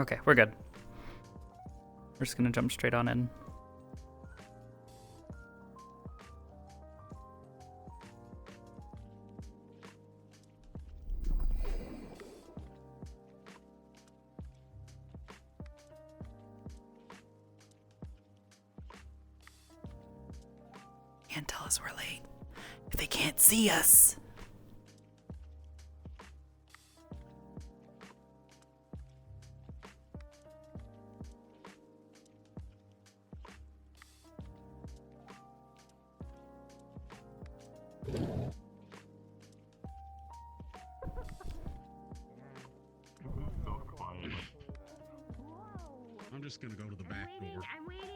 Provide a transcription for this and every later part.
Okay, we're good. We're just gonna jump straight on in. Can't tell us we're late if they can't see us. I'm just gonna go to the back door. I'm waiting.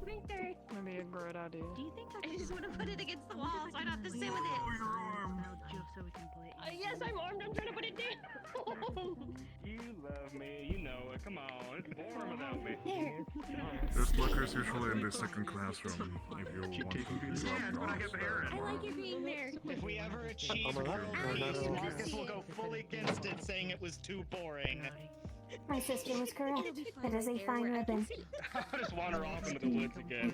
Victor. Maybe a great idea. Do you think I just want to put it against the wall so I don't have to sit with it? Oh, your arm! So we can play. Yes, I'm armed. I'm trying to put it down. You love me, you know it. Come on, it's boring without me. There's lockers usually in the second classroom if you want to drop I get there. I like it being there. If we ever achieve Alex. Marcus will go fully against it, saying it was too boring. My sister was correct. That is a fine ribbon. I just wander off into the woods again.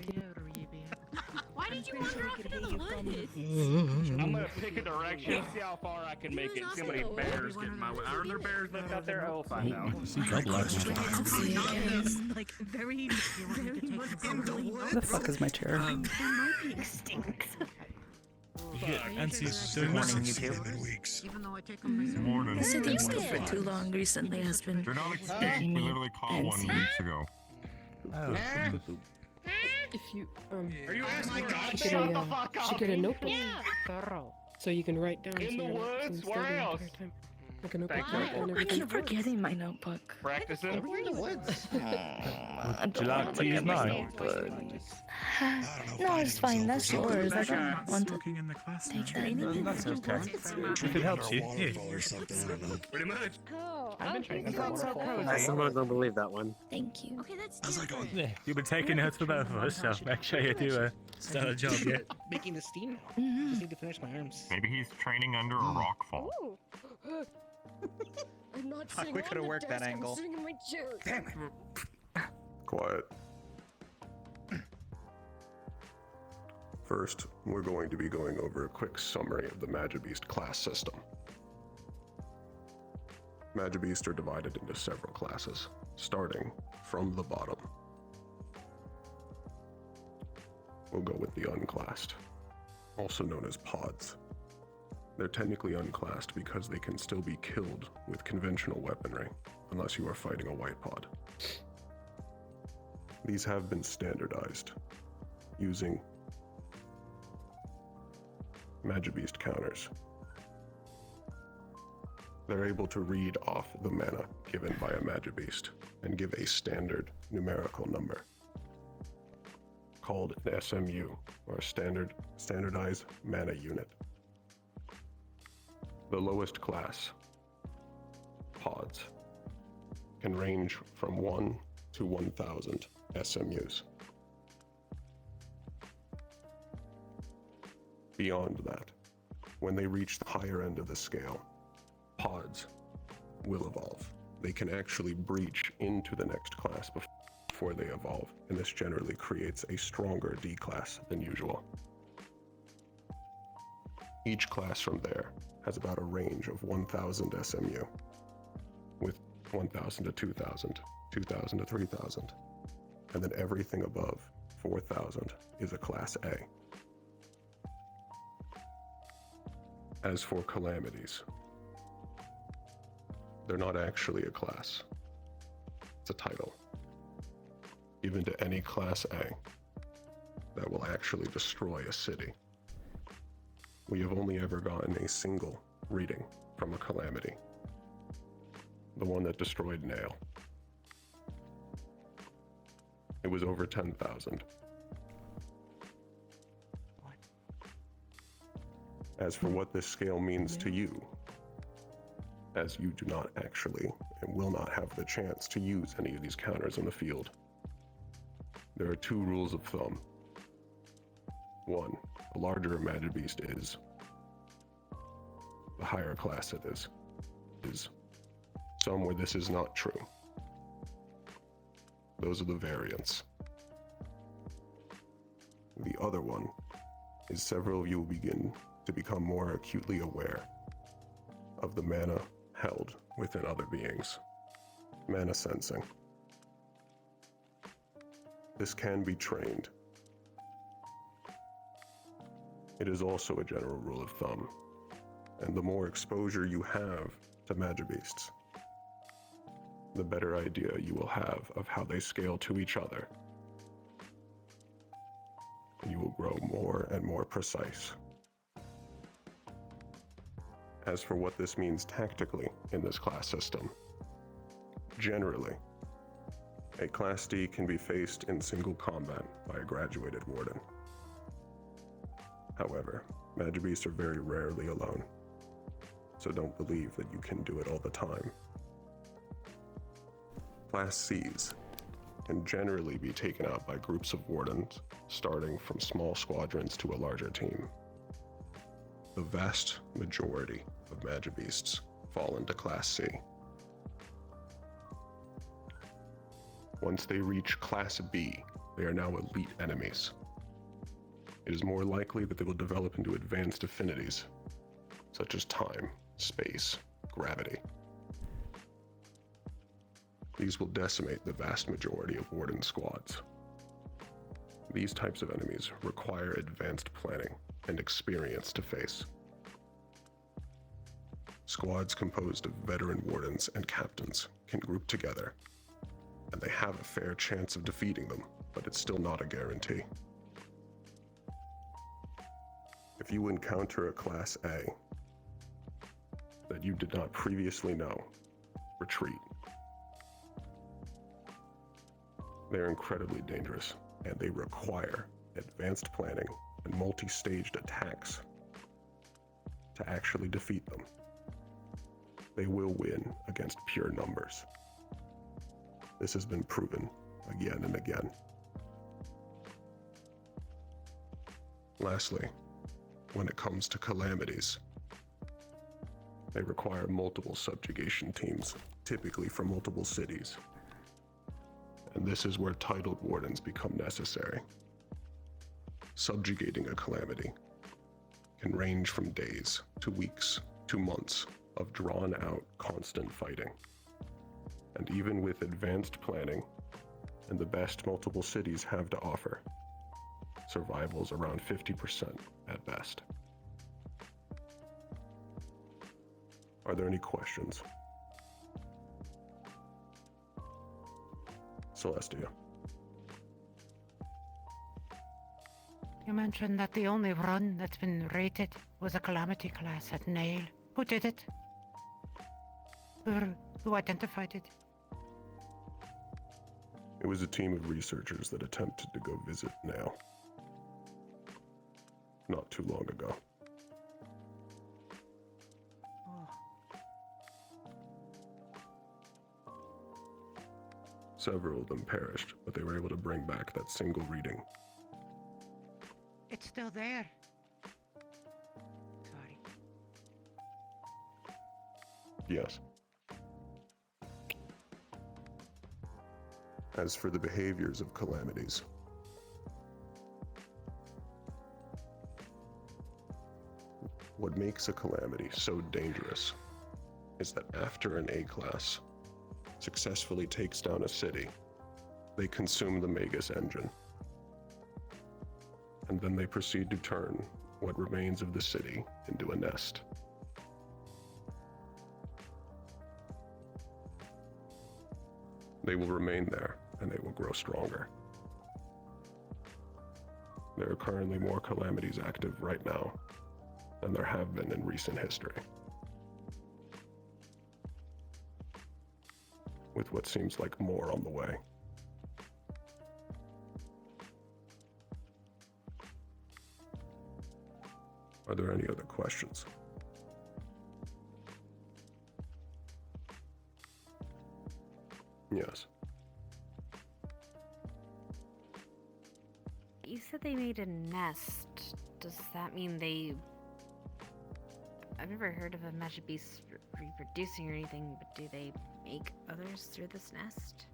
Why did you wander off into the woods? I'm gonna pick a direction, see how far I can make it, see how many bears get in my way. Are there bears left out there? I'll find out. Like very much Where the fuck is my chair? stinks. and she's so morning, you two. weeks. Even though I take them myself. Morning. Sitting still for too long recently has been They're not making we me literally caught one antsy. weeks ago. If you Are you asking me? should Shut get the a, fuck should up! get a notebook. So you can write down. In the so you're not woods? sitting Where still the else? entire time. Like a notebook. Thank write you. down I everything. keep forgetting my notebook. Practicing? We're in the woods. I Would you don't like want to use get my mine? notebook. No, it's fine. That's yours. I don't want to Looking in the class take now. that. That's okay. If it helps you, yeah. Pretty much. Oh, I've been training okay. for Someone don't believe that one. Thank you. Okay, that's How's that going? Yeah, you've been taking notes for both of us, so make sure you do a stellar job, yeah. Making the steam. Mhm. Just need to finish my arms. Maybe he's training under a rock fall. Ooh. I'm not Fuck, sitting we on could've the worked that desk, angle. I'm sitting in my chair. Damn it. Quiet. First, we're going to be going over a quick summary of the Magibeast class system. Magibeast are divided into several classes, starting from the bottom. We'll go with the unclassed, also known as pods. They're technically unclassed because they can still be killed with conventional weaponry, unless you are fighting a white pod. These have been standardized using Magibeast counters. They're able to read off the mana given by a Magibeast and give a standard numerical number called an SMU, or standardized mana unit. The lowest class, pods, can range from 1 to 1,000 SMUs. Beyond that, when they reach the higher end of the scale, pods will evolve. They can actually breach into the next class before they evolve, and this generally creates a stronger D class than usual. Each class from there has about a range of 1,000 SMU, with 1,000 to 2,000, 2,000 to 3,000, and then everything above 4,000 is a Class A. As for calamities, they're not actually a class. It's a title given to any Class A that will actually destroy a city. We have only ever gotten a single reading from a calamity. The one that destroyed Nail. It was over 10,000. As for what this scale means to you, as you do not actually and will not have the chance to use any of these counters in the field, there are two rules of thumb. One, the larger a Magibeast is, the higher class it is. Some where this is not true, Those are the variants. The other one is several of you will begin to become more acutely aware of the mana held within other beings. Mana sensing. This can be trained. It is also a general rule of thumb, and the more exposure you have to Magibeasts, the better idea you will have of how they scale to each other. And you will grow more and more precise. As for what this means tactically in this class system, generally, a Class D can be faced in single combat by a graduated warden. However, Magibeasts are very rarely alone, so don't believe that you can do it all the time. Class Cs can generally be taken out by groups of wardens, starting from small squadrons to a larger team. The vast majority of Magibeasts fall into Class C. Once they reach Class B, they are now elite enemies. It is more likely that they will develop into advanced affinities, such as time, space, gravity. These will decimate the vast majority of Warden squads. These types of enemies require advanced planning and experience to face. Squads composed of veteran wardens and captains can group together, and they have a fair chance of defeating them, but it's still not a guarantee. If you encounter a Class A that you did not previously know, retreat. They're incredibly dangerous, and they require advanced planning and multi-staged attacks to actually defeat them. They will win against pure numbers. This has been proven again and again. Lastly, when it comes to calamities, they require multiple subjugation teams, typically from multiple cities. And this is where titled wardens become necessary. Subjugating a calamity can range from days to weeks to months of drawn-out, constant fighting. And even with advanced planning and the best multiple cities have to offer, survival's around 50% at best. Are there any questions? Celestia. You mentioned that the only run that's been rated was a Calamity class at Nail. Who did it? Who identified it? It was a team of researchers that attempted to go visit Nail not too long ago. Several of them perished, but they were able to bring back that single reading. It's still there. Sorry. Yes. As for the behaviors of calamities, what makes a calamity so dangerous is that after an A-class successfully takes down a city, they consume the Magus engine. And then they proceed to turn what remains of the city into a nest. They will remain there, and they will grow stronger. There are currently more calamities active right now than there have been in recent history, with what seems like more on the way. Are there any other questions? Yes. You said they made a nest. Does that mean they... I've never heard of a magic beast reproducing or anything, but do they make others through this nest?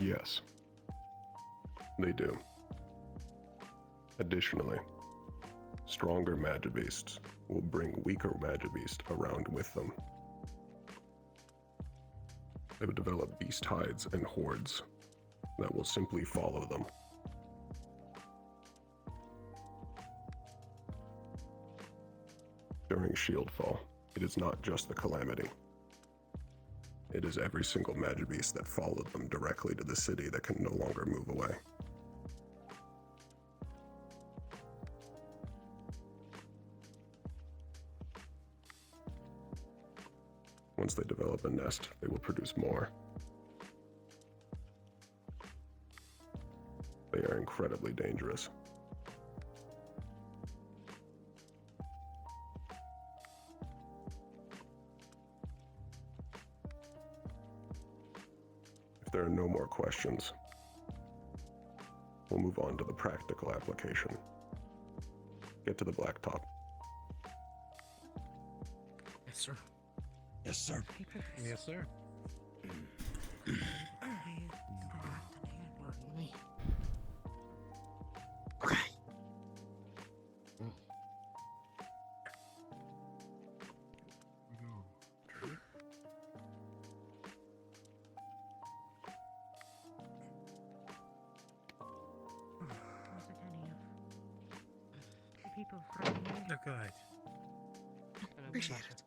Yes, they do. Additionally, stronger Magibeasts will bring weaker Magibeasts around with them. They would develop beast hides and hordes that will simply follow them. During Shieldfall, it is not just the Calamity. It is every single Magibeast that followed them directly to the city that can no longer move away. Once they develop a nest, they will produce more. They are incredibly dangerous. If there are no more questions, we'll move on to the practical application. Get to the blacktop. Yes, sir. Yes, sir. Yes, sir. People from Oh, God. Appreciate it.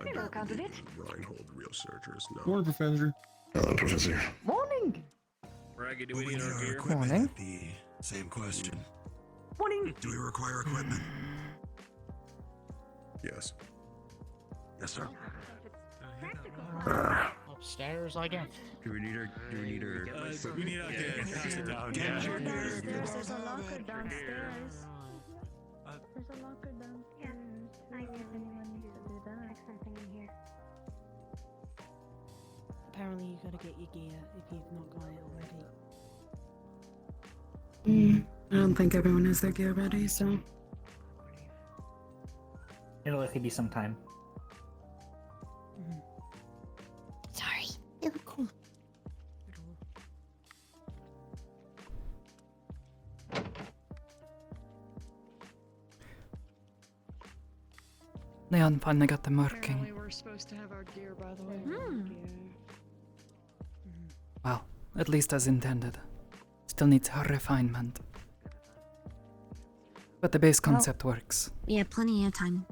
I don't believe Reinhold researchers know. Morning, Professor. Hello, Professor. Morning. Raggy, do we need our gear? Morning. The same question. Morning. Do we require equipment? Yes. Yes, sir. Upstairs, I guess. Do we need our we need our Sit down. There's a locker downstairs. There's a locker downstairs. I guess anyone needs to do that. Check something in here. Apparently, you gotta get your gear if you've not got it already. I don't think everyone has their gear ready, so. It'll likely be some time. Sorry. You look cool. Leon finally got them working. Apparently, we're supposed to have our gear, by the way. Well, at least as intended. Still needs a refinement. But the base concept works. Yeah, plenty of time.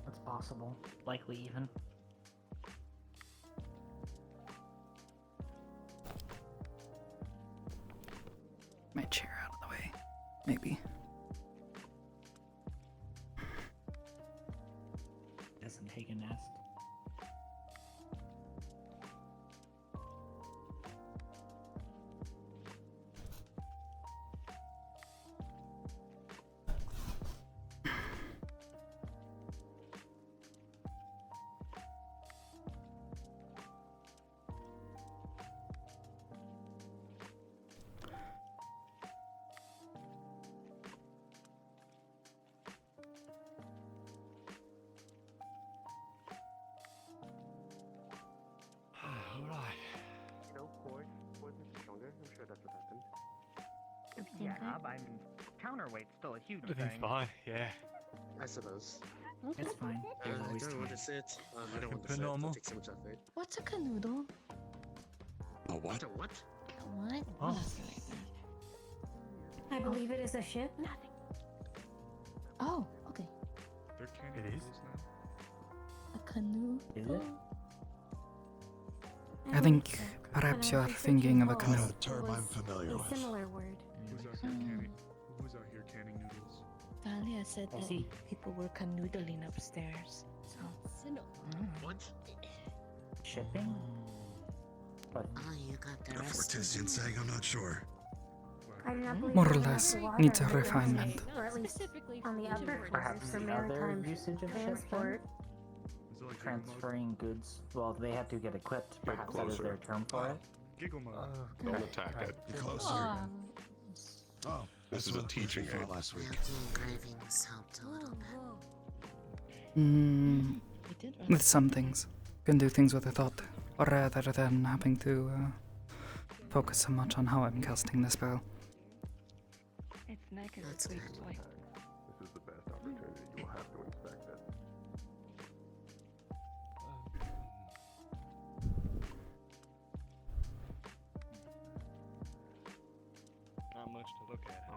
That's possible. Likely even. My chair out of the way. Maybe. Doesn't take a nest. Yeah, I mean, counterweight's still a huge Everything's thing. fine, yeah. I suppose. It's fine. There's I always don't want time. to sit. I don't want to Put sit. normal. It takes so much effort. What's a canoodle? A what? A what? What? Oh. I believe it is a ship. Oh, okay. They're canning It is? noodles now. A canoe. Is it? I think perhaps you are thinking of a canoe. a term I'm familiar with. Similar word. Who's out here canning? Who's out here canning noodles? Talia said I that see. people were canoodling upstairs. So. What? Shipping? But Oh, you got the rest. Fortisian saying I'm not sure. More or less, needs a refinement. Or at least on the upper floors perhaps for the other maritime usage of transport. Is it like transferring goods. Well, they have to get equipped. Perhaps that is their term for it. Giggle mode? Don't attack it. Be closer. Oh, This is a teaching aid. last week. Engravings helped a little bit. Mm, with some things. Can do things with a thought, or rather than having to focus so much on how I'm casting the spell. It's nice That's it's good. like This is the best opportunity you will have to inspect it. Not much to look at, huh?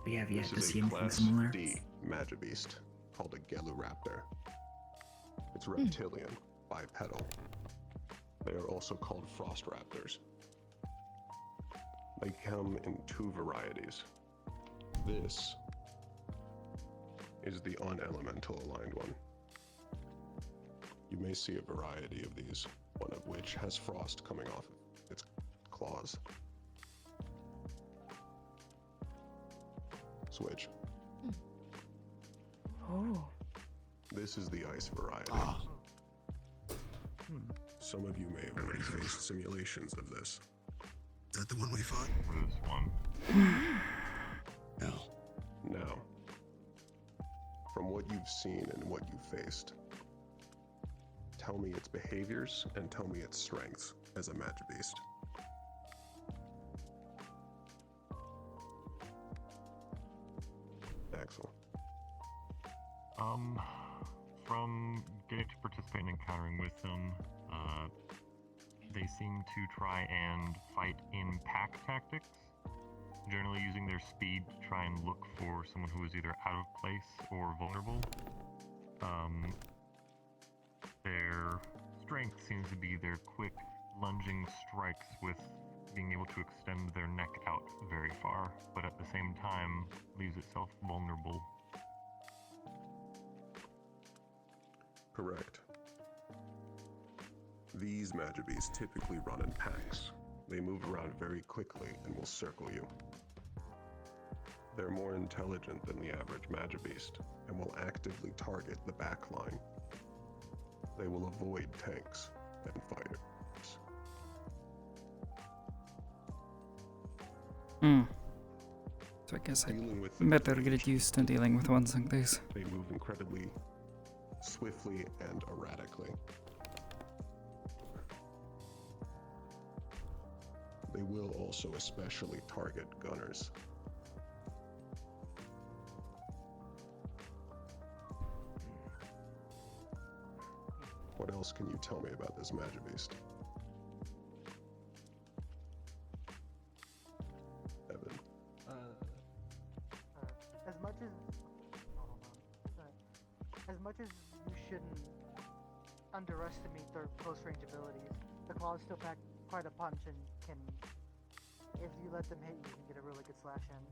We have yet This to is see a anything Class similar. D Magibeast called a Geluraptor. It's reptilian, bipedal. They are also called frost raptors. They come in two varieties. This is the unelemental aligned one. You may see a variety of these, one of which has frost coming off its claws. Switch. Oh. This is the ice variety. Some of you may have already faced simulations of this. Is that the one we fought? This one. No. Now, from what you've seen and what you faced, tell me its behaviors and tell me its strengths as a Magibeast. Axel. From getting to participate and encountering with them, they seem to try and fight in pack tactics, generally using their speed to try and look for someone who is either out of place or vulnerable. Their strength seems to be their quick lunging strikes with being able to extend their neck out very far, but at the same time leaves itself vulnerable. Correct. These Magibeasts typically run in packs. They move around very quickly and will circle you. They're more intelligent than the average Magibeast and will actively target the back line. They will avoid tanks and fighters. So I guess I Dealing with better get used to dealing with ones like these. They move incredibly swiftly and erratically. They will also especially target gunners. What else can you tell me about this Magibeast? Evan. As much as you shouldn't underestimate their close range abilities, the claws still pack quite a punch and can, if you let them hit you, can get a really good slash in.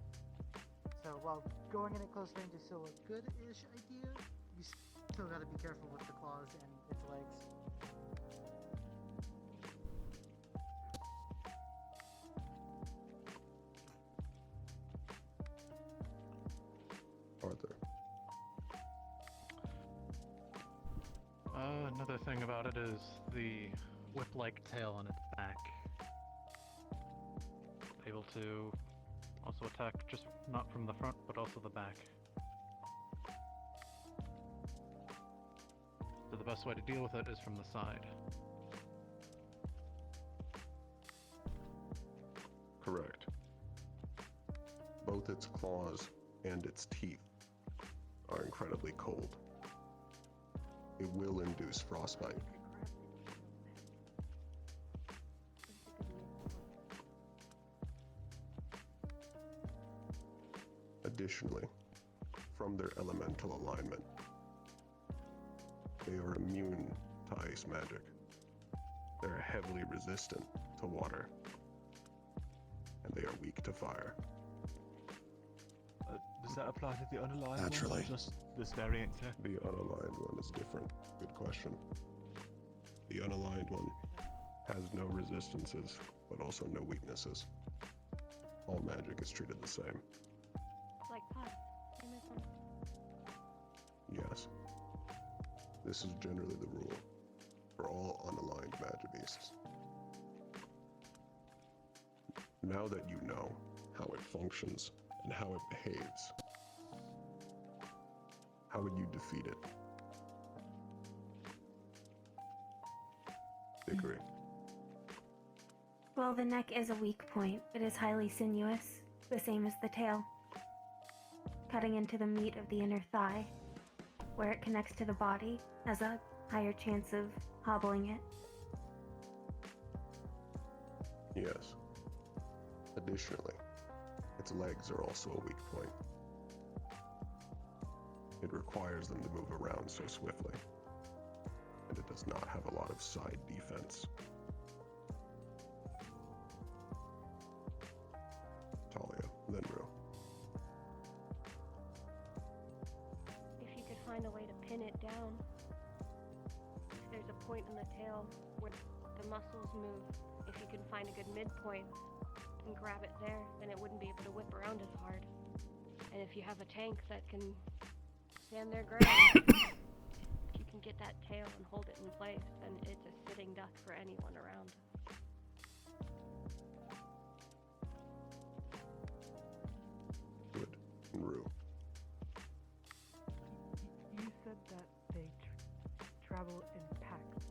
So while going in at close range is still a good-ish idea, you still gotta be careful with the claws and its legs. Arthur. Another thing about it is the whip-like tail on its back. Able to also attack just not from the front, but also the back. So the best way to deal with it is from the side. Correct. Both its claws and its teeth are incredibly cold. It will induce frostbite. Additionally, from their elemental alignment, they are immune to ice magic. They're heavily resistant to water, and they are weak to fire. Does that apply to the unaligned Naturally. one, or just this variant here? The unaligned one is different. Good question. The unaligned one has no resistances, but also no weaknesses. All magic is treated the same. Like pot. Same as one. Yes. This is generally the rule for all unaligned magibeasts. Now that you know how it functions and how it behaves, how would you defeat it? Hickory. Well, the neck is a weak point. It is highly sinuous, the same as the tail. Cutting into the meat of the inner thigh, where it connects to the body, has a higher chance of hobbling it. Yes. Additionally, its legs are also a weak point. It requires them to move around so swiftly, and it does not have a lot of side defense. Talia, then Rue. If you could find a way to pin it down. If there's a point in the tail where the muscles move, if you can find a good midpoint and grab it there, then it wouldn't be able to whip around as hard. And if you have a tank that can stand their ground, if you can get that tail and hold it in place, then it's a sitting duck for anyone around. Good. Rue. You said that they travel in packs.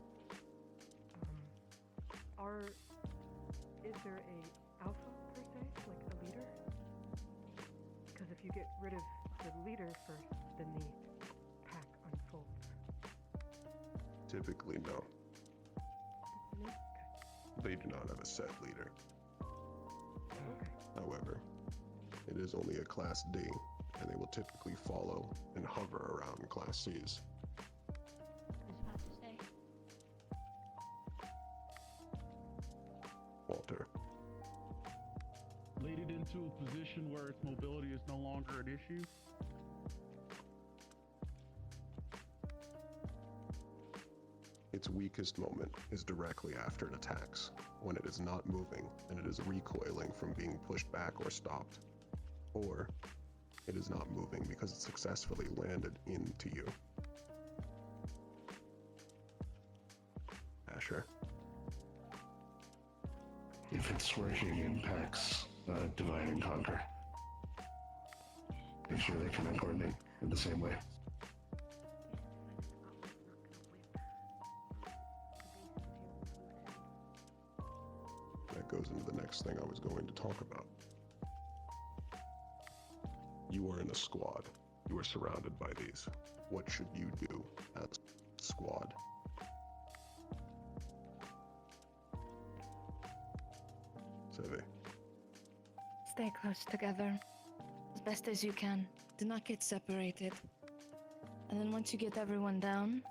Is there a alpha per se, like a leader? Because if you get rid of the leader first, then the pack unfolds. Typically, no. They do not have a set leader. However, it is only a Class D, and they will typically follow and hover around Class Cs. I was about to say. Walter. Lead it into a position where its mobility is no longer an issue. Its weakest moment is directly after it attacks, when it is not moving and it is recoiling from being pushed back or stopped. Or, it is not moving because it successfully landed into you. Asher. If it's working in packs, divide and conquer. Make sure they can coordinate in the same way. That goes into the next thing I was going to talk about. You are in a squad. You are surrounded by these. What should you do as a squad? Sevi. Stay close together, as best as you can. Do not get separated. And then once you get everyone down,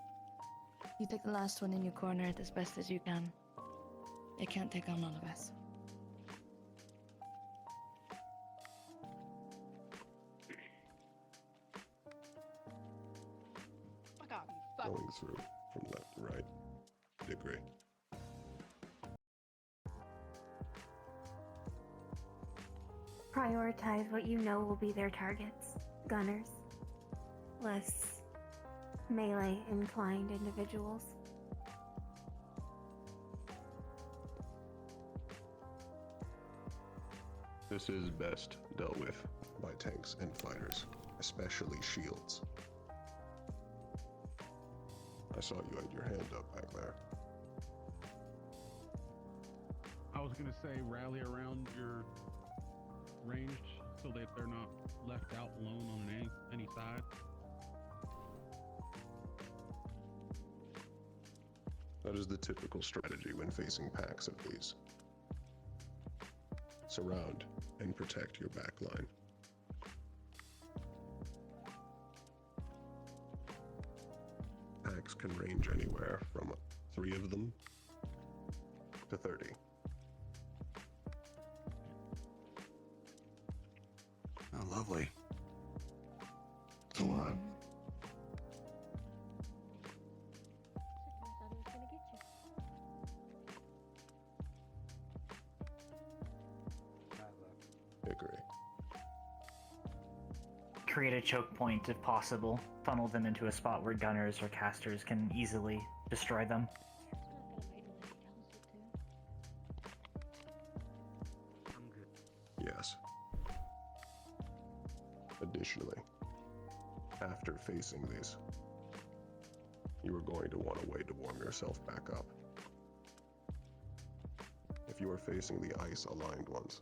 you take the last one and you corner it as best as you can. It can't take on all of us. Going through from left to right. Degree. Prioritize what you know will be their targets. Gunners. Less melee inclined individuals. This is best dealt with by tanks and fighters, especially shields. I saw you had your hand up back there. I was gonna say rally around your ranged so that they're not left out alone on any side. That is the typical strategy when facing packs of these. Surround and protect your back line. tactics can range anywhere from 3 of them to 30. Oh, lovely. It's a lot. Agree. Create a choke point if possible. Funnel them into a spot where gunners or casters can easily destroy them. Yes. Additionally, after facing these, you are going to want a way to warm yourself back up. If you are facing the ice-aligned ones,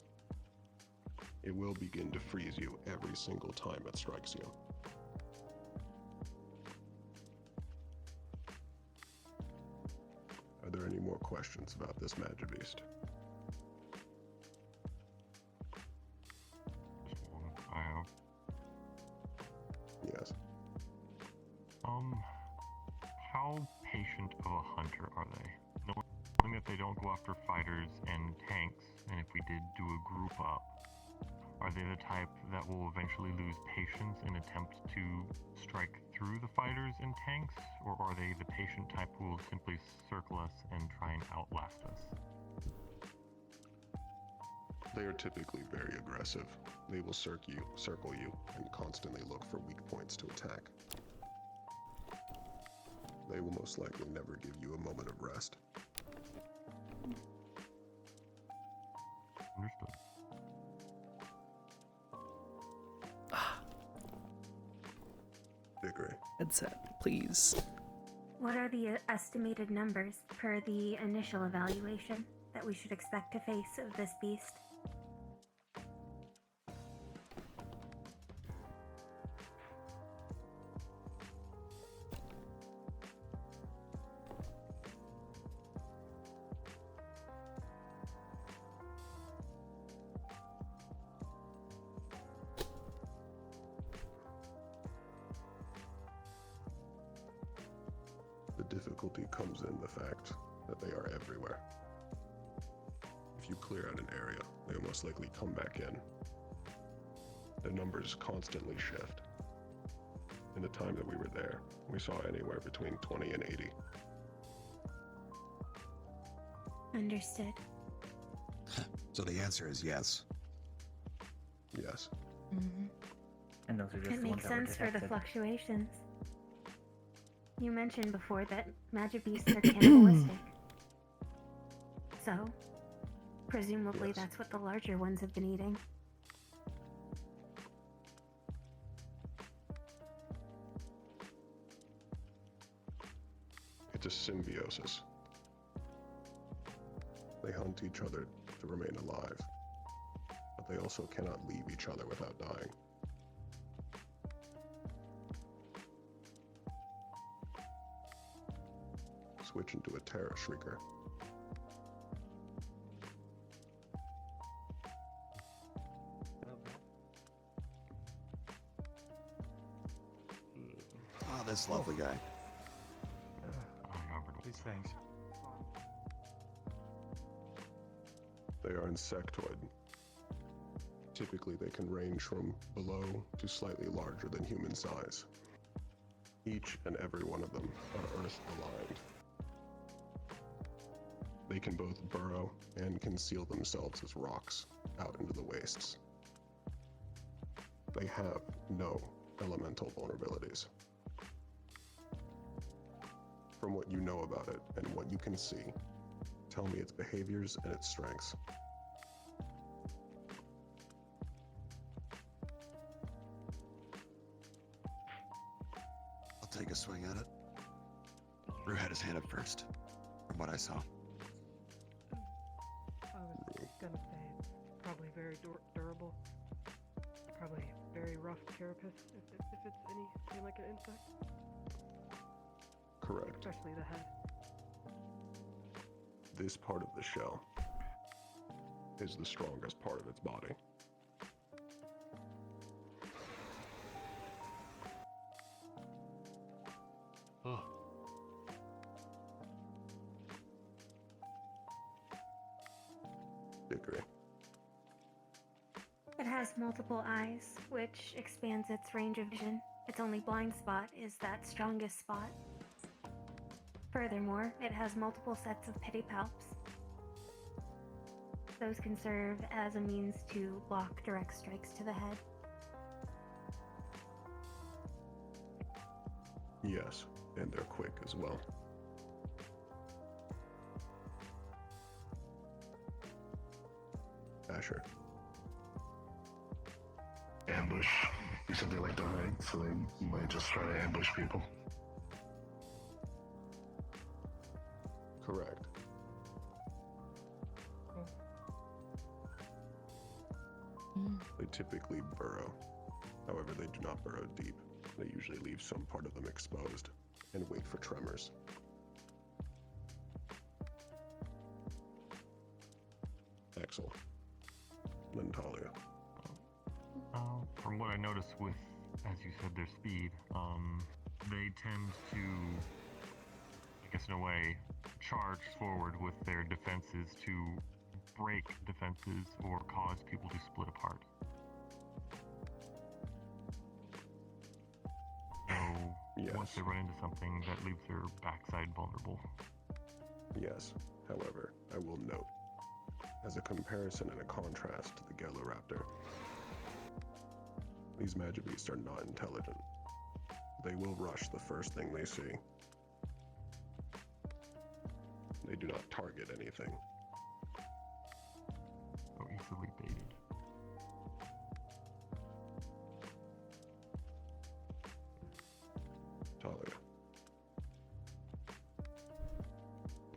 it will begin to freeze you every single time it strikes you. Are there any more questions about this Magibeast? I have. Yes. How patient of a hunter are they? Knowing that they don't go after fighters and tanks, and if we did do a group up, are they the type that will eventually lose patience and attempt to strike through the fighters and tanks, or are they the patient type who will simply circle us and try and outlast us? They are typically very aggressive. They will circle you, and constantly look for weak points to attack. They will most likely never give you a moment of rest. Understood. Agree. Headset, please. What are the estimated numbers per the initial evaluation that we should expect to face of this beast? The difficulty comes in the fact that they are everywhere. If you clear out an area, they will most likely come back in. The numbers constantly shift. In the time that we were there, we saw anywhere between 20 and 80. Understood. So the answer is yes. Yes. Mm-hmm. And those are just It the ones makes that were sense for the detected. fluctuations. You mentioned before that magic beasts are cannibalistic. So, presumably that's what the larger ones have been eating. It's a symbiosis. They hunt each other to remain alive, but they also cannot leave each other without dying. Switch into a Terror Shrieker. Oh, this lovely guy. These things. They are insectoid. Typically, they can range from below to slightly larger than human size. Each and every one of them are Earth-aligned. They can both burrow and conceal themselves as rocks out into the wastes. They have no elemental vulnerabilities. From what you know about it and what you can see, tell me its behaviors and its strengths. I'll take a swing at it. Rue had his hand up first, from what I saw. I was gonna say it's probably very durable. Probably very rough carapace if it's anything like an insect. Correct. Especially the head. This part of the shell is the strongest part of its body. Oh, agree. It has multiple eyes, which expands its range of vision. Its only blind spot is that strongest spot. Furthermore, it has multiple sets of pedipalps. Those can serve as a means to block direct strikes to the head. Yes, and they're quick as well. Asher. Ambush. You said they like to hide, so they might just try to ambush people. Correct. They typically burrow. However, they do not burrow deep. They usually leave some part of them exposed and wait for tremors. Axel. Then Talia. From what I noticed with, as you said, their speed, they tend to, I guess in a way, charge forward with their defenses to break defenses or cause people to split apart. So, once they run into something, that leaves their backside vulnerable. Yes, however, I will note, as a comparison and a contrast to the Geloraptor, these Magibeasts are not intelligent. They will rush the first thing they see. They do not target anything. So easily baited. Talia.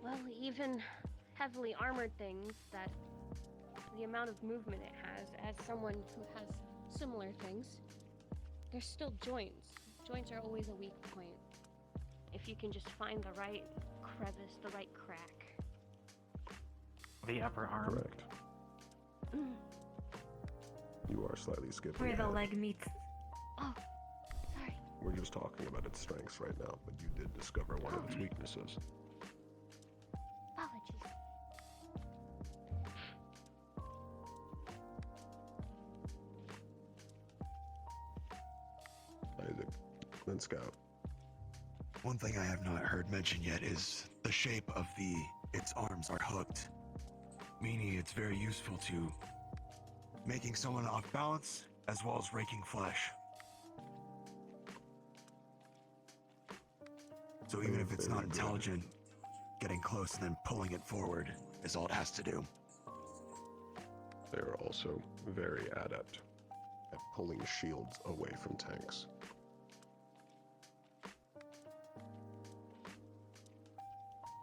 Well, even heavily armored things, that the amount of movement it has, as someone who has similar things, there's still joints. Joints are always a weak point. If you can just find the right crevice, the right crack. The upper arm. Correct. You are slightly skipping Where the ahead. leg meets. Oh, sorry. We're just talking about its strengths right now, but you did discover one of its weaknesses. Apologies. Isaac, then Scout. One thing I have not heard mentioned yet is the shape of its arms are hooked, meaning it's very useful to making someone off balance as well as raking flesh. So even if it's not intelligent, getting close and then pulling it forward is all it has to do. They are also very adept at pulling shields away from tanks.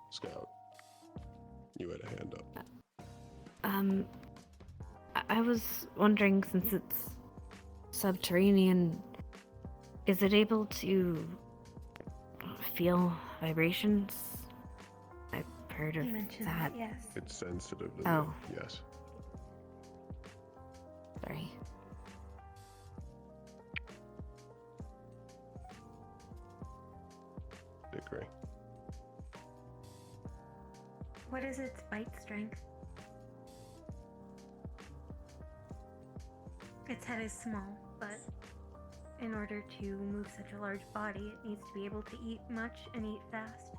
Scout, you had a hand up. I was wondering, since it's subterranean, is it able to feel vibrations? I've heard of You mentioned that. yes. It's sensitive to Oh. them, yes. Sorry. Agree. What is its bite strength? Its head is small, but in order to move such a large body, it needs to be able to eat much and eat fast.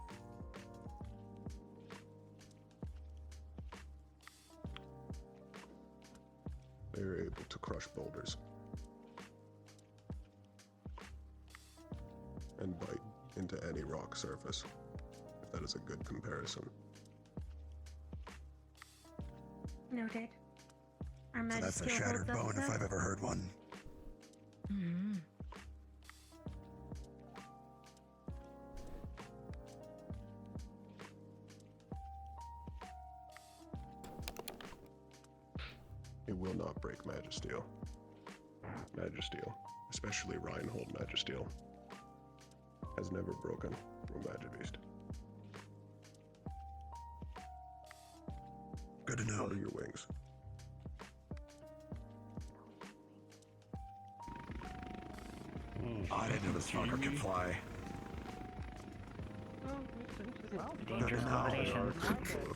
They are able to crush boulders and bite into any rock surface, if that is a good comparison. Noted. Our So magic that's a skill shattered holds up bone if to I've ever heard one. It will not break Magisteel. Magisteel, especially Reinhold Magisteel, has never broken from a Magibeast. Good to know. What are your wings? I didn't know this fucker could fly. Dangerous combination.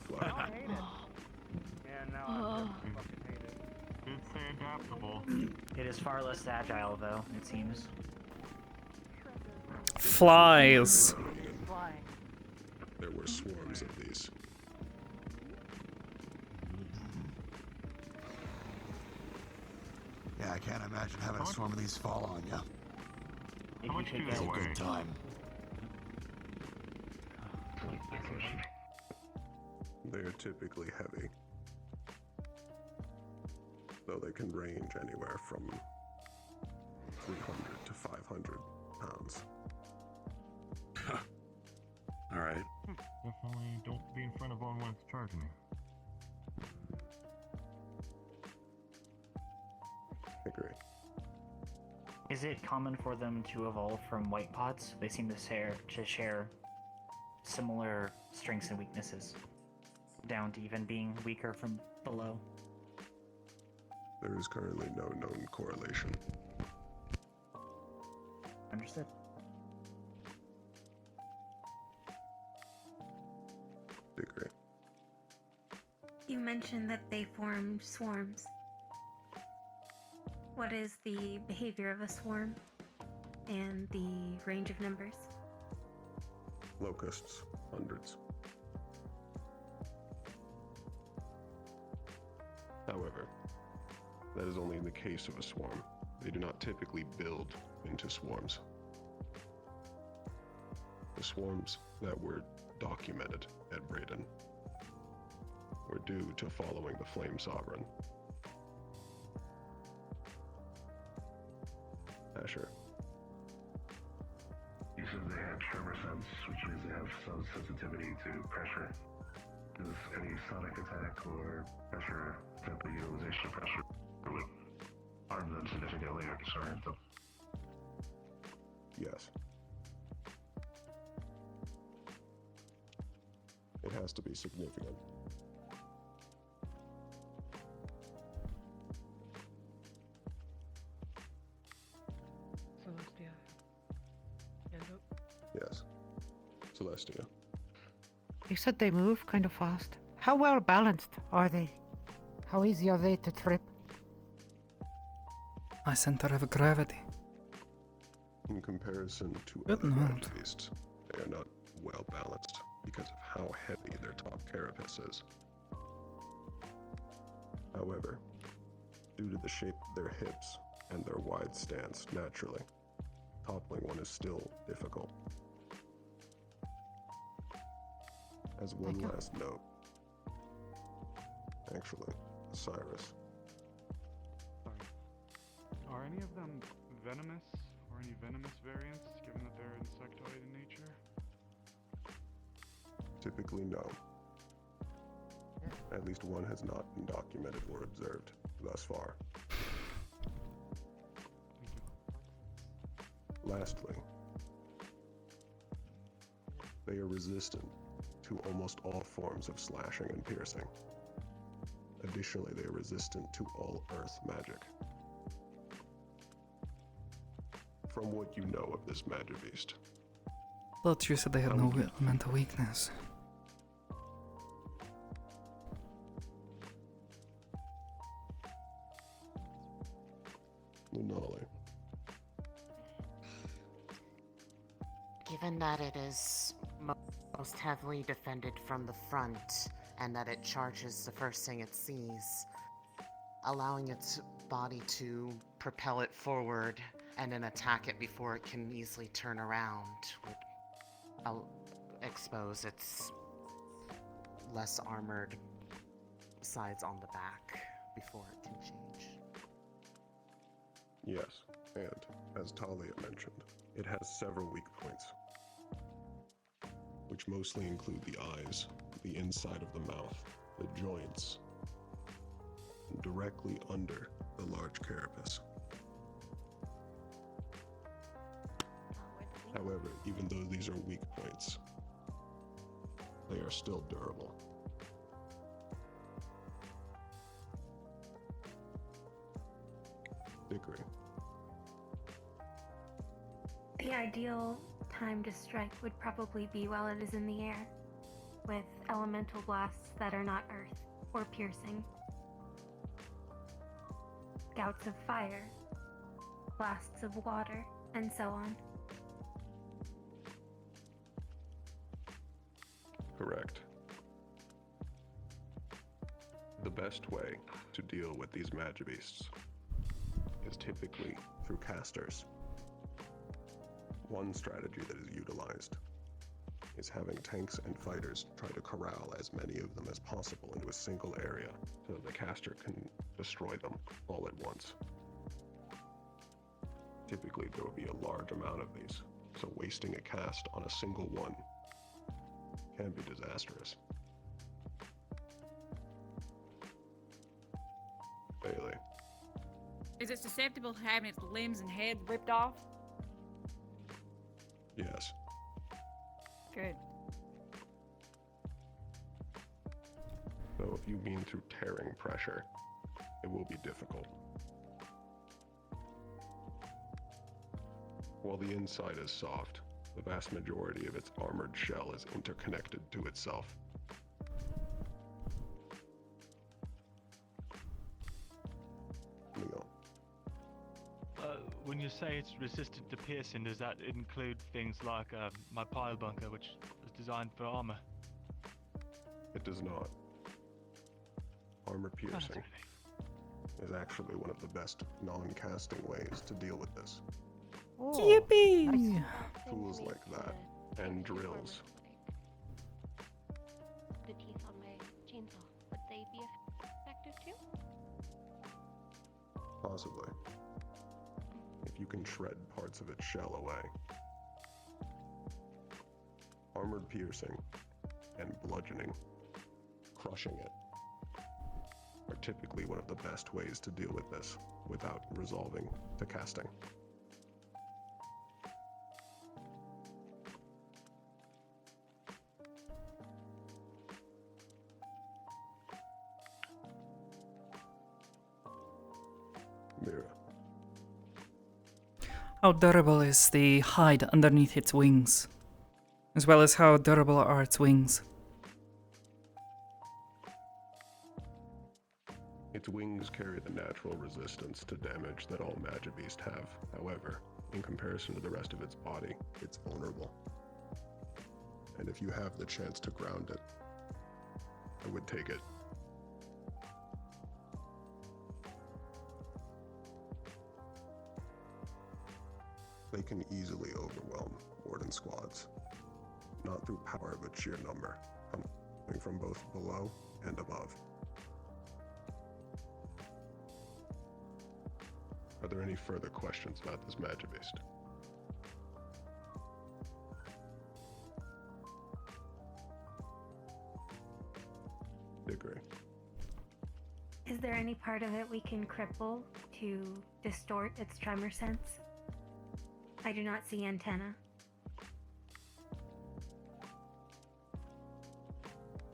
Fly. Yeah, no, I fucking hate it. Did say adaptable. It is far less agile, though, it seems. Flies. Flying. There were swarms of these. Yeah, I can't imagine having a swarm of these fall on you. How much do It's they a weigh? good time. They are typically heavy, though they can range anywhere from 300 to 500 pounds. All right. Definitely don't be in front of one when it's charging me. Agree. Is it common for them to evolve from white pods? They seem to share similar strengths and weaknesses, down to even being weaker from below. There is currently no known correlation. Understood. Agree. You mentioned that they form swarms. What is the behavior of a swarm and the range of numbers? Locusts, hundreds. However, that is only in the case of a swarm. They do not typically build into swarms. The swarms that were documented at Braden were due to following the Flame Sovereign. Asher. You said they had tremor sense, which means they have some sensitivity to pressure. Does any sonic attack or pressure, simple utilization of pressure, would harm them significantly or disorient them? Yes. It has to be significant. Celestia. Hand up. Yes. Celestia. You said they move kind of fast. How well balanced are they? How easy are they to trip? My center of gravity. In comparison to Good other night. large beasts, they are not well balanced because of how heavy their top carapace is. However, due to the shape of their hips and their wide stance naturally, toppling one is still difficult. As one Thank you. last note, actually, Cyrus, Sorry. Are any of them venomous, or any venomous variants, given that they're insectoid in nature? typically no. At least one has not been documented or observed thus far. Lastly, they are resistant to almost all forms of slashing and piercing. Additionally, they are resistant to all earth magic. From what you know of this Magibeast, Thought you said they had no mental weakness. Lunali, Given that it is most heavily defended from the front, and that it charges the first thing it sees, allowing its body to propel it forward and then attack it before it can easily turn around would expose its less armored sides on the back before it can change. yes, and as Talia mentioned, it has several weak points, which mostly include the eyes, the inside of the mouth, the joints, and directly under the large carapace. However, even though these are weak points, they are still durable. Agree. The ideal time to strike would probably be while it is in the air, with elemental blasts that are not earth or piercing. gouts of fire, blasts of water, and so on. Correct. The best way to deal with these magibeasts is typically through casters. One strategy that is utilized is having tanks and fighters try to corral as many of them as possible into a single area so that the caster can destroy them all at once. Typically there will be a large amount of these, so wasting a cast on a single one can be disastrous. Bailey. Is it susceptible to having its limbs and head ripped off? Yes. Good. So if you mean through tearing pressure, it will be difficult. While the inside is soft, the vast majority of its armored shell is interconnected to itself. Leo. When you say it's resistant to piercing, does that include things like my pile bunker, which was designed for armor? It does not. Armor piercing is actually one of the best non-casting ways to deal with this. Yippee! Tools like that and drills. The teeth on my chainsaw, would they be effective too? Possibly. If you can shred parts of its shell away. Armored piercing and bludgeoning, crushing it, are typically one of the best ways to deal with this without resolving to casting. Mira. How durable is the hide underneath its wings? As well as how durable are its wings? Its wings carry the natural resistance to damage that all Magibeasts have. However, in comparison to the rest of its body, it's vulnerable. And if you have the chance to ground it, I would take it. They can easily overwhelm warden squads, not through power but sheer number, coming from both below and above. Are there any further questions about this Magibeast? Degree. Is there any part of it we can cripple to distort its tremor sense? I do not see antenna.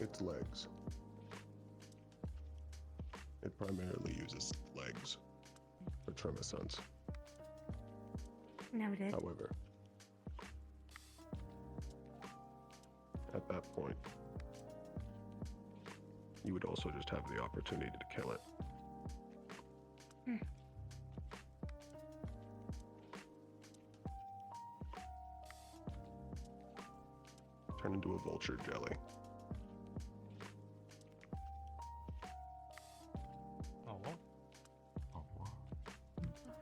Its legs. It primarily uses legs for tremor sense. Noted. However, at that point, you would also just have the opportunity to kill it. Turn into a vulture jelly.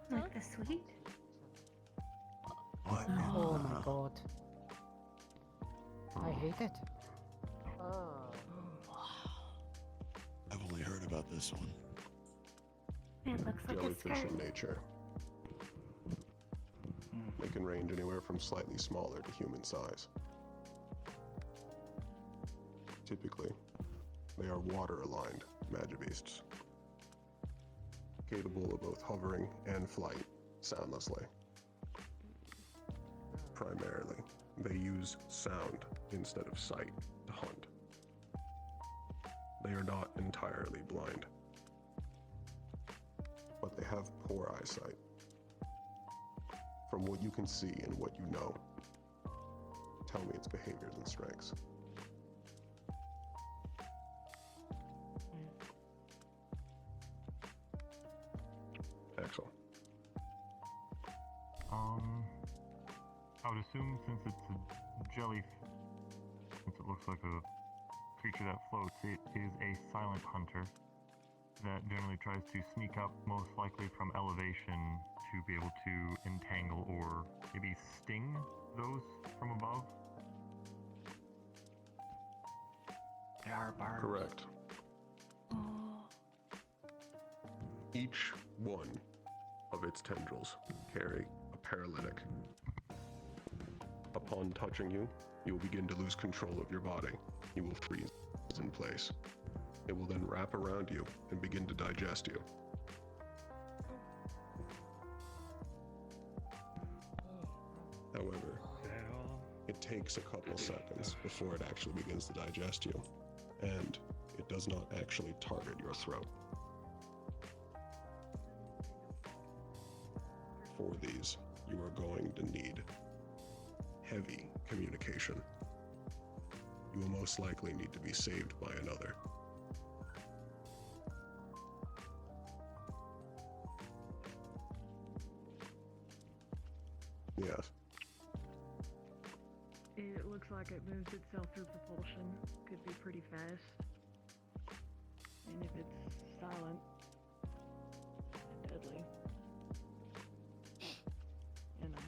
Like the sweet? What? Oh my god. I hate it. I've only heard about this one. It looks like a Jellyfish skirt. in nature. They can range anywhere from slightly smaller to human size. Typically, they are water-aligned Magibeasts, capable of both hovering and flight soundlessly. Primarily, they use sound instead of sight to hunt. They are not entirely blind, but they have poor eyesight. From what you can see and what you know, tell me its behaviors and strengths. jelly, since it looks like a creature that floats, it is a silent hunter that generally tries to sneak up, most likely from elevation, to be able to entangle or maybe sting those from above. There are barbs. Correct. Each one of its tendrils carry a paralytic. Upon touching you, you will begin to lose control of your body. You will freeze in place. It will then wrap around you and begin to digest you. However, it takes a couple seconds before it actually begins to digest you, and it does not actually target your throat. For these, you are going to need heavy communication. You will most likely need to be saved by another. Yes. It looks like it moves itself through propulsion. Could be pretty fast. And if it's silent, deadly. You know.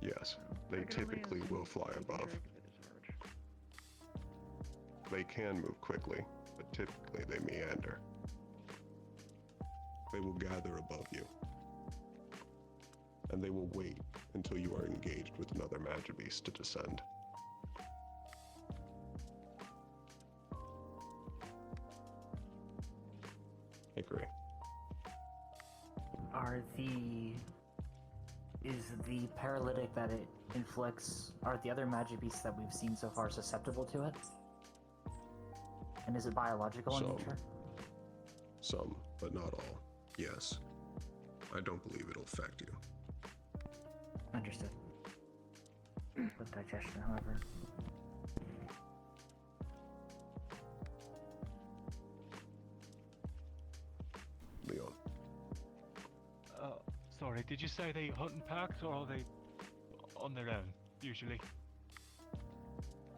Yes, they typically will fly above. They can move quickly, but typically they meander. They will gather above you, and they will wait until you are engaged with another Magibeast to descend. Agree. Is the paralytic that it inflicts, are the other Magibeasts that we've seen so far susceptible to it? And is it biological in nature? Some, but not all. Yes. I don't believe it'll affect you. Understood. With digestion, however. Leon. Sorry, did you say they hunt in packs or are they on their own, usually?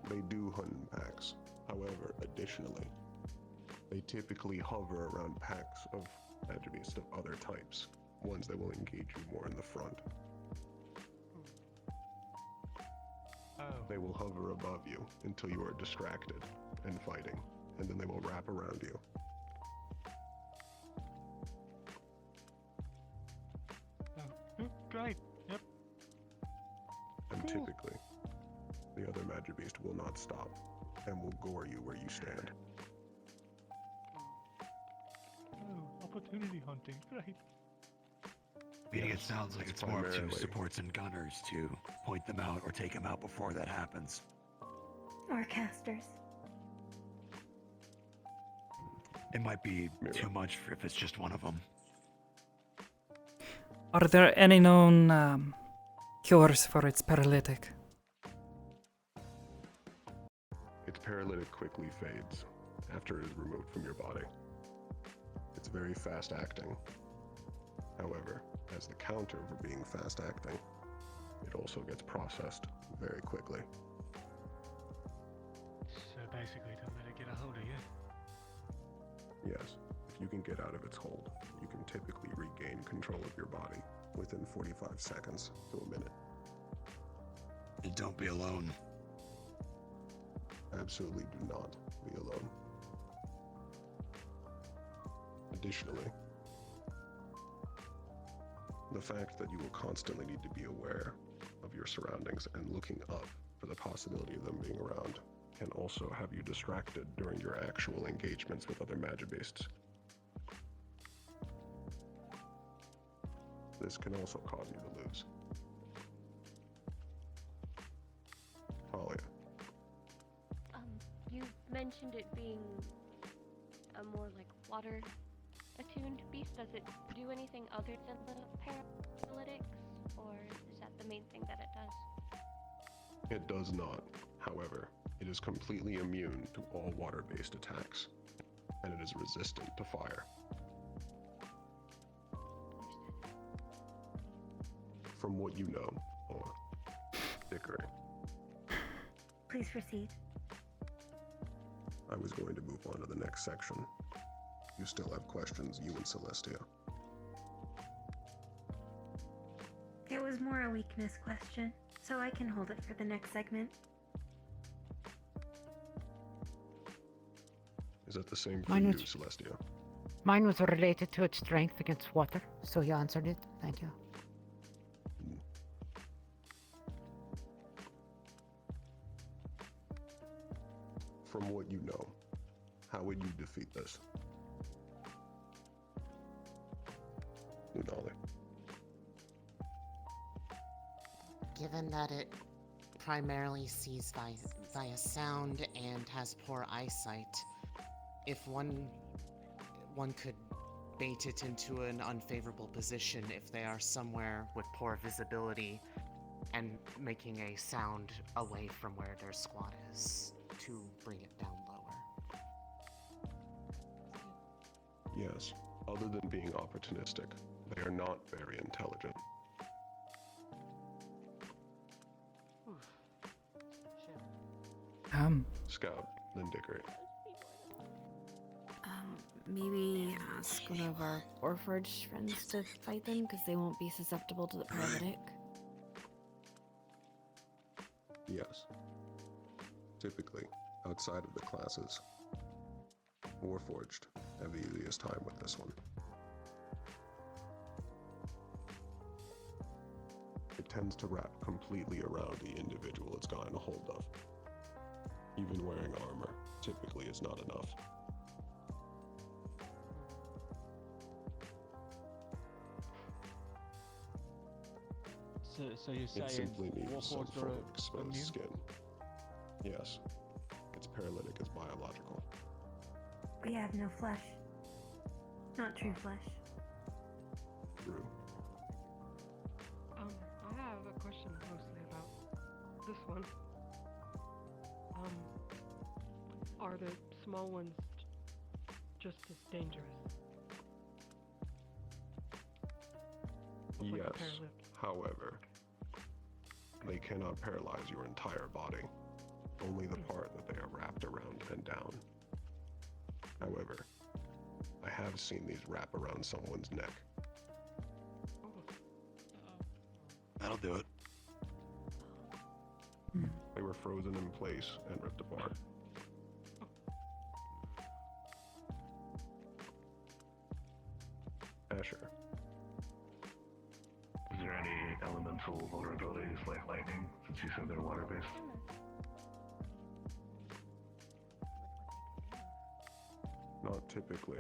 They do hunt in packs. However, additionally, they typically hover around packs of Magibeasts of other types, ones that will engage you more in the front. They will hover above you until you are distracted and fighting, and then they will wrap around you. Great, yep. And typically, the other Magibeast will not stop and will gore you where you stand. Oh, opportunity hunting, great. Meaning it sounds like it's more up to supports and gunners to point them out or take them out before that happens. Or casters. It might be too much if it's just one of them. Are there any known cures for its paralytic? Its paralytic quickly fades after it is removed from your body. It's very fast acting. However, as the counter for being fast acting, it also gets processed very quickly. So basically, don't let it get a hold of you. Yes, if you can get out of its hold, you can typically regain control of your body within 45 seconds to a minute. And don't be alone. Absolutely do not be alone. Additionally, the fact that you will constantly need to be aware of your surroundings and looking up for the possibility of them being around can also have you distracted during your actual engagements with other Magibeasts. This can also cause you to lose. Talia. You mentioned it being a more like water attuned beast. Does it do anything other than the paralytics, or is that the main thing that it does? It does not. However, it is completely immune to all water-based attacks, and it is resistant to fire. From what you know, or Dickory, Please proceed. I was going to move on to the next section. You still have questions, you and Celestia. It was more a weakness question, so I can hold it for the next segment. Is that the same for Mine you, was- Celestia? Mine was related to its strength against water, so you answered it. Thank you. From what you know, how would you defeat this? Unali. Given that it primarily sees via sound and has poor eyesight, if one could bait it into an unfavorable position if they are somewhere with poor visibility and making a sound away from where their squad is to bring it down lower. Yes, other than being opportunistic, they are not very intelligent. Scout, then Dickory. Maybe ask one of our Warforged friends to fight them, because they won't be susceptible to the paralytic. Yes. Typically, outside of the classes, Warforged have the easiest time with this one. It tends to wrap completely around the individual it's gotten a hold of. Even wearing armor typically is not enough. So you're It saying simply needs some Warforged full are exposed immune? skin. Yes, its paralytic is biological. We have no flesh. Not true flesh. True. I have a question mostly about this one. Are the small ones just as dangerous? Like a Yes, paralytic? however, they cannot paralyze your entire body, only the part that they are wrapped around and down. However, I have seen these wrap around someone's neck. That'll do it. They were frozen in place and ripped apart. Asher. Is there any elemental vulnerabilities like lightning, since you said they're water-based? Not typically.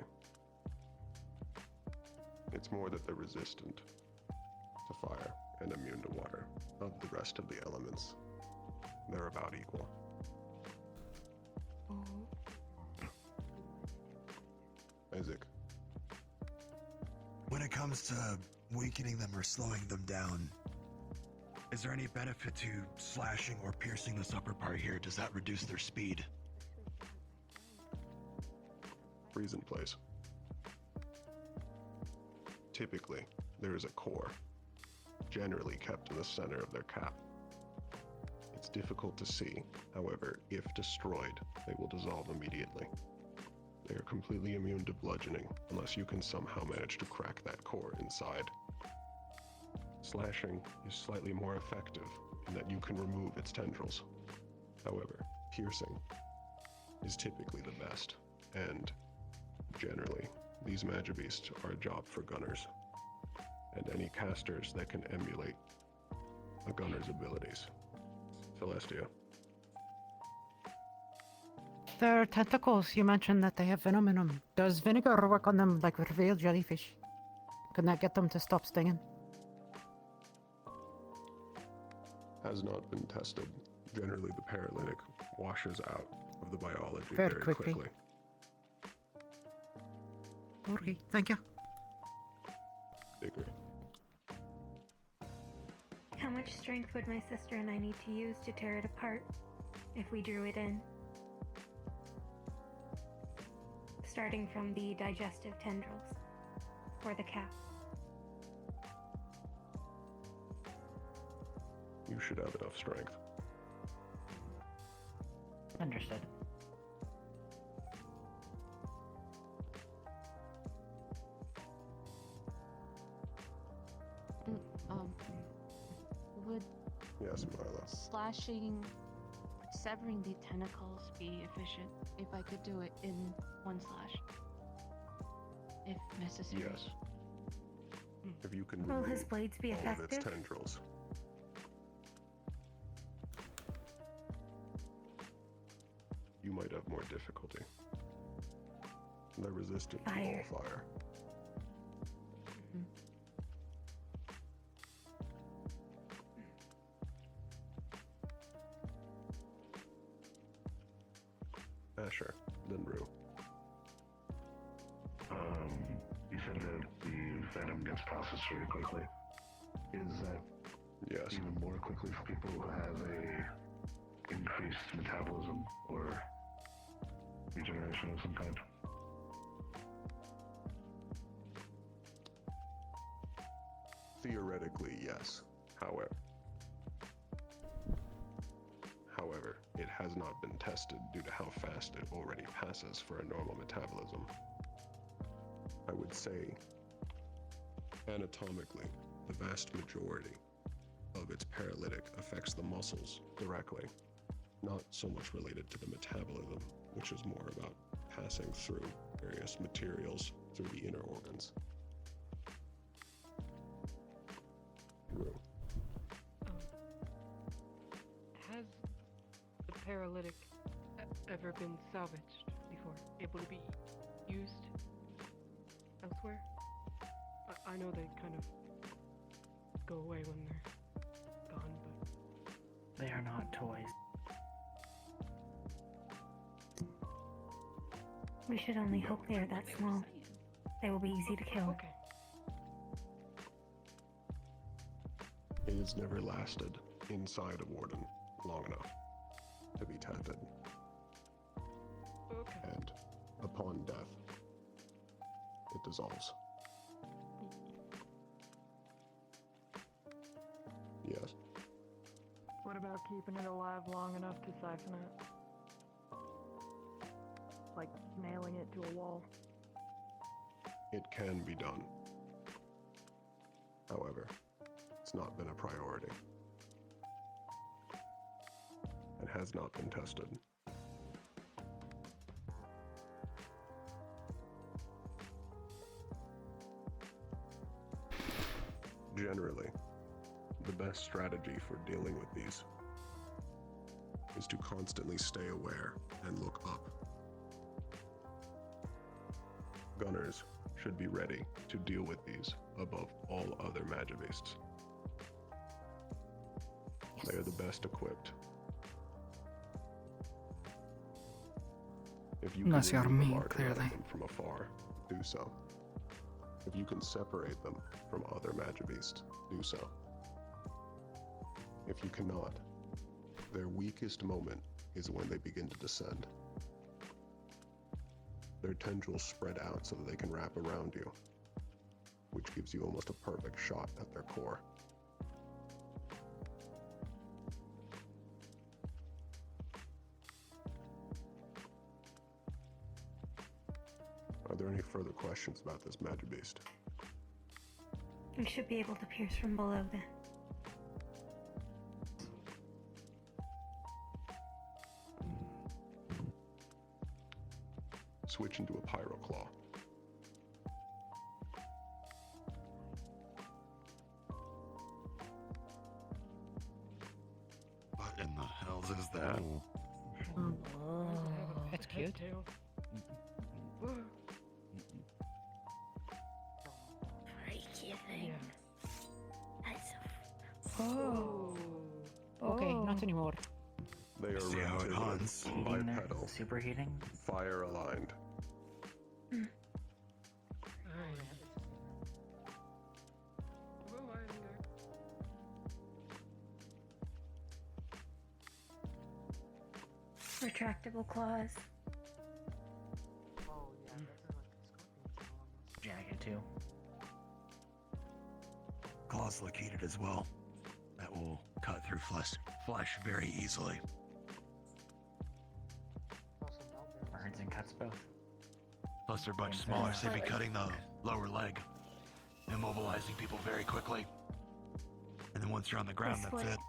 It's more that they're resistant to fire and immune to water. Of the rest of the elements, they're about equal. Isaac. When it comes to weakening them or slowing them down, is there any benefit to slashing or piercing this upper part here? Does that reduce their speed? Freeze in place. Typically, there is a core, generally kept in the center of their cap. It's difficult to see, however, if destroyed, they will dissolve immediately. They are completely immune to bludgeoning, unless you can somehow manage to crack that core inside. Slashing is slightly more effective in that you can remove its tendrils. However, piercing is typically the best, and generally, these Magibeasts are a job for gunners, and any casters that can emulate a gunner's abilities. Celestia. Their tentacles, you mentioned that they have venom in them. Does vinegar work on them like with real jellyfish? Can that get them to stop stinging? Has not been tested. Generally, the paralytic washes out of the biology Very very quickly. quickly. Okay, thank you. Agree. How much strength would my sister and I need to use to tear it apart if we drew it in? Starting from the digestive tendrils or the cap. You should have enough strength. Understood. Would Yes, Milo. slashing, severing the tentacles be efficient if I could do it in one slash? If necessary. Yes. If you can Will his remove blades be all of its effective? tendrils. You might have more difficulty. They're resistant to all fire. Asher, then Rue. You said that the venom gets processed very quickly. Is that even more quickly for people who have a increased metabolism or regeneration of some kind? Theoretically, yes. However, it has not been tested due to how fast it already passes for a normal metabolism. I would say, anatomically, the vast majority of its paralytic affects the muscles directly, not so much related to the metabolism, which is more about passing through various materials through the inner organs. Rue. Has the paralytic ever been salvaged before? Able to be used elsewhere? I know they kind of go away when they're gone, but... They are not toys. We should only hope they are that small. They will be easy to kill. Okay. It has never lasted inside a warden long enough to be tested. Okay. And upon death, it dissolves. Yes. What about keeping it alive long enough to siphon it? Like nailing it to a wall? It can be done. However, it's not been a priority. It has not been tested. Generally, the best strategy for dealing with these is to constantly stay aware and look up. Gunners should be ready to deal with these above all other Magibeasts. They are the best equipped. If you Unless can you're remove a me, mark out of clearly. them from afar, do so. If you can separate them from other Magibeasts, do so. If you cannot, their weakest moment is when they begin to descend. Their tendrils spread out so that they can wrap around you, which gives you almost a perfect shot at their core. Are there any further questions about this Magibeast? We should be able to pierce from below then. Switch into a Pyroclaw. What in the hell is that? That's cute. Freaky thing. Oh. Okay, not anymore. They are See how it hunts. bipedal, Superheating? fire aligned. Retractable claws. Jagged too. Claws located as well. That will cut through flesh very easily. Burns and cuts both. Plus, they're much smaller, so they'd be cutting the lower leg, immobilizing people very quickly. And then once you're on the ground, that's it.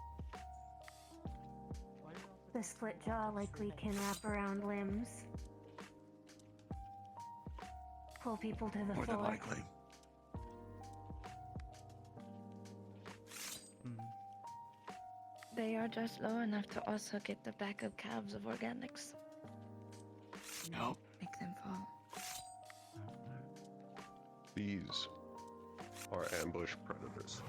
The split jaw likely can wrap around limbs. Pull people to the More floor. than likely. They are just low enough to also get the back of calves of organics. Nope. Make them fall. These are ambush predators,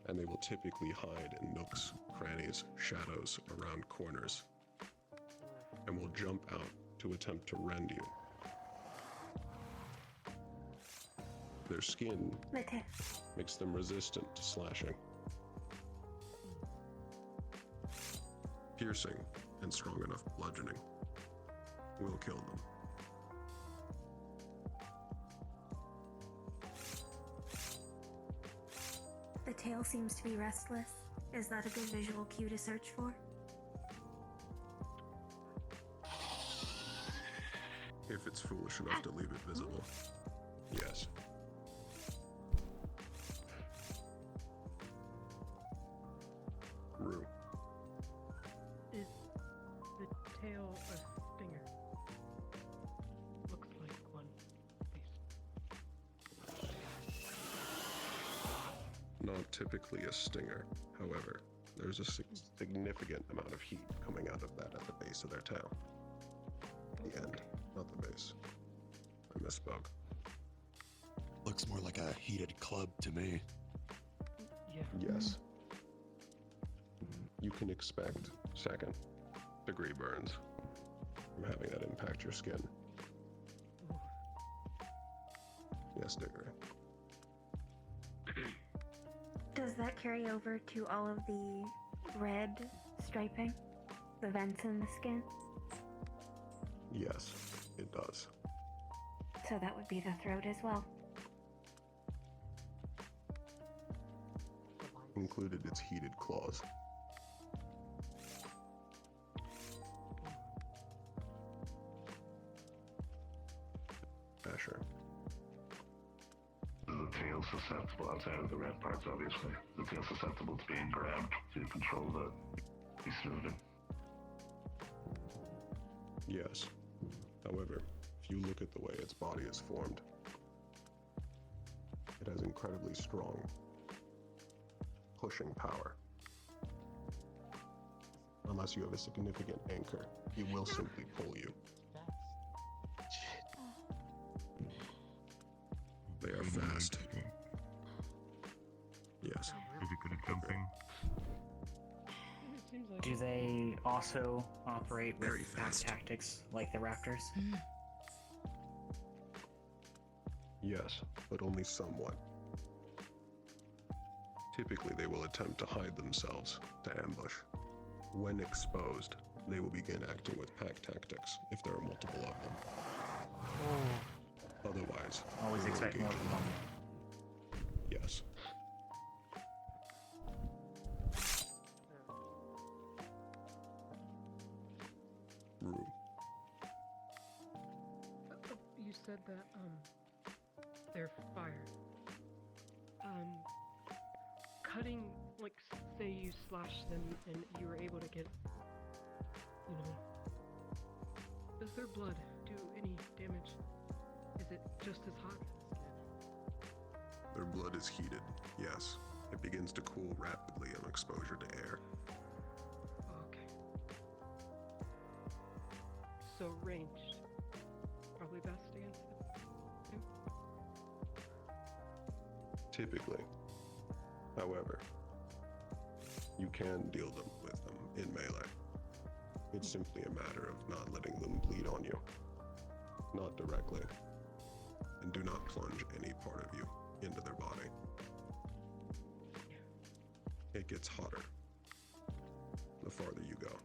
and they will typically hide in nooks, crannies, shadows, around corners, and will jump out to attempt to rend you. Their skin makes them resistant to slashing. Piercing and strong enough bludgeoning will kill them. The tail seems to be restless. Is that a good visual cue to search for? If it's foolish enough to leave it visible, yes. Rue. Is the tail a stinger? Looks like one. Not typically a stinger, however, there's a significant amount of heat coming out of that at the base of their tail. The end, not the base. I misspoke. Looks more like a heated club to me. Yeah. Yes. You can expect second-degree burns from having that impact your skin. Yes, Diggory. Does that carry over to all of the red striping? The vents in the skin? Yes, it does. So that would be the throat as well. Included its heated claws. Asher. The tail's susceptible outside of the red parts, obviously. The tail's susceptible to being grabbed to control the beast movement. Yes. However, if you look at the way its body is formed, it has incredibly strong pushing power. Unless you have a significant anchor, it will simply pull you. They are fast. Yes. Is it good at jumping? Do they also operate with pack tactics like the raptors? Yes, but only somewhat. Typically, they will attempt to hide themselves to ambush. When exposed, they will begin acting with pack tactics if there are multiple of them. Otherwise, Always they will expect more engage than in one. Yes. Rue. You said that they're fire. Cutting, like, say you slash them and you were able to get, you know, does their blood do any damage? Is it just as hot? Their blood is heated, yes. It begins to cool rapidly on exposure to air. Okay. So ranged, probably best against them. Typically. However, you can deal them with them in melee. It's simply a matter of not letting them bleed on you. Not directly. And do not plunge any part of you into their body. It gets hotter the farther you go.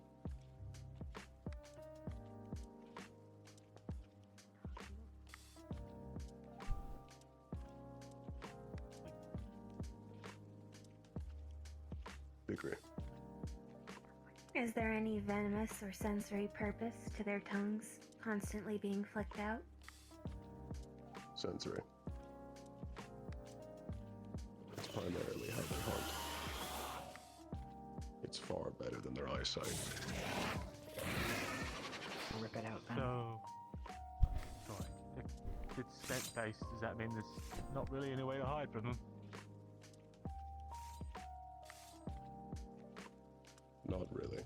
Agree. Is there any venomous or sensory purpose to their tongues constantly being flicked out? Sensory. It's primarily how they hunt. It's far better than their eyesight. Rip it out, man. So, sorry. If it's scent based, does that mean there's not really any way to hide from them? Not really.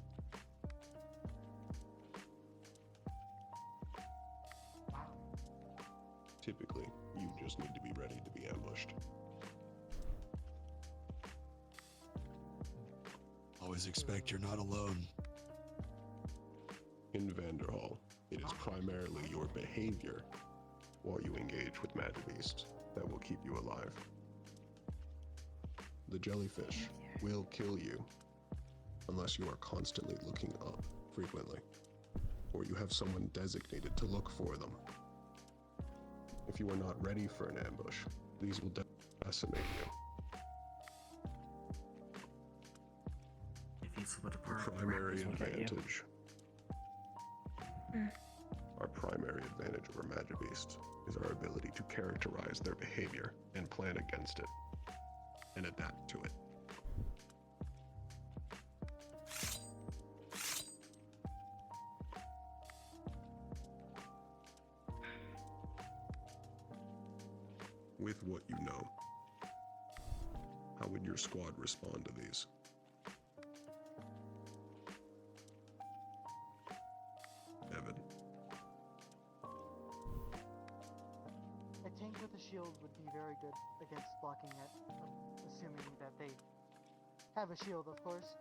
Typically, you just need to be ready to be ambushed. Always expect you're not alone. In Vanderhall, it is primarily your behavior while you engage with Magibeast that will keep you alive. The jellyfish will kill you unless you are constantly looking up frequently, or you have someone designated to look for them. If you are not ready for an ambush, these will decimate you. Primary advantage. Our primary advantage over Magibeast is our ability to characterize their behavior and plan against it, and adapt to it. With what you know, how would your squad respond to these? Evan. A tank with a shield would be very good against blocking it, assuming that they have a shield, of course.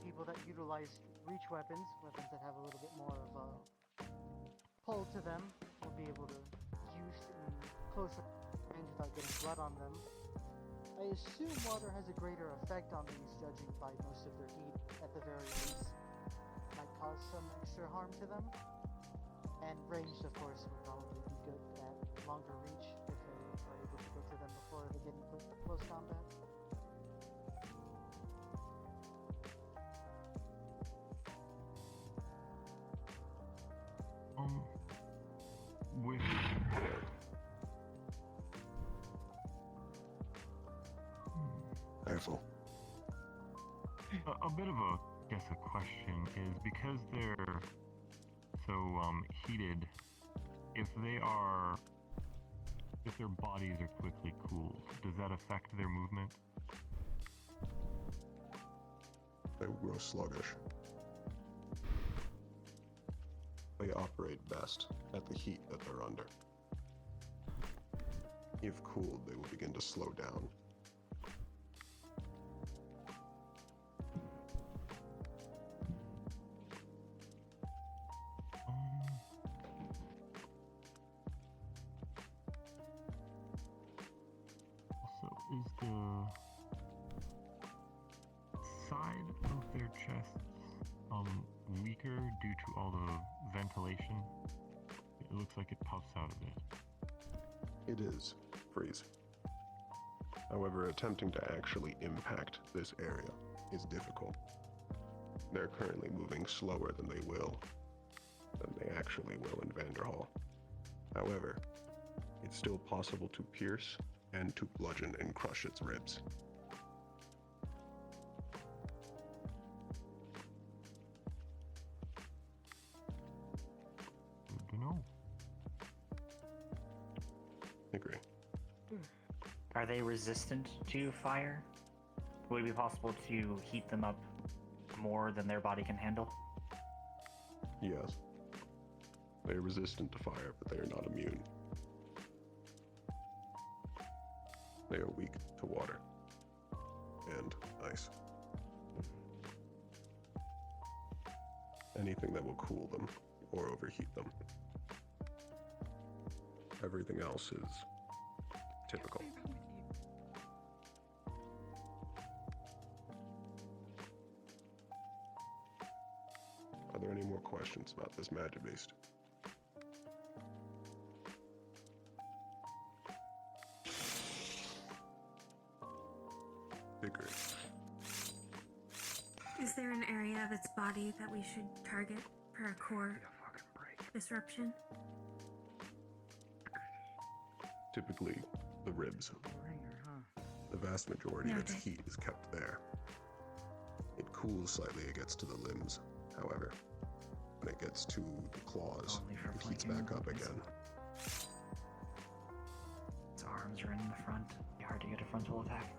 People that utilize reach weapons, weapons that have a little bit more of a pull to them, will be able to use in closer range without getting blood on them. I assume water has a greater effect on these, judging by most of their heat, at the very least. Might cause some extra harm to them. And ranged, of course, would probably be good at longer reach if they are able to get to them before they get into close combat. With Careful. a bit of a question is because they're so heated, if their bodies are quickly cooled, does that affect their movement? They will grow sluggish. They operate best at the heat that they're under. If cooled, they will begin to slow down. Also, is the side of their chests weaker due to all the ventilation? It looks like it puffs out a bit. It is freeze. However, attempting to actually impact this area is difficult. They're currently moving slower than they actually will in Vanderhall. However, it's still possible to pierce and to bludgeon and crush its ribs. Good to know. Agree. Are they resistant to fire? Would it be possible to heat them up more than their body can handle? Yes. They are resistant to fire, but they are not immune. They are weak to water and ice. Anything that will cool them or overheat them. Everything else is typical. Are there any more questions about this Magibeast? Is there an area of its body that we should target for a core disruption? Typically, the ribs. The vast majority of its heat is kept there. It cools slightly it gets to the limbs, however. When it gets to the claws, it heats back up again. Its arms are in the front. It'd be hard to get a frontal attack.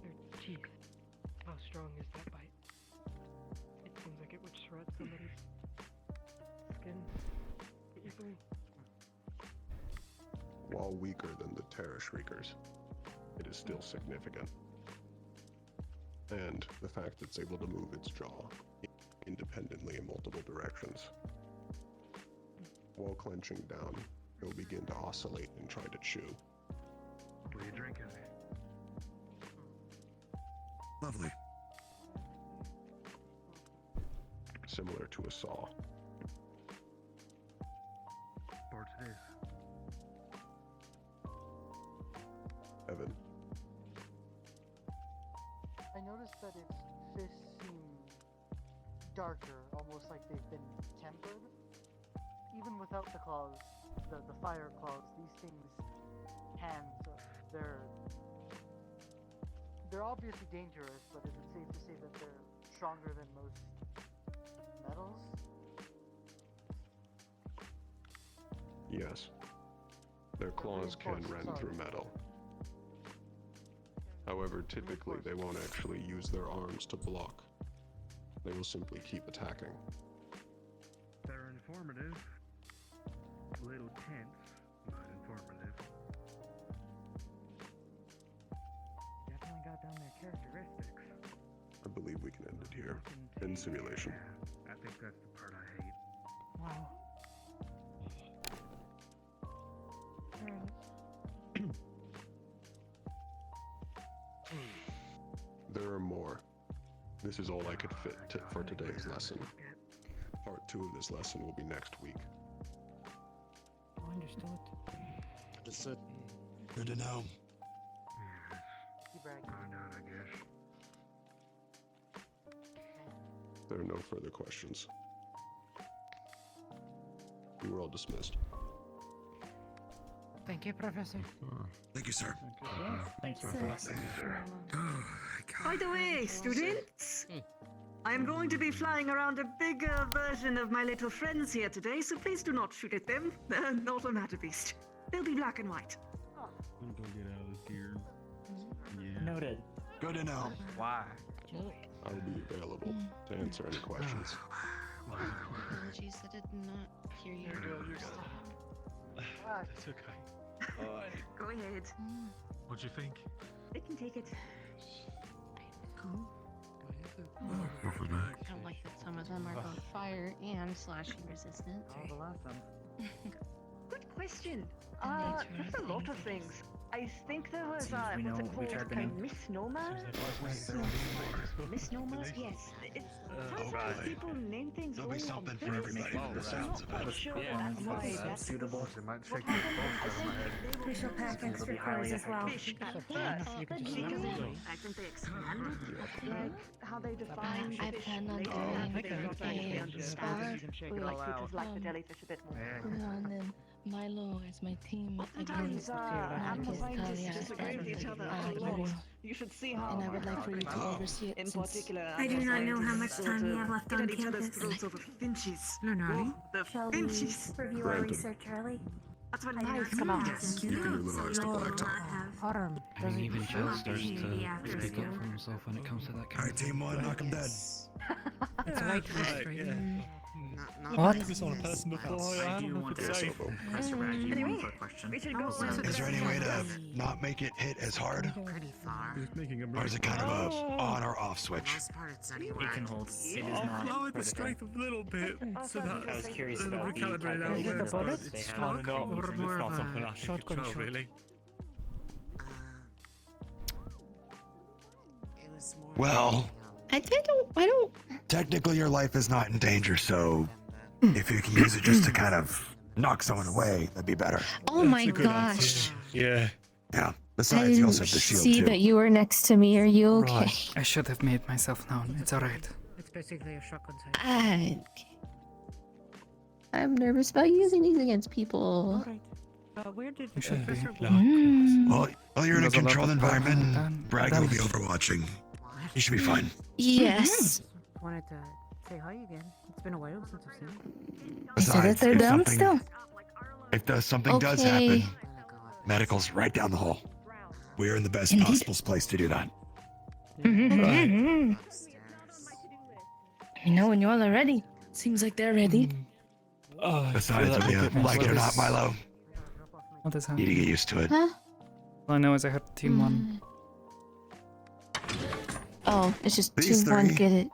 Their teeth. How strong is that bite? It seems like it would shred somebody's skin easily. While weaker than the Terra Shriekers, it is still significant. And the fact it's able to move its jaw independently in multiple directions. While clenching down, it will begin to oscillate and try to chew. What are you drinking? Lovely. Similar to a saw. Or today's. Evan, I noticed that its fists seem darker, almost like they've been tempered. Even without the claws, the fire claws, these things' hands, they're obviously dangerous, but is it safe to say that they're stronger than most metals? yes. Their claws can rend through metal. However, typically they won't actually use their arms to block. They will simply keep attacking. They're informative. A little tense, but informative. Definitely got down their characteristics. I believe we can end it here. In simulation. I think that's the part I hate. Wow. There are more. This is all I could fit for today's lesson. Part 2 of this lesson will be next week. Understood. Understood. Good to know. Find out, I guess. There are no further questions. You were all dismissed. Thank you, Professor. Thank you, sir. Thank you, Professor. By the way, students, I'm going to be flying around a bigger version of my little friends here today, so please do not shoot at them. They're not a matter beast. They'll be black and white. I'm gonna get out of this gear. Yeah. Noted. Good to know. Why? I will be available to answer any questions. Apologies, I did not hear you. It's okay. Go ahead. What'd you think? They can take it. Cool. Overnight. I don't like that some of them are both fire and slashing resistant. All the last one. Good question. The nature There's of a lot of things. I think there was, Seems we know what's it what we called? tried to Kind of name. misnomer? Misnomers? Yes. Sometimes people name things There'll be wrong on something for purpose. everybody from the sounds of I'm not it. sure Yeah. that's why that's Suitable. They might shake the bones out of my head. We shall pack It'll extra be highly clothes as well. Fish at You first. can just Later use on, those. I think they expanded, like how they define I fish. plan on Later doing on, they a got actually understand. You can shake We it like all creatures out. like the jellyfish a bit more. And then Milo is my team Oftentimes, against animal Marcus, scientists Talia, disagree with each other and a lot. Maru. You should see how. And I would like for you to oversee it In since particular, I do animal not know how much scientists time sort we of have left get on at each other's campus. throats over finches. No, no. Oh, the Shall we finches. review our Granted. research early? That's when I do knives not come see out. that. You can utilize the So Noel will blacktop. not have Autumn. I mean, even the Joe starts to opportunity after speak up school. for himself when it comes to that All kind right, of team one, knock him dead. It's a light mystery. What? This on a person before. I I do don't know want if to it's say, safe. Professor Rad, you Anyway, one quick question. we should go Is there any way to not make it hit as hard? Pretty far. Just making him Or is it kind of a on or off switch? Most part, it's anywhere. It can hold. It is I'll not lower the critical. strength a little bit so that I was curious it'll about the recalibrate out calculations there. that bullet they have. Not, or it's more not of something a I can shotgun control, shot? really. It was more. Well, I don't. technically your life is not in danger, so if you can use it just to kind of knock someone away, that'd be better. Oh my gosh. Yeah. Yeah. I Besides, you also didn't have the shield see too. that you were next to me. Are you okay? Right. I should have made myself known. It's alright. It's basically a shotgun size. I'm nervous about using these against people. Alright. Where did You should be. Professor Well, you're in a There's a lot controlled of power environment. down- Bragg will be down- overwatching. You should be fine. Yes. wanted to say hi again. It's been a while since I've seen you. They said that they're down still. If something does Okay. happen, medical's right down the hall. We're in the best Indeed. possible place to do that. Mm-hmm. You know when you all are ready. Seems like they're ready. Besides, whether you like it or not, Milo, What is you happening? need to get used to it. Huh? All I know is I heard Team 1. Oh, it's just These team one. three Get it?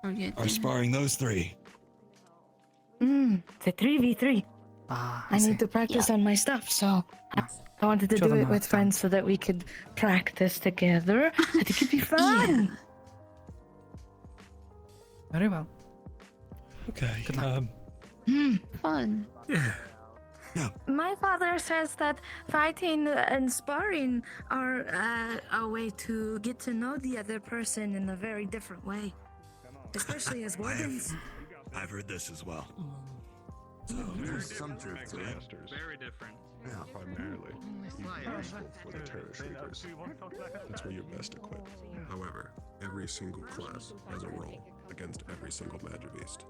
Oh, yeah. Are sparring those three. It's a 3v3. Ah, I need to practice on my stuff, so I wanted to Show do them it how with it's done. friends so that we could practice together. I think it'd be fun. Very well. Okay. Good luck. Fun. Yeah. My father says that fighting and sparring are a way to get to know the other person in a very different way, especially as wardens. I've heard this as well. There's some truth to it. Very different. Yeah, primarily. Even useful for the terror shriekers. That's where you're best equipped. However, every single class has a role against every single magic beast.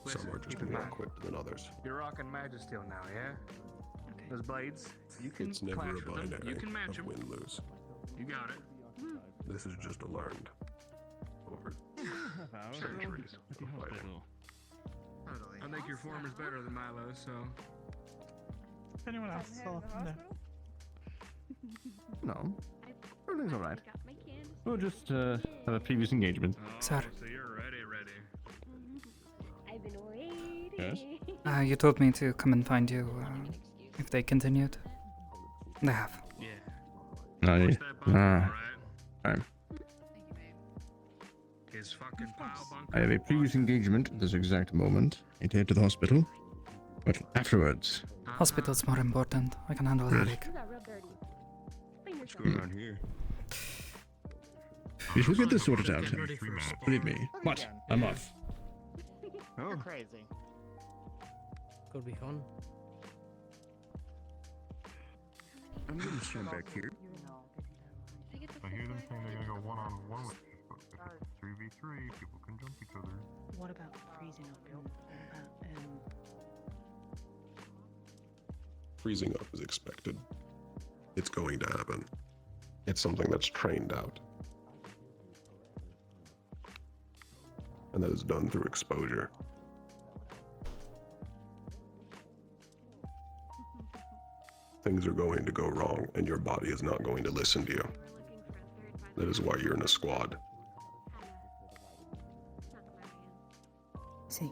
Some are just more equipped than others. You're rocking Magisteel now, yeah? Those blades, you can It's never clash a with them. binary You can match of them. win-lose. You got it. This is just a learned over centuries of fighting. I think your form is better than Milo's, so. Anyone else saw No. Everything's alright. We'll just have a previous engagement. Sir. So you're ready. I've been waiting. Yes? You told me to come and find you if they continued. They have. No, alright. I have a previous engagement at this exact moment. I'd head to the hospital. But afterwards. Hospital's more important. I can handle Yes. headache. What's going on here? We shall get this sorted out. Believe me. What? I'm off. Oh. Crazy. Could be fun. I'm gonna stand back here. I hear them saying they're gonna go one-on-one with you, but if it's 3v3, people can jump each other. What about freezing up, Bill? Freezing up is expected. It's going to happen. It's something that's trained out. And that is done through exposure. Things are going to go wrong, and your body is not going to listen to you. That is why you're in a squad. See.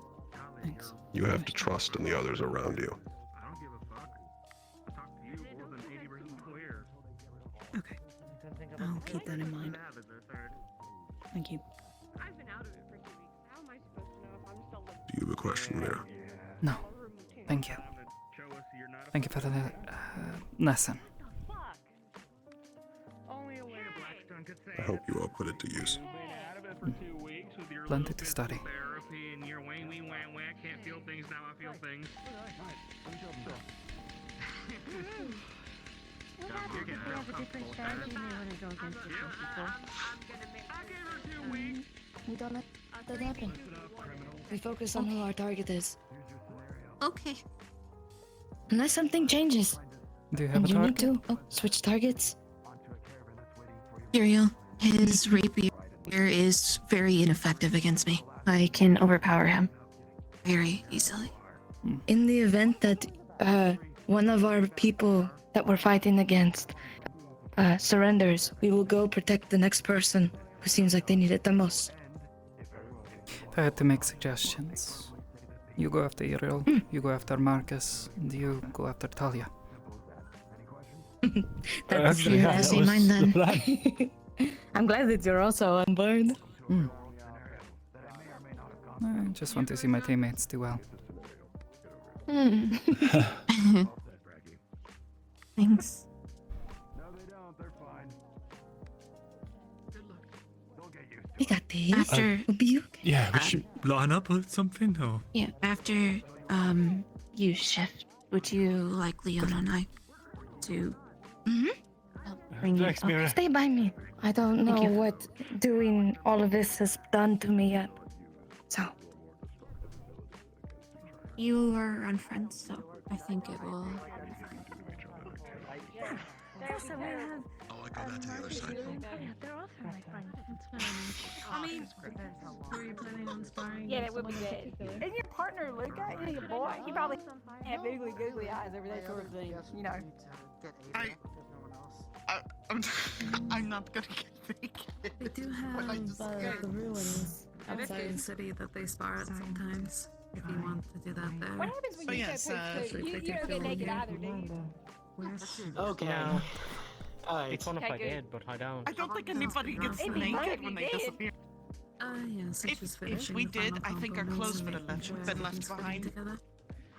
Thanks. You have to trust in the others around you. I don't give a fuck. I talk to you more than 80% clear. Okay. I'll keep that in mind. Thank you. I've been out of it for 2 weeks. How am I supposed to know if I'm still living? Do you have a question, Mira? No. Thank you. Thank you for the lesson. I hope you all put it to use. Plenty to study. Therapy and your can't feel things now. I feel things. We don't let that happen. We focus on who our target is. Okay. Unless something changes. Do you have And a you need target? to switch targets. Tyrael, his rapier is very ineffective against me. I can overpower him. very easily. In the event that one of our people that we're fighting against surrenders, we will go protect the next person who seems like they need it the most. If I had to make suggestions, you go after Uriel, you go after Marcus, and you go after Talia. That's Actually, your yeah, that easy was mind the then. plan. I'm glad that you're also on board. I just want to see my teammates do well. Thanks. We got these. After We'll be okay. Yeah, we should line up or something, or... yeah, after you shift, would you like Leon and I to help bring you Thanks, up? Mira. Stay by me. I don't know you. what doing all of this has done to me yet. So, You are unfriends, so I think it will. Also, we have. Oh, I got that to the other side. They're also my friends. I mean, Were you planning on sparring? Yeah, that would be bad. Isn't your partner Luca? Isn't he a boy? He probably have googly googly eyes over that sort of thing, you know. I'm not gonna get naked. They do have the ruins outside the city that they spar at sometimes. If you want to do that there. What happens when you go poop too? You don't get naked either, do you? Okay. It's one if I Okay, good. did, but I don't. I don't think anybody gets It'd be great if naked you when they did. disappear. Yes, If we did, I think our clothes would have been left behind.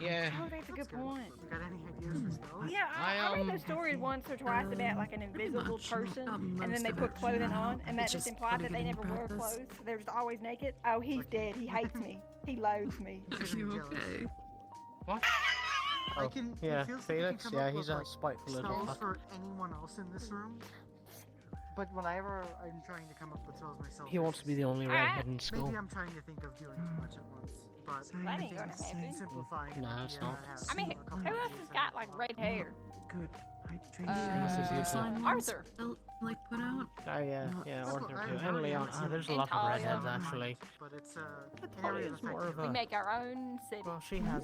Yeah. Oh, that's a good point. Got any ideas for spells? Yeah, I read those stories once or twice about like an invisible person, and then they put clothing on, and that just implies that they never wear clothes. So they're just always naked. Oh, he's dead. He hates me. He loathes me. Are you okay? What? I can. yeah, it feels Felix, like I can come yeah, up he's with, a like, spiteful little spells fuck. for anyone else in this room. But whenever I'm trying to come up with spells myself, He wants to be the only redhead in school. Maybe I'm trying to think of doing too much at once. But That I ain't gonna think happen. simplifying. No, it's not. I mean, who else has got like red hair? Good. Arthur. Like put out. Oh yeah, yeah, That's Arthur what too. I'm And already Leon. into. There's a And lot of Talia. redheads actually. But it's an Talia area is of more of We a. make our own city. Well, she has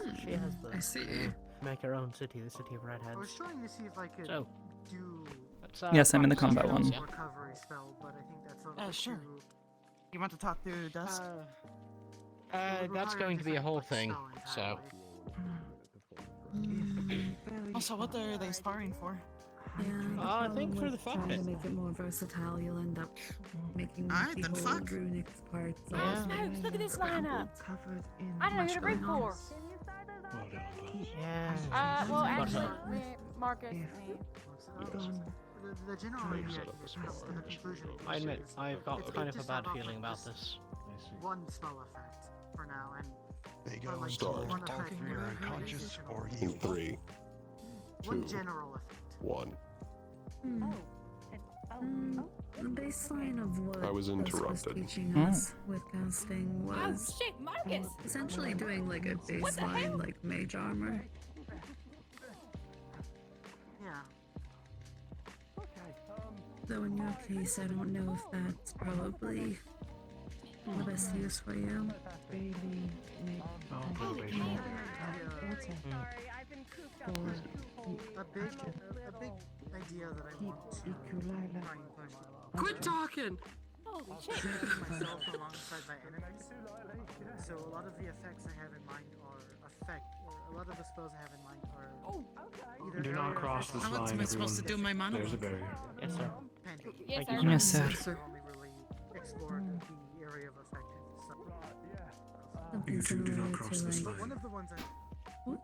the. I see. Make her own city, the city of I was redheads. trying to see if I could So. do. That's, Yes, I'm in the combat Proposition, one. yeah. Recovery spell, but I think that's a little Sure. too. You want to talk to Dusk? That's going to be a whole thing. So. Also, what are they sparring for? Yeah, I think for the fuck trying it. to make it more versatile, you'll end up making Alright, then people fuck. runic parts. Oh, Snopes, look at this lineup. Covered in I don't know who to bring for. Yeah. Well, But, actually, Marcus. The general idea is the conclusion. I admit, is I've got it's kind of good a to bad start off feeling with about just this. One spell effect for now, and They but, go like, start one effect talking, for you're every unconscious, additional- or In you 3, one 2, general effect. 1. The baseline of what I was Dusk interrupted. teaching Oh. us with casting Oh, was shit, Marcus. essentially doing like a What the hell? baseline like mage armor. Yeah. Though in your case, I don't know if that's probably the best use for you. A big idea that I want to try and push. Quit talking! Holy shit. Myself alongside my enemies. So a lot of the effects I have in mind are a lot of the spells I have in mind are either Do area not cross effects- this How else am I supposed to do my monologue? There's a barrier. Yes, sir. Pancake. Yes, Thank sir. you, Yes, sir. Only really explored the area of effect and stuff. Something You two do similar not cross to this like. One of the ones I What?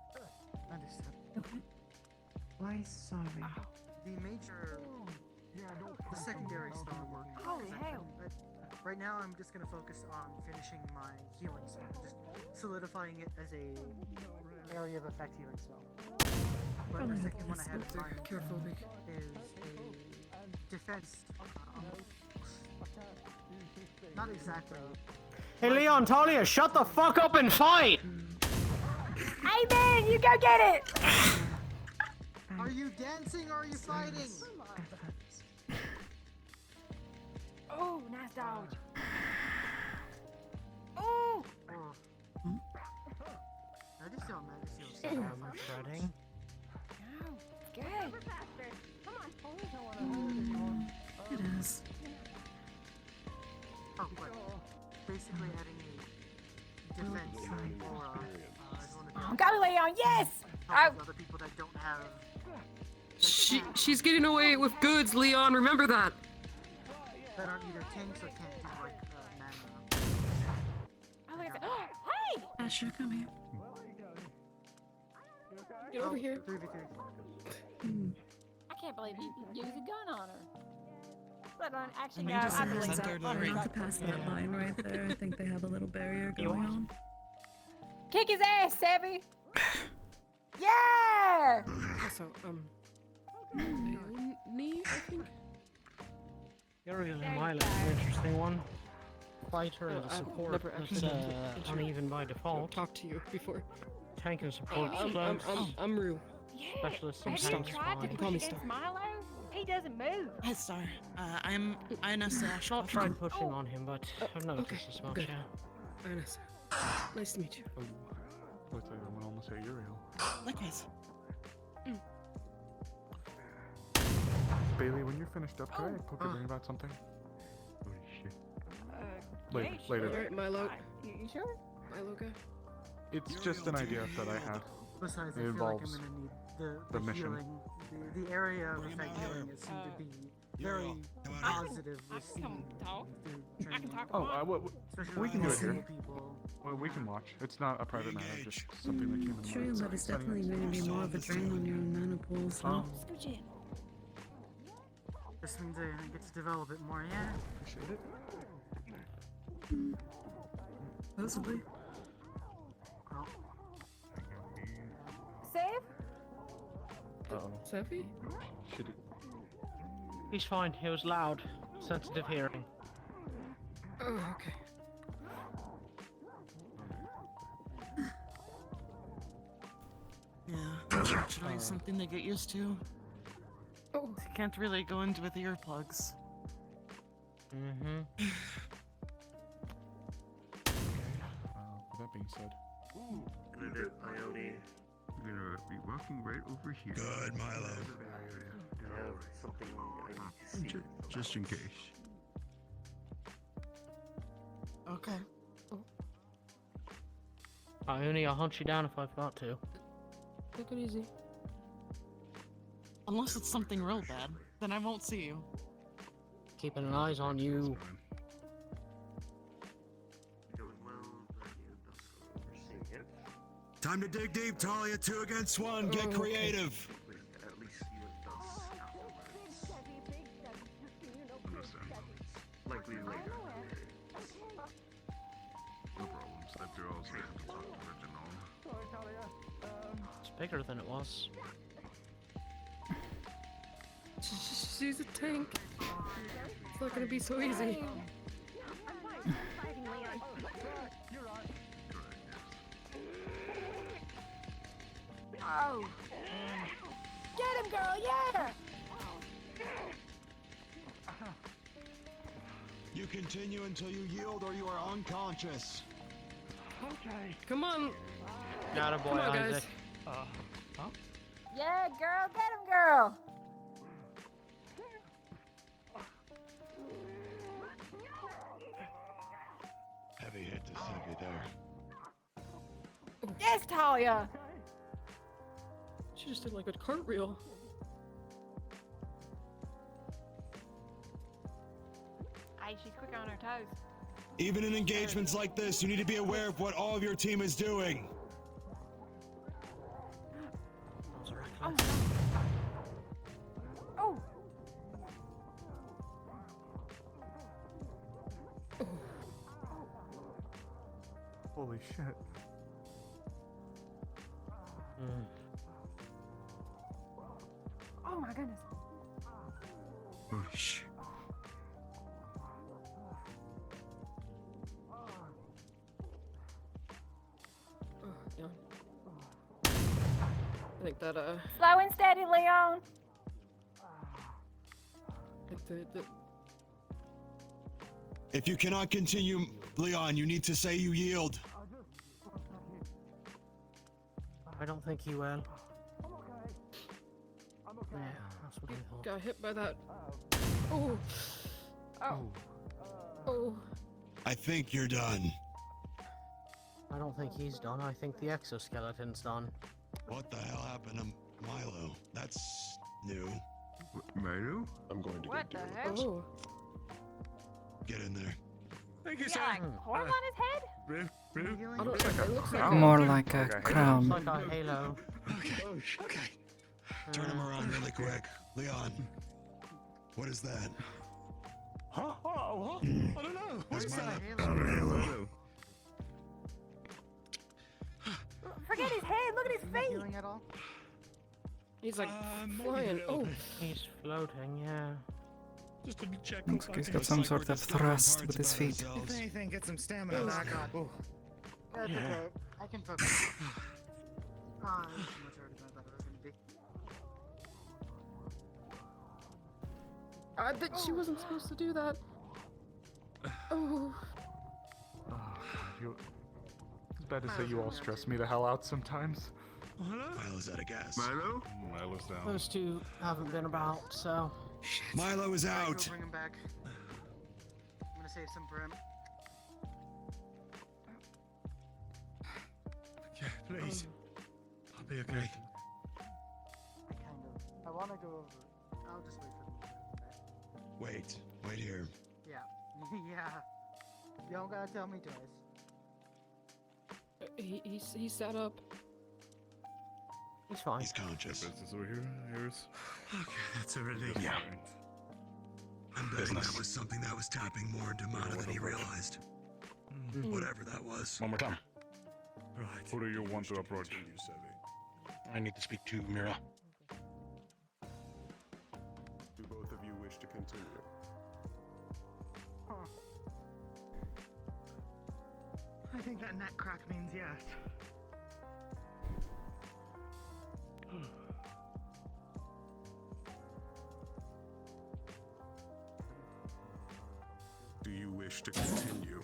understood. Okay. Why sorry? The major, the secondary spell I'm working on. Holy 'cause hell. Right now, I'm just gonna focus on finishing my healing spell, just solidifying it as a area of effect healing spell. But Probably the the second one I best. have in mind Careful, Vic. is a defense. Not exactly. Hey, Leon, Talia, shut the fuck up and fight! Hey, man, you go get it. Are you dancing or are you fighting? Oh, nice dodge. Oh. No, man, this feels so Shredding. No, it's good. It is. Oh, but basically adding a defense aura. Got me, Leon, yes! Helps other people that don't have. She's getting away with goods, Leon. Remember that. That aren't either tanks or can't do like mana. I like that. Hey! Asher, come here. Get over here. 3v3. I can't believe you use a gun on her. But actually, Let no, me just I say, believe is that. that not to pass that line right there? I think they have a little barrier You going want? on. Kick his ass, Sebby! Yeah! Also, Naomi, I think. Uriel and Milo is an interesting one. Fighter and I've support never is actually been to uneven by default. talk to you before. Tank and support I'm Rue. specialist Have you sometimes tried to fine. Call me push Star. against Milo? He doesn't move. Hi, Star. I'm Ines Ash. Not tried pushing on him, but I've noticed okay, as much, good. yeah. Ernest. Nice to meet you. What's everyone almost say Uriel? Likewise. Bailey, when you're finished up, could I pick your brain about something? Holy shit. Later. Alright, Milo. You sure? Milo guy. It's just an idea that I had. Besides, I It feel like I'm involves gonna need the the mission. healing. The area of effect healing is seemed to be very positive I with can come talk. through I can talk. Oh, Especially we can do it here. People. Well, we can watch. It's not a private matter, just something that came in True, mind. but it's definitely going to be more of a drain on your own mana pool, so. Scooch in. This means I get to develop it more, yeah. Appreciate it. Possibly. Well, Save? Sophie? Shitty. He's fine. He was loud. Sensitive hearing. Oh, okay. Yeah, unfortunately, something to get used to. Oh. You can't really go into with earplugs. Mm-hmm. With that being said, Coyote. we're gonna be walking right over here. Good, Milo. I have something I need to see. Just in case. Okay. I'll hunt you down if I've got to. Take it easy. Unless it's something real bad, then I won't see you. Keeping an eyes on you. Time to dig deep, Talia. 2 against 1. Get creative. At least you and us afterwards. Likely later. No problems. That girl's there to talk to Reginald. It's bigger than it was. She's a tank. It's not gonna be so easy. Oh. Get him, girl, yeah! You continue until you yield or you are unconscious. Okay. Come on. Got a boy, Come on, guys. Isaac. Yeah, girl, get him, girl! Heavy hit to Sebby there. Yes, Talia! She just did like a cartwheel. Hey, she's quick on her toes. Even in engagements like this, you need to be aware of what all of your team is doing. Oh. Oh. Holy shit. Oh my goodness. Holy shit. Oh, yeah. I think that Slow and steady, Leon. the If you cannot continue, Leon, you need to say you yield. I don't think he will. Yeah, that's what I thought. Got hit by that. Oh. Ow. Oh. I think you're done. I don't think he's done. I think the exoskeleton's done. What the hell happened to Milo? That's new. Milo? I'm going to What go the deal heck? with this. Oh. Get in there. Thank you, Yeah, sir. like horn on his head? I don't know. It looks like More a, like a Looks crown. like a halo. Okay. Okay. Turn him around really quick. Leon. What is that? Huh? Oh, huh? I don't know. What is that? Forget his head. Look at his feet. Healing at all? He's like flying. Oh. He's floating, yeah. Just to check. Looks like he's got some sort of thrust with his feet. If anything, get some stamina Oh, back God. up. Oh. Yeah, it's okay. I can focus. Ah, this is much harder than I thought it was gonna be. She wasn't supposed to do that. Oh. It's bad to say you all stress me the hell out sometimes. Milo's out of gas. Milo? Milo's down. Those two haven't been about, so. Milo is Alright, out. Go bring him back. I'm gonna save some for him. Okay, please. I'll be okay. I wanna go over. I'll just wait for them to come back. Wait here. Yeah. Yeah. You don't gotta tell me twice. He sat up. He's fine. He's conscious. Business over here. Here's. Okay, that's a relief. Yeah. I'm betting that was something that was tapping more into mana than he realized. Whatever that was. One more time. Right. Who do you want to approach? I need to speak to Mira. Do both of you wish to continue? I think that neck crack means yes. Do you wish to continue?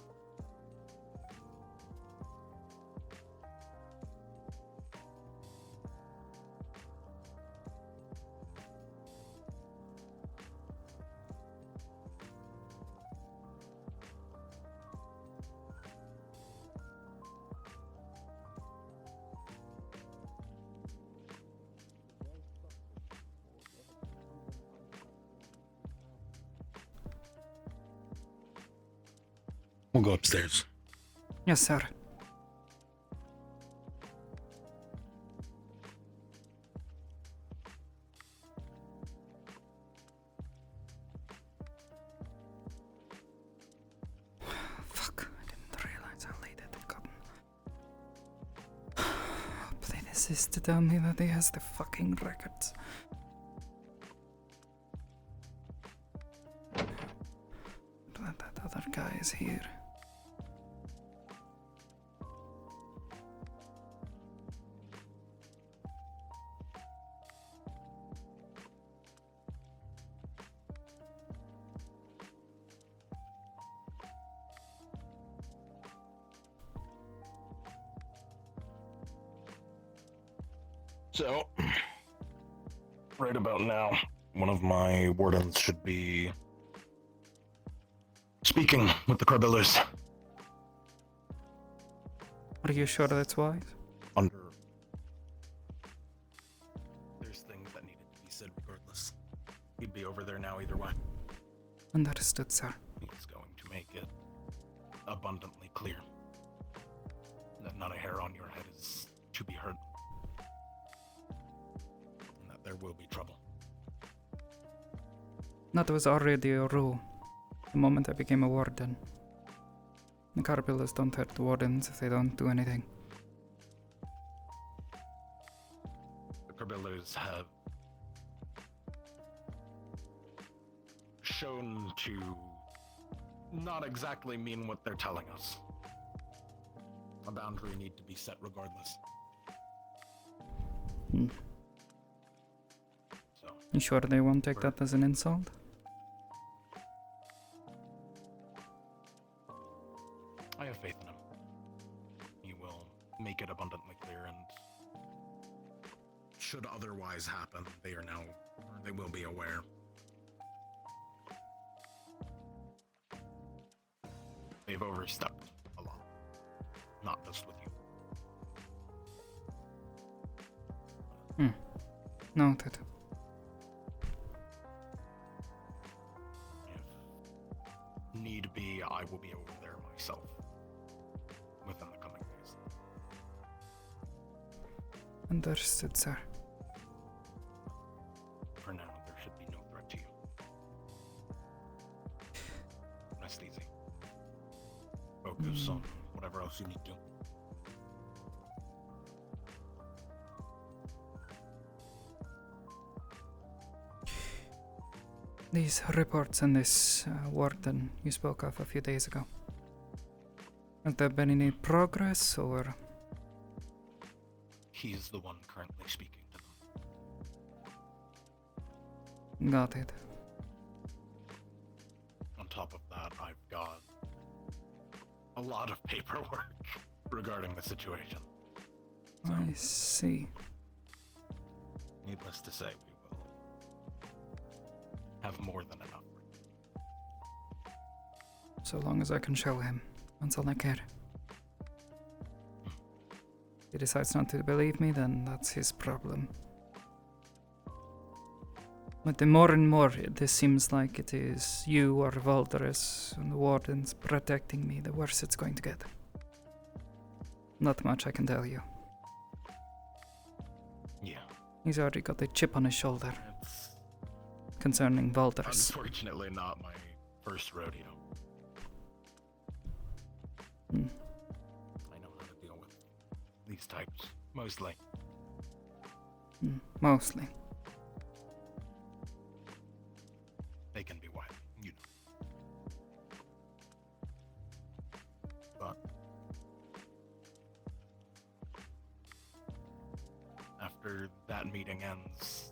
We'll go upstairs. Yes, sir. Fuck, I didn't realize how late it had gotten. Hopefully this is to tell me that he has the fucking records. That other guy is here. So, right about now, one of my wardens should be speaking with the Carbillas. Are you sure that's wise? There's things that needed to be said regardless. He'd be over there now either way. Understood, sir. He's going to make it abundantly clear that not a hair on your head is to be hurt. And that there will be trouble. That was already a rule. The moment I became a warden. The Carpillars don't hurt the wardens if they don't do anything. The Carbillas have shown to not exactly mean what they're telling us. A boundary need to be set regardless. So, You sure they won't take that as an insult? I have faith in him. He will make it abundantly clear, and should otherwise happen, they will be aware. They've overstepped a lot. Not just with you. Noted. If need be, I will be over there myself within the coming days. Understood, sir. For now, there should be no threat to you. Rest easy. Focus on whatever else you need to. These reports and this warden you spoke of a few days ago. Has there been any progress, or? He's the one currently speaking to them. Got it. On top of that, I've got a lot of paperwork regarding the situation. I see. Needless to say, we will have more than enough. So long as I can show him, that's all I care. If he decides not to believe me, then that's his problem. But the more and more this seems like it is you or Valderus and the wardens protecting me, the worse it's going to get. Not much I can tell you. Yeah. He's already got a chip on his shoulder. Concerning Valderus. Unfortunately not my first rodeo. I know how to deal with these types, mostly. Mostly. They can be wild, you know. But after that meeting ends,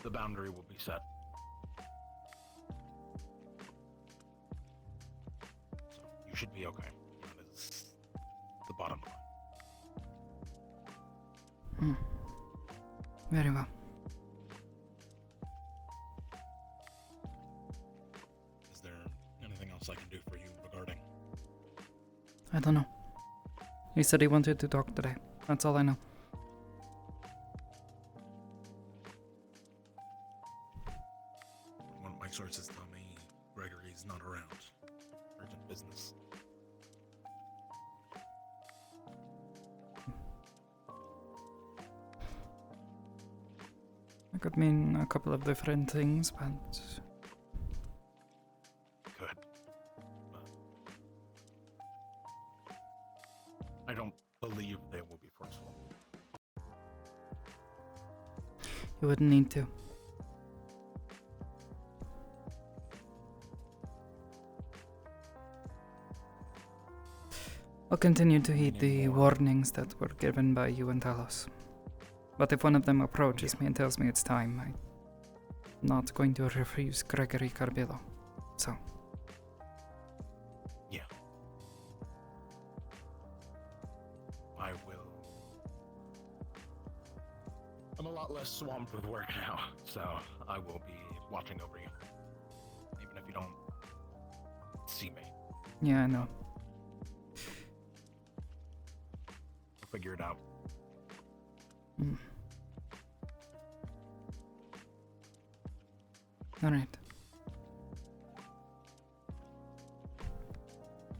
the boundary will be set. So you should be okay. That is the bottom line. Very well. Is there anything else I can do for you regarding? I don't know. He said he wanted to talk today. That's all I know. One of my sources tell me Gregory's not around. Urgent business. It could mean a couple of different things, but Good. But I don't believe they will be forceful. you wouldn't need to. I'll continue to heed the warnings that were given by you and Talos. But if one of them approaches me and tells me it's time, I'm not going to refuse Gregory Carbillo. So. Yeah. I will. I'm a lot less swamped with work now, so I will be watching over you. Even if you don't see me. Yeah, I know. We'll figure it out. Alright.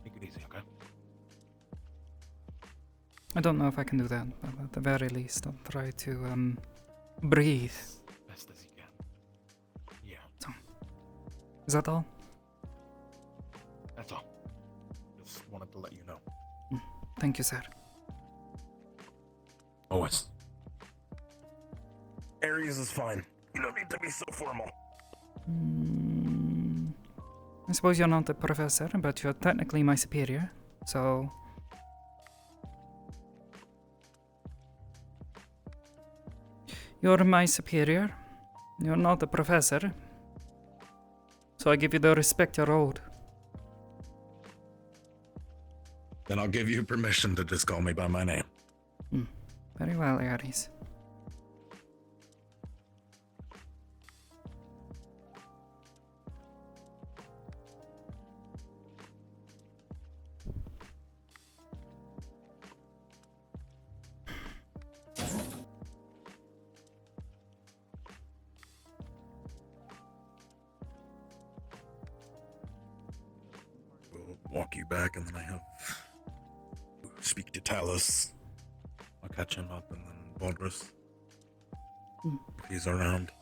Take it easy, okay? I don't know if I can do that, but at the very least, I'll try to, breathe. Best as you can. Yeah. So, is that all? That's all. Just wanted to let you know. Thank you, sir. Always. Aries is fine. You don't need to be so formal. I suppose you're not a professor, but you're technically my superior, so... You're my superior. You're not a professor. So I give you the respect you're owed. Then I'll give you permission to just call me by my name. Very well, Aries. walk you back, and then I have to speak to Talus. I'll catch him up, and then Baldrus, if he's around.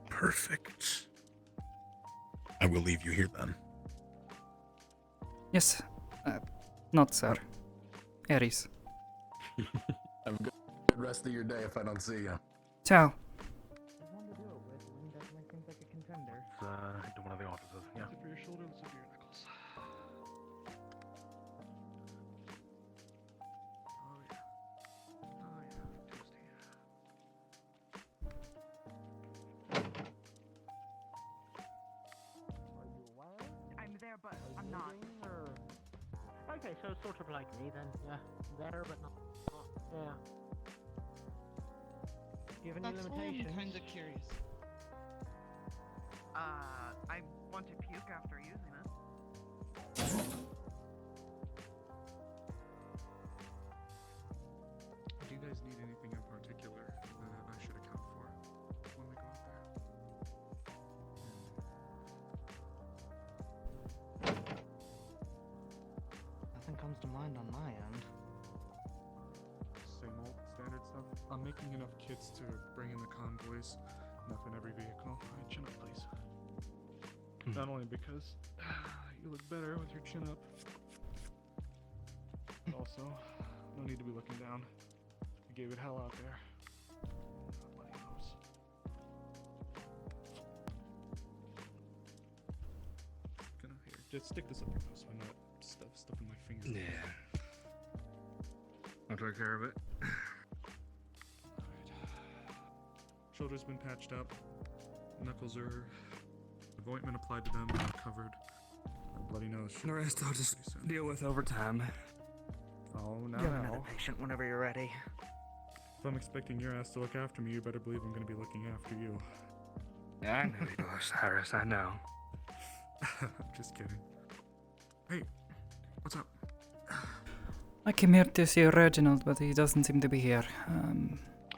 Perfect. I will leave you here then. Yes. Not sir. Ares. Have a good rest of your day if I don't see you. Ciao. Into one of the offices, yeah. Zip your shoulder, zip your knuckles. Oh yeah. Oh yeah. I'm there, but I'm not. Okay, so it's sort of like me then. Yeah, there, but not. Yeah. Do you have any limitations? I'm kind of curious. I want to puke after using it. Do you guys need anything in particular that I should account for when we go out there? Nothing comes to mind on my end. Same old standard stuff. I'm making enough kits to bring in the convoys. Enough in every vehicle. Alright, chin up, please. Not only because you look better with your chin up, but also, no need to be looking down. I gave it hell out there. Nobody knows. Gonna here, just stick this up your nose so I'm not stuffing my fingers. Yeah. I'll take care of it. Shoulder's been patched up. Knuckles are. The ointment applied to them, covered. A bloody nose. The rest I'll just deal with over time. Oh, no. You're another patient whenever you're ready. If I'm expecting your ass to look after me, you better believe I'm gonna be looking after you. Yeah, I know you are, Cyrus, I know. Just kidding. Hey, what's up? I came here to see Reginald, but he doesn't seem to be here.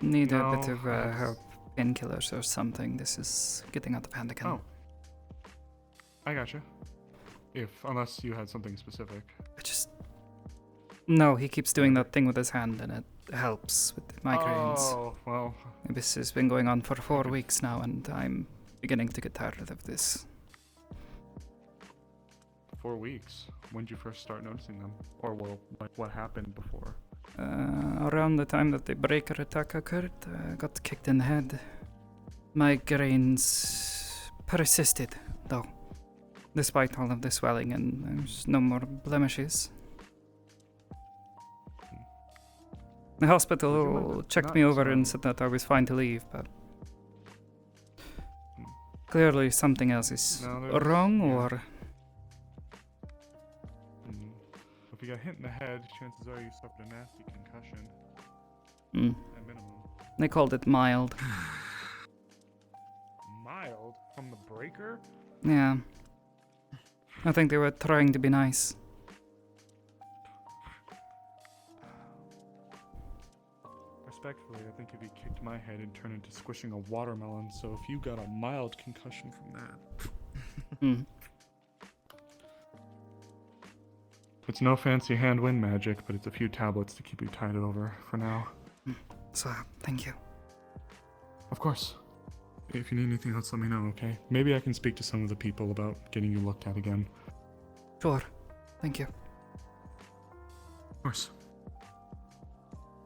Need a bit of help, painkillers or something. This is getting out of hand again. Oh. I gotcha. Unless you had something specific. No, he keeps doing that thing with his hand and it helps with the migraines. Oh, well. This has been going on for 4 weeks now and I'm beginning to get tired of this. 4 weeks? When did you first start noticing them? Or, well, like what happened before? Around the time that the breaker attack occurred, I got kicked in the head. Migraines persisted, though. Despite all of the swelling and there's no more blemishes. The hospital checked me over and said that I was fine to leave, but clearly something else is wrong, or... If you got hit in the head, chances are you suffered a nasty concussion. At minimum. They called it mild. Mild? From the breaker? Yeah. I think they were trying to be nice. Respectfully, I think if you kicked my head, it'd turn into squishing a watermelon, so if you got a mild concussion from that... It's no fancy hand wind magic, but it's a few tablets to keep you tied over for now. So, thank you. Of course. If you need anything else, let me know, okay? Maybe I can speak to some of the people about getting you looked at again. Sure. Thank you. Of course.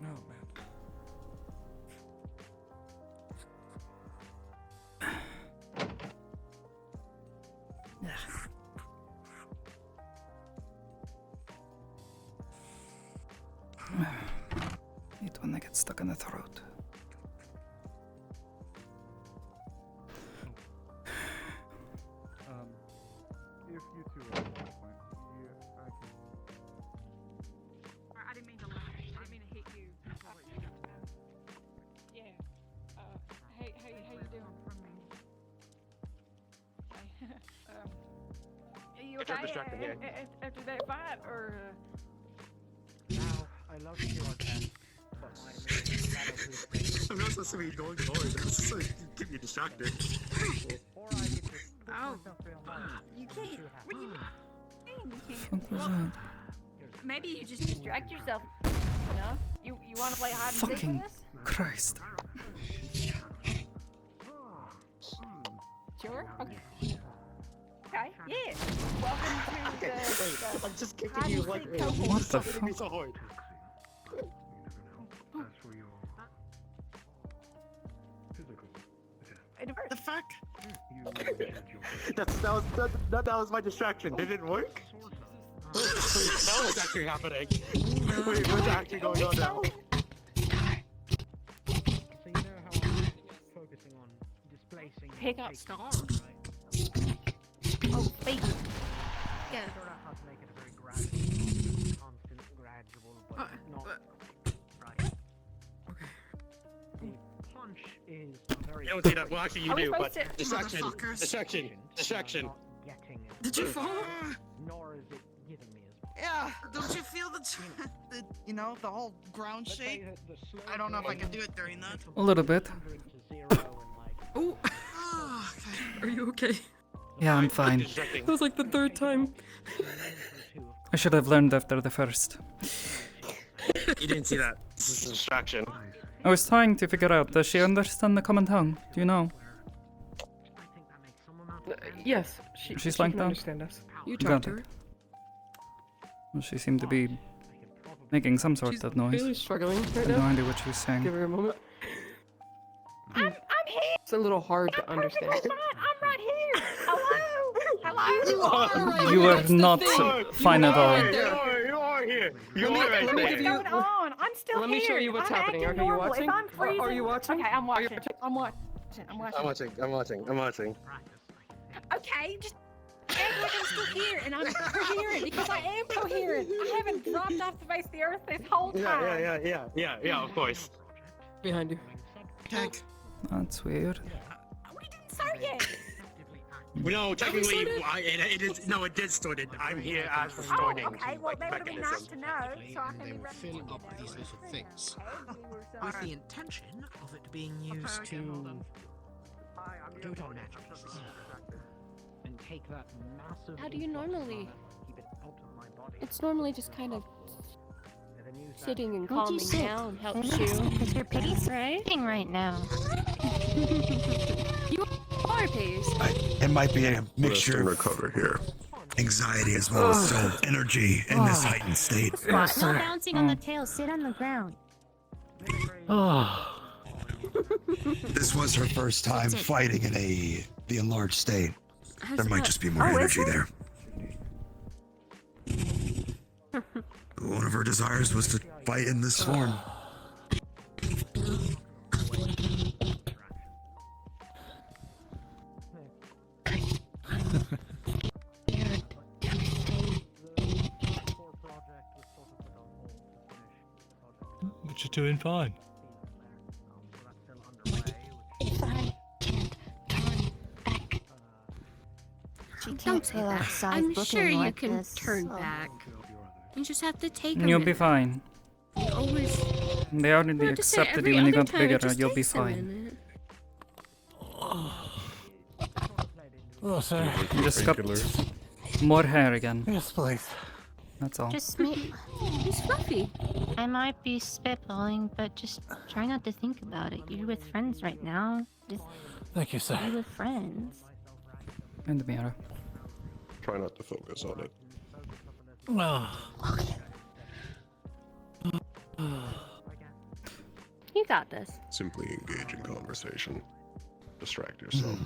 No, man. Hate when they get stuck in the throat. If you two are at one point, I can... I didn't mean to laugh. I didn't mean to hit you. Yeah. Hey, how you doing? Are you okay after that fight, or? Now, I love you, I'm not supposed to be going forward. I'm just supposed to keep you distracted. Oh. You can't. What do you mean? You can't. Fuck was Well, that? maybe you just distract yourself. Enough. You want to play hide and seek Fucking with us? Christ. Sure. Okay. Okay. Yeah. Welcome to the I'm just hide kicking you and like seek cohort. What the Stop hitting me fuck? so hard. The fuck? That was my distraction. Did it work? That was actually happening. Wait, what's actually going on now? So you know how I'm focusing on displacing Pick up fake star. right? Oh, fake. Yeah. Figure out how to make it a very gradual, constant, gradual, but not right. Okay. The punch is very. Don't do that. Well, actually, you Are we do, but supposed to- distraction. Motherfuckers. Distraction. Getting it. Did you fall? Nor is it giving me as much. Yeah. Don't you feel the whole ground Let's say shake? that the slow I don't know if I burn can do it during that. A little bit. 100 to 0 and like Oh. Okay. Are you okay? Yeah, I'm fine. That was like the third time. I should have learned after the first. You didn't see that. This is a distraction. I was trying to figure out, does she understand the common tongue? Do you know? Yes, She's she like can that? understand us. You Got talked to it. her. Well, she seemed to be making some sort of noise. Really struggling I right have no now. idea what she was saying. Give her a moment. I'm here. It's a little hard to understand. I'm right here. Hello. Hello. You are not fine at all. You are here. You are right What's there. going on? I'm still Let here. me show you what's I'm happening. acting Are you normal. watching? If I'm freezing, Are you watching? Okay, I'm Are you watching. I'm watching. I'm watching. Okay, just act like I'm still here, and I'm coherent because I am coherent. I haven't dropped off the face of the earth this whole time. Yeah, of course. Behind you. Heck. That's weird. We didn't start yet. No, technically, it is. No, it did start it. I'm here as the starting Okay, well, that would be nice to know, so I can They be will ready. fill up these little things with the intention of it being used to do it on magic. and take that massive. How do you normally? Keep it out of my body. It's normally just kind of And then use that- sitting and Won't you calming sit? down helps you. Because you're pacing right now. You are paced. It might be a Rest mixture and of recover here. anxiety as well as still energy in this heightened state. No bouncing on the tail. Sit on the ground. This was her first time fighting in the enlarged state. There might just be more energy there. One of her desires was to fight in this form. But you're doing fine. She Don't can't say go that. outside I'm looking sure you like can this, turn so- back. You just have to take a You'll be minute. fine. You always. They already Well, just say accepted every you when you other got time it bigger, just you'll be takes a fine. minute. Oh, sorry. You just got more hair again. Yes, please. That's all. Just me. He's fluffy. I might be spitballing, but just try not to think about it. You're with friends right now. Just Thank you, sir. be with friends. And Mira. Try not to focus on it. Well. You got this. Simply engage in conversation. Distract yourself.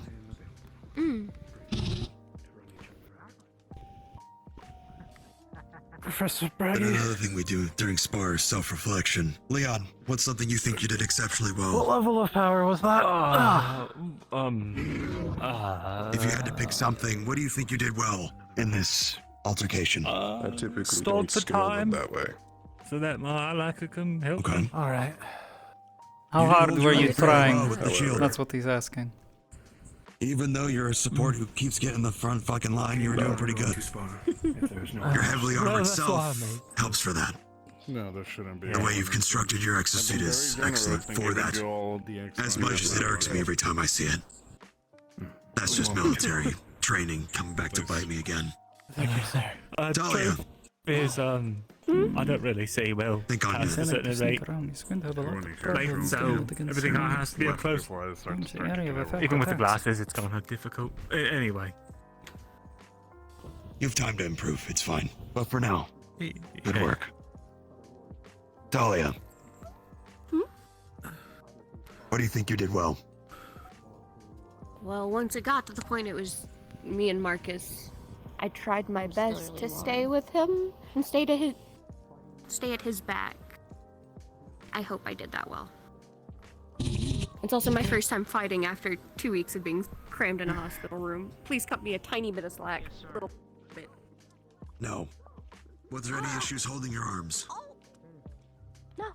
Professor And Brady. another thing we do during spar is self-reflection. Leon, what's something you think you did exceptionally What well? level of power was that? If you had to pick something, what do you think you did well in this altercation? I typically stalled don't for scale them time. that way. So that my Alaka can help Okay. me. All right. How You hard hold were your you own very trying? well with the shield. That's what he's asking. Even though you're a support who keeps getting the front fucking line, you were doing pretty good. If there's no Your heavily Well, armored that's what I self mean. helps for that. No, there shouldn't be. The way you've constructed your exosuit is excellent for that. As much as it irks me every time I see it. That's just military training coming back to bite me again. Thank you, sir. Dahlia. Is, I don't really see well. Think on past a certain rate. Right, so everything has to be up close. Even with the glasses, it's kind of difficult. Anyway. You have time to improve, it's fine. But for now, good Okay. work. Dahlia. What do you think you did well? Well, once it got to the point it was me and Marcus. I tried my best to stay with him and stay at his back. I hope I did that well. It's also my first time fighting after 2 weeks of being crammed in a hospital room. Please cut me a tiny bit of slack. A little bit. No. Was there any issues holding your arms? No.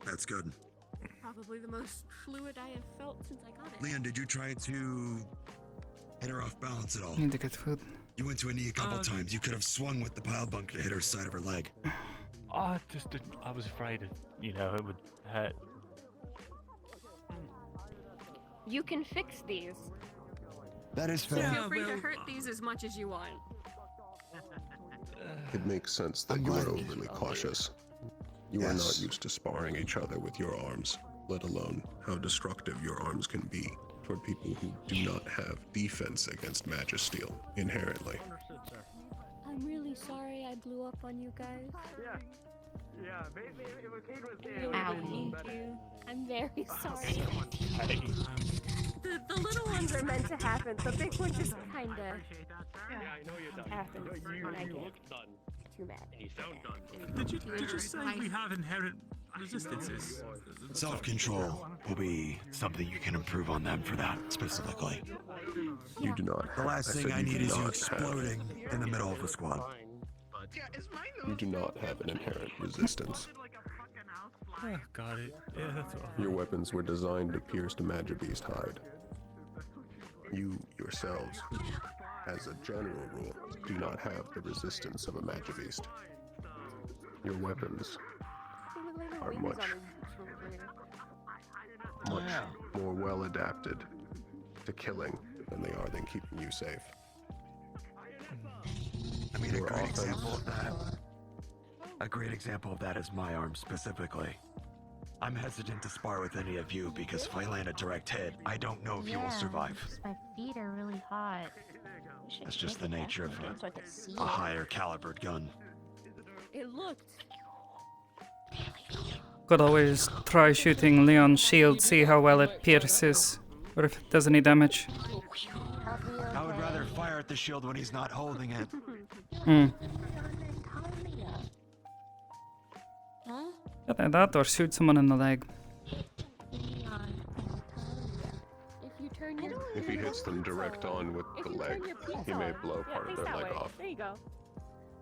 That's good. Probably the most fluid I have felt since I got it. Leon, did you try to hit her off balance at all? Need to get food. You went to a knee a couple times. You could have swung with the pile bunk to hit her side of her leg. I just didn't. I was afraid of, it would hurt. You can fix these. That is So fair. feel free to hurt these as much as you want. It makes sense that you are overly cautious. You are not used to sparring each other with your arms, let alone how destructive your arms can be toward people who do not have defense against magisteel inherently. I'm really sorry I blew up on you guys. Yeah, maybe if a kid was there, Ow, thank you. I'm very sorry. The little ones are meant to happen. The big one just kinda happens when I get too mad. Did you say we have inherent resistances? Self-control will be something you can improve on them for that, specifically. You do not. The last thing I you need do is you not exploding in the middle of the squad. You do not have an inherent resistance. Oh, got it. Yeah, that's all. Your weapons were designed to pierce the Magibeast hide. You yourselves, as a general rule, do not have the resistance of a Magibeast. Your weapons are much more well adapted to killing than they are than keeping you safe. I mean, Your a great offense- example of that. A great example of that is my arm specifically. I'm hesitant to spar with any of you because if I land a direct hit, I don't know if you will survive. My feet are really hot. That's just the nature of a higher calibered gun. It looked. Could always try shooting Leon's shield, see how well it pierces, or if it does any damage. I would rather fire at the shield when he's not holding it. Either that or shoot someone in the leg. If he hits them direct on with the leg, he may blow part of their leg off. There you go.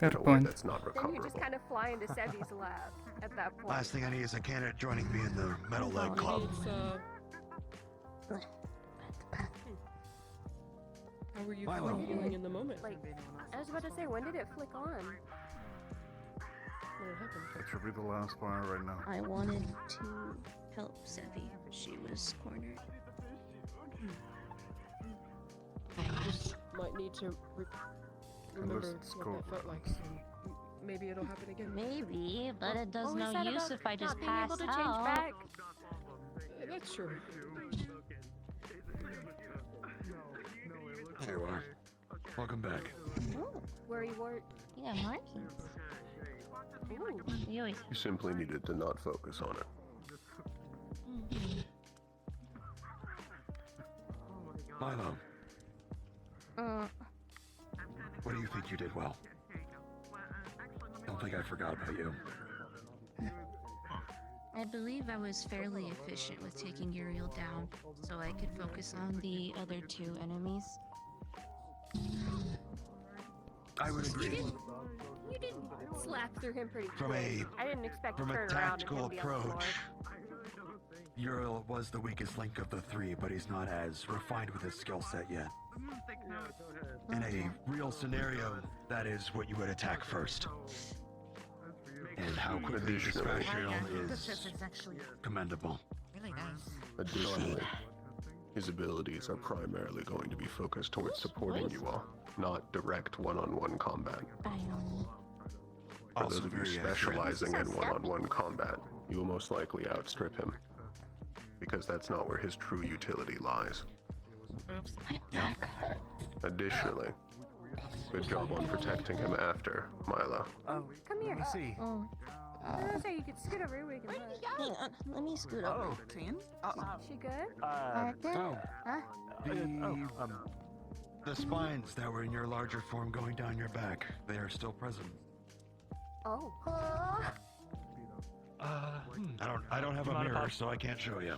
Fair In a way point. that's not Then you recoverable. just kind of fly into Sevi's lap at that point. Last thing I need is a candidate joining me in the metal leg club. How were you Milo. feeling in the moment? Like, I was about to say, when did it flick on? That should be the last part right now. I wanted to help Sevi, but she was cornered. I just might need to remember what that felt like. So maybe it'll happen again. Maybe, but it does What was no that use about if I just not being able pass to change out. back? That's true. There you are. Welcome back. Where you were. Yeah, markings. Ooh. We always You simply needed to not focus on it. Milo, what do you think you did well? Don't think I forgot about you. I believe I was fairly efficient with taking Uriel down, so I could focus on the other two enemies. I would agree. You did slap through him pretty From quick. a- I didn't expect From to a turn around and tactical him be on the floor. approach, Uriel was the weakest link of the three, but he's not as refined with his skill set yet. In a real scenario, that is what you would attack first. And how quickly you dispatch him is commendable. Really nice. Additionally, his abilities are primarily going to be focused towards supporting you all, not direct one-on-one combat. For those of you specializing in one-on-one combat, you will most likely outstrip him, because that's not where his true utility lies. Oops. Additionally, good job on protecting him after, Mila. Come here. Let me see. Oh. I was gonna say you could scoot over here. We can look. Hang on, let me scoot over. Tin? She good? No. Huh? The spines that were in your larger form going down your back, they are still present. Oh. I don't have a mirror, so I can't show you.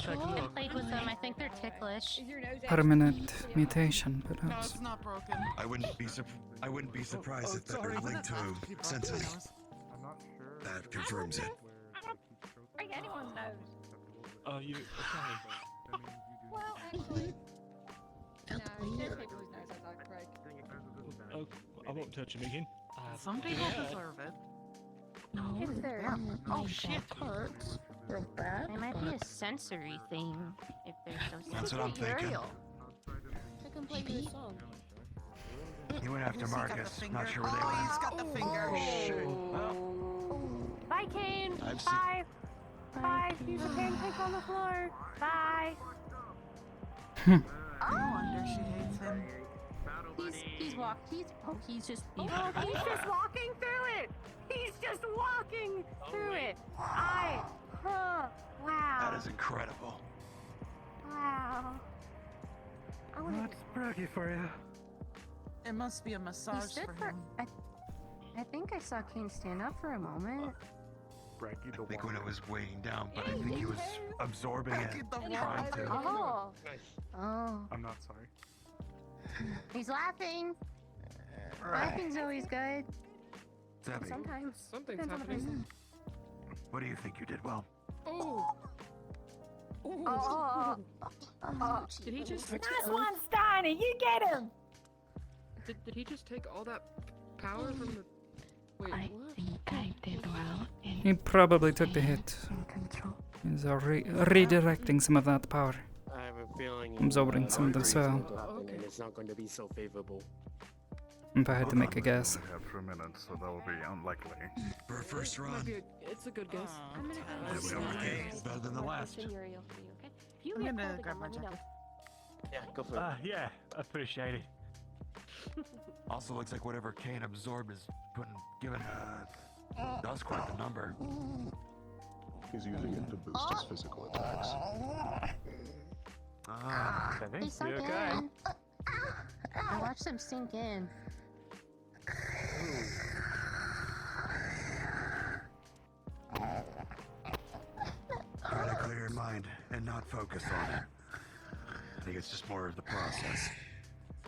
I played with them. I think they're ticklish. Permanent mutation, No, perhaps. it's not broken. I wouldn't be surprised if that were linked to senses. That confirms it. I think anyone knows. You okay? Well, actually, no, there's people whose noses I break. Oh, I won't touch him again. Some people deserve it. No, Is there? oh shit, hurts. Real bad. It might be a sensory thing if they're so sensitive. That's what I'm thinking. I can play you a song. He went after Marcus. Not sure where they Oh, went. he's got the finger. Bye, Kane. I've seen- Bye. Bye. Use a pancake on the floor. Bye. No wonder she hates him. He's just Oh, he's just walking through it. He's just walking through it. Wow. That is incredible. Wow. I want That's braggy for you. It must be a massage for him. I think I saw Kane stand up for a moment. Braggy the I think when it was weighing down, but I think he was absorbing it, trying to. Oh. Oh. I'm not sorry. He's laughing. Laughing's always good. Zebby, Sometimes. Something's Depends on the happening. person. what do you think you did well? Oh! Did he just? Nice one, Steiny. You get him. Did he just take all that power from the? Wait, I what? think I did well. He probably took the hit. He's redirecting some of that power. I have a feeling Absorbing some of the swell. and it's not going to be so favorable. If I had to make a guess. We have 3 minutes, so that will be unlikely. For a first run, It's a good guess. I'm gonna go. that we overcame is better than the last. Scenario for you, okay? If you I'm get gonna cold grab again, my let me know. jacket. Yeah, go for it. Yeah, appreciate it. Also looks like whatever Kane absorbed is giving us quite the number. He's using it to boost his physical attacks. They sunk in. I watched them sink in. Try to clear your mind and not focus on it. I think it's just more of the process.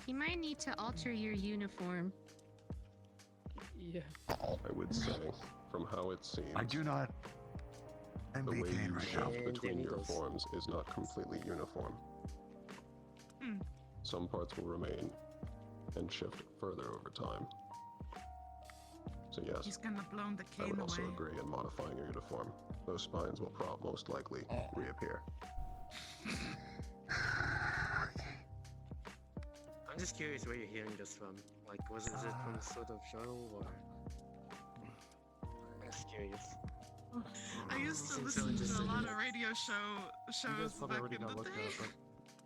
You might need to alter your uniform. Yeah. I would say, from how it seems, I do not the envy way Kane you right now. shift between your forms is not completely uniform. Some parts will remain and shift further over time. So yes, He's gonna blow the I cane would also away. agree in modifying your uniform. Those spines will most likely reappear. I'm just curious where you're hearing this from. Like, is it from sort of show or? I'm just curious. I used to Seems listen so to a interesting. lot of radio You guys shows probably back already in got the looked day. at, but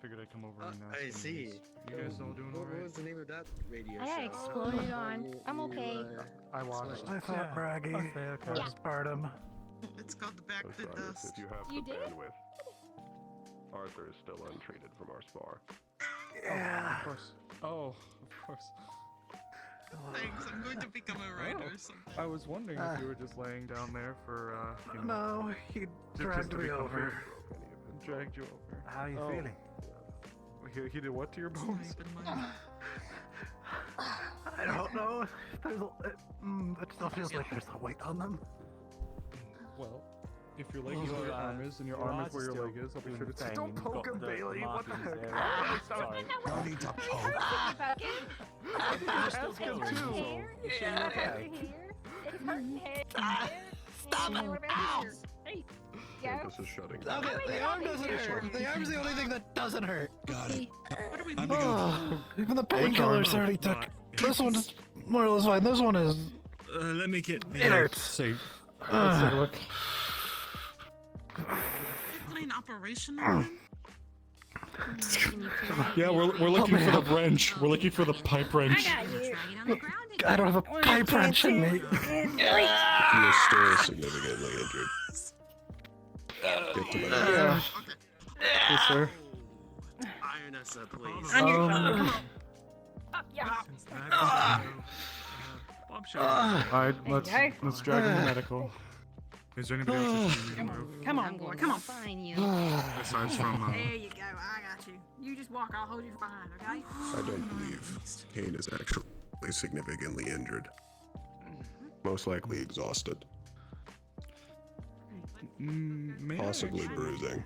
figured I'd come over and ask. I anyways. see. You guys all doing What alright? was the name of that radio I show? got exploded on. I'm okay. I watched. I thought braggy. Postpartum. It's called Back to Osiris, Dust. if you have You the did it? bandwidth. Arthur is still untreated from our spar. Yeah. Of course. Oh, of course. Thanks, I'm going to become a writer sometime. I was wondering if you were just laying down there for, you know. No, he dragged to be me comfortable. over. Dragged you over. How are you feeling? He did what to your bones? I don't know. It still feels like there's a weight on them. Well, if your leg is where your arm is and your arm is where your leg is, I'll be sure to say. Don't poke him, Bailey. What the heck? Sorry. No need to poke. Ask him too. Here, Yeah. here. It's hurting head. Stop it! Ow! Hey, Campus is shutting Stop down. it! The arm doesn't hurt! The arm's the only thing that doesn't hurt! Got it. Even the painkillers already took. This one's more or less fine. This one is. Let me get the It hurts. suit. Let's take a look. An operation room? Yeah, we're looking for the wrench. We're looking for the pipe wrench. I don't have a pipe wrench in me. You're still significantly injured. Get to the Yes, sir. Iron us up, please. Alright, let's drag him to medical. Is there anybody else that's needing to move? Come on, boy. Come on. Find you. Aside from, There you go. I got you. You just walk. I'll hold you from behind. Okay? I don't believe Kane is actually significantly injured. Most likely exhausted. May I Possibly actually- bruising.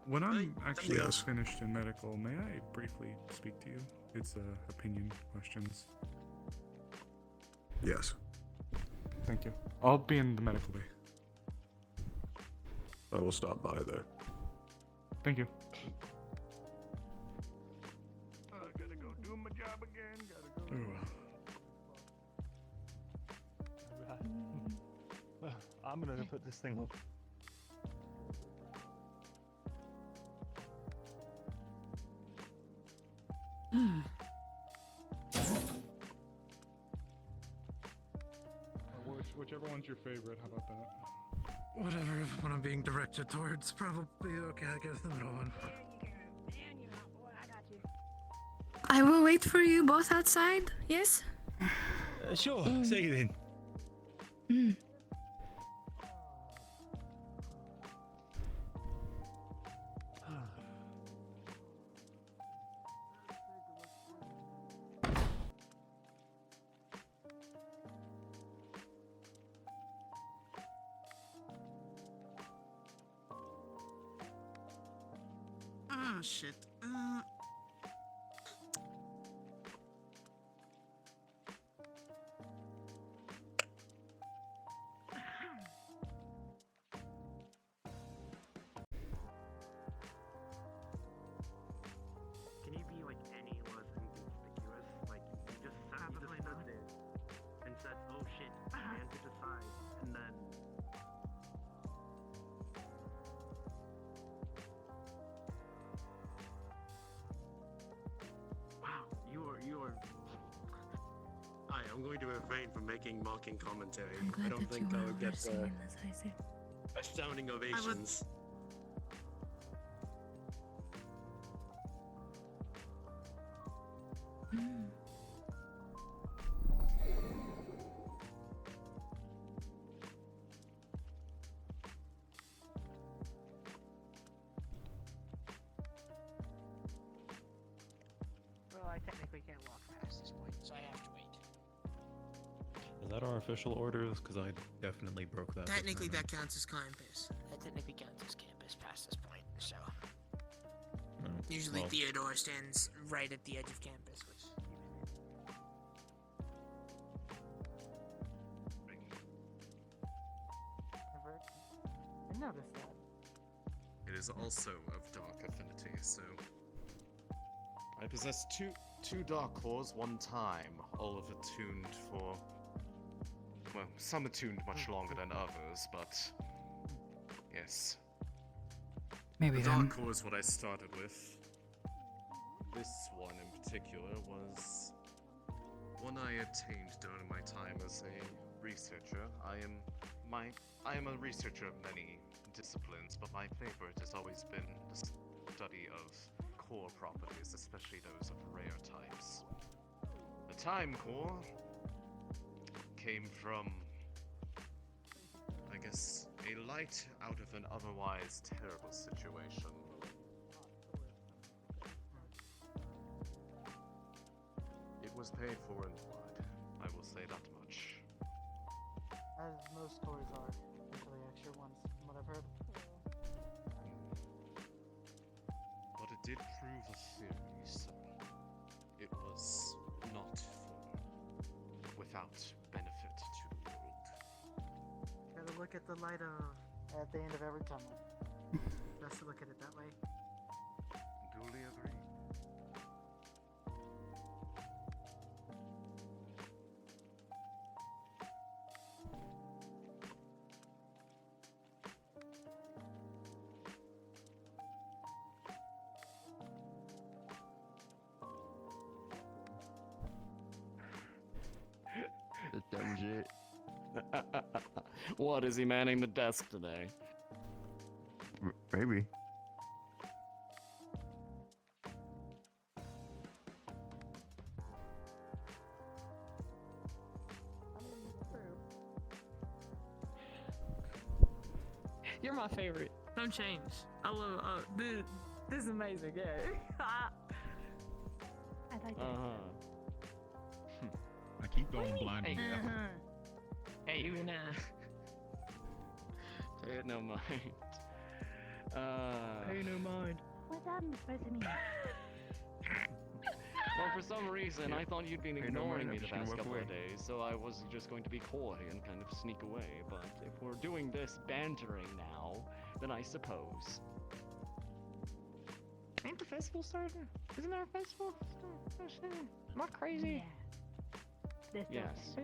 When I'm actually Yes. finished in medical, may I briefly speak to you? It's opinion questions. Yes. Thank you. I'll be in the medical bay. I will stop by there. Thank you. I gotta go do my job again. Gotta go. I'm gonna put this thing up. Whichever one's your favorite, how about that? Whatever one I'm being directed towards, probably okay. I guess the middle one. I will wait for you both outside, yes? Sure, see you then. Oh shit. Can you be like any less inconspicuous? Like you just stood there and said, "Oh shit," ran to the side, and then. Wow, you are. I'm going to refrain from making mocking commentary. I don't think I would get astounding ovations. Well, I technically can't walk past this point, so I have to wait. Is that our official orders? Because I definitely broke that. Technically, that counts as campus. That technically counts as campus past this point, so. Usually, well. Theodore stands right at the edge of campus, which. I noticed that. It is also of dark affinity, so I possess two dark cores one time, all of attuned for, well, some attuned much longer than others, but yes. Maybe the then. dark core is what I started with. This one in particular was one I attained during my time as a researcher. I am a researcher of many disciplines, but my favorite has always been the study of core properties, especially those of rare types. The time core came from, I guess, a light out of an otherwise terrible situation. It was paid for in blood, I will say that much. As most stories are, especially extra ones, from what I've heard. But it did prove a theory, so it was not for without look at the light at the end of every tunnel. Best to look at it that way. Duly agreed. Dumb shit. What, is he manning the desk today? Maybe. You're my favorite. Don't change. I love. This is amazing. Yeah. I like it. I keep going blind. Hey, hey, you and Pay it no mind. Pay no mind. What's that supposed to mean? Well, for some reason, I thought you'd been Hey, no ignoring mind, me the I'm just gonna past walk couple away. of days, so I was just going to be coy and kind of sneak away. But if we're doing this bantering now, then I suppose. Ain't the festival starting? Isn't there a festival? Am I crazy? Yes.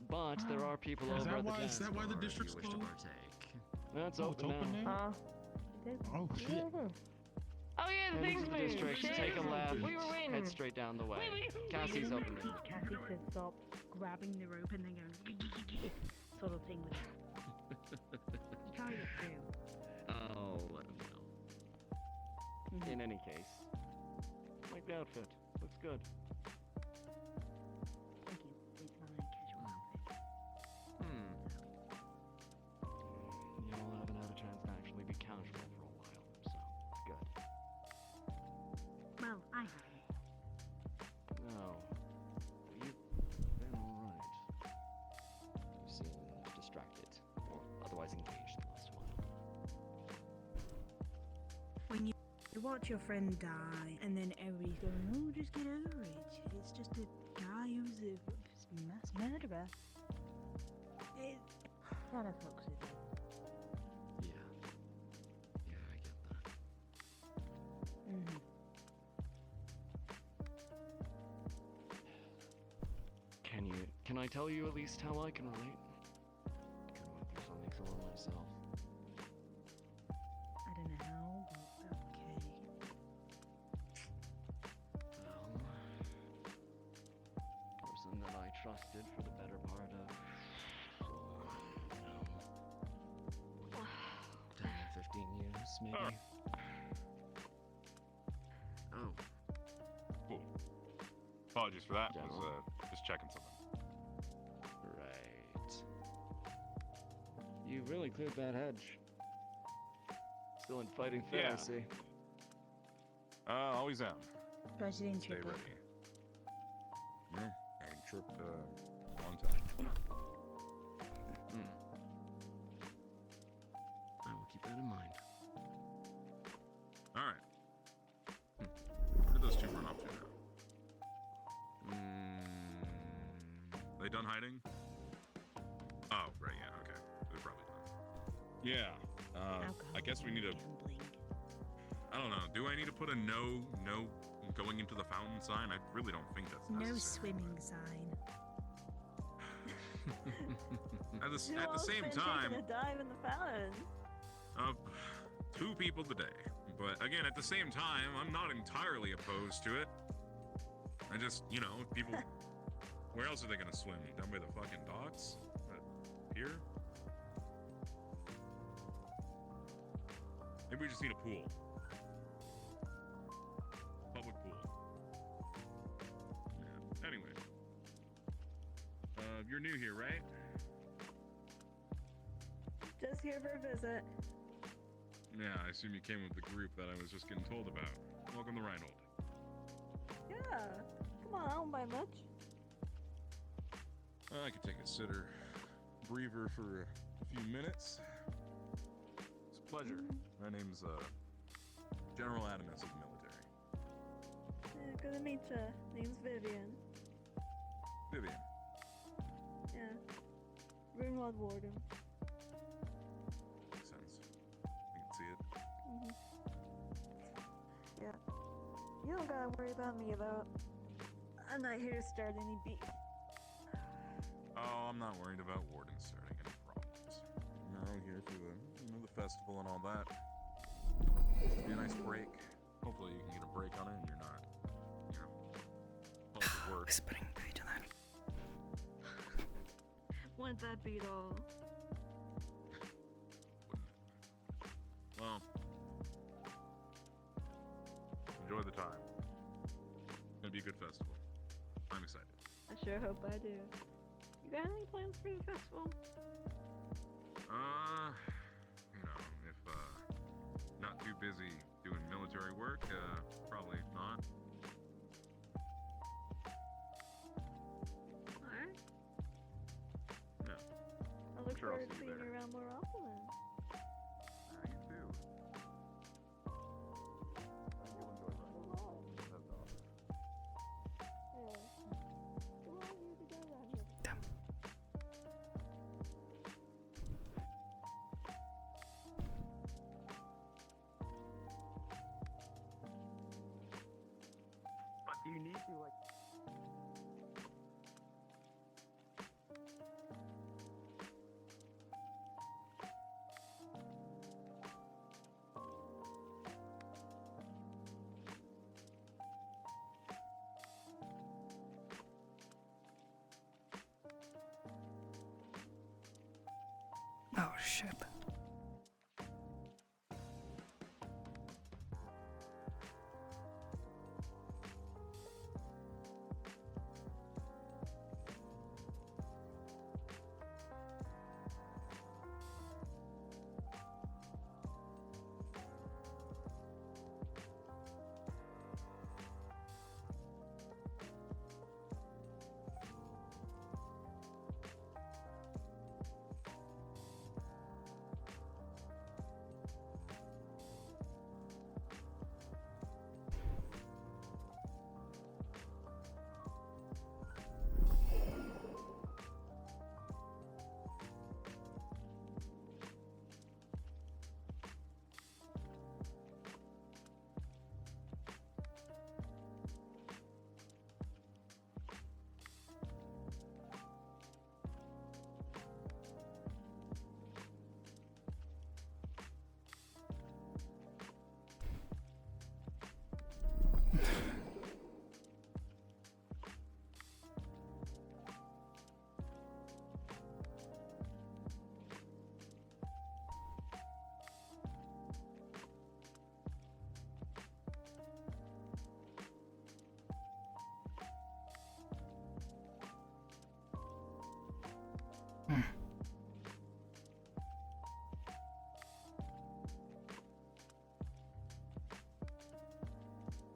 But there are people over at the dance Is that why the floor if district's you wish to closed? partake. That's Oh, it's open open now. now? Oh shit. Oh yeah, the Head thing's into the moved. district, Shit. take a left, We were waiting. head straight down the way. Cassie's up in there. Cassie said stop grabbing the rope and then going sort of thing with it. Try it too. Oh, let him know. In any case, like the outfit. Looks good. Thank you. It's my casual outfit. You all haven't had a chance to actually be casual for a while, so good. Well, I haven't. No. You've been alright. You seemed distracted, or otherwise engaged the last while. When you watch your friend die and then everybody's going, oh, just get over it. It's just a guy who's a mass murderer. It kind of fucks with you. Yeah. Yeah, I get that. Can I tell you at least how I can relate? Kind of went through something similar myself. I don't know how, but okay. Person that I trusted for the better part of, 10, 15 years, maybe. Oh. Cool. Apologies for that. Was just checking something. Right. You really cleared that hedge. Still in fighting fit, I Yeah. see. Always am. But you didn't Stay trip it. ready. No, I haven't tripped a long time. I will keep that in mind. All right. Where did those two run off to now? They done hiding? Oh, right, yeah, okay. They're probably done. Yeah, I guess we need to... I don't know, do I need to put a no going into the fountain sign? I really don't think that's No necessary. swimming sign. At the same time, Taking a dive in the fountain. 2 people today. But again, at the same time, I'm not entirely opposed to it. I just, if people... Where else are they gonna swim? Down by the fucking docks? Here? Maybe we just need a pool. Public pool. Yeah. Anyway. You're new here, right? Just here for a visit. Yeah, I assume you came with the group that I was just getting told about. Welcome to Reinhold. Yeah. Come on, I don't buy much. I could take a sitter breather for a few minutes. It's a pleasure. My name's General Adamus of the military. Yeah, good to meet ya. Name's Vivian. Vivian. Yeah. Greenwald Warden. Makes sense. You can see it. Mhm. Yeah. You don't gotta worry about me though. I'm not here to start any beef. Oh, I'm not worried about Warden starting any problems. I'm here for the festival and all that. It'll be a nice break. Hopefully you can get a break on it and you're not, all the work. Whispering vigilant. Wouldn't that beat all? Well, enjoy the time. It's gonna be a good festival. I'm excited. I sure hope I do. You got any plans for the festival? If not too busy doing military work, probably not. Alright. Yeah. I look Sure I'll forward to see you seeing you there. around more often then. You too. You'll enjoy running. That's awesome. Yeah. Too long you to go around here. Damn. But do you need to, like... Oh shit.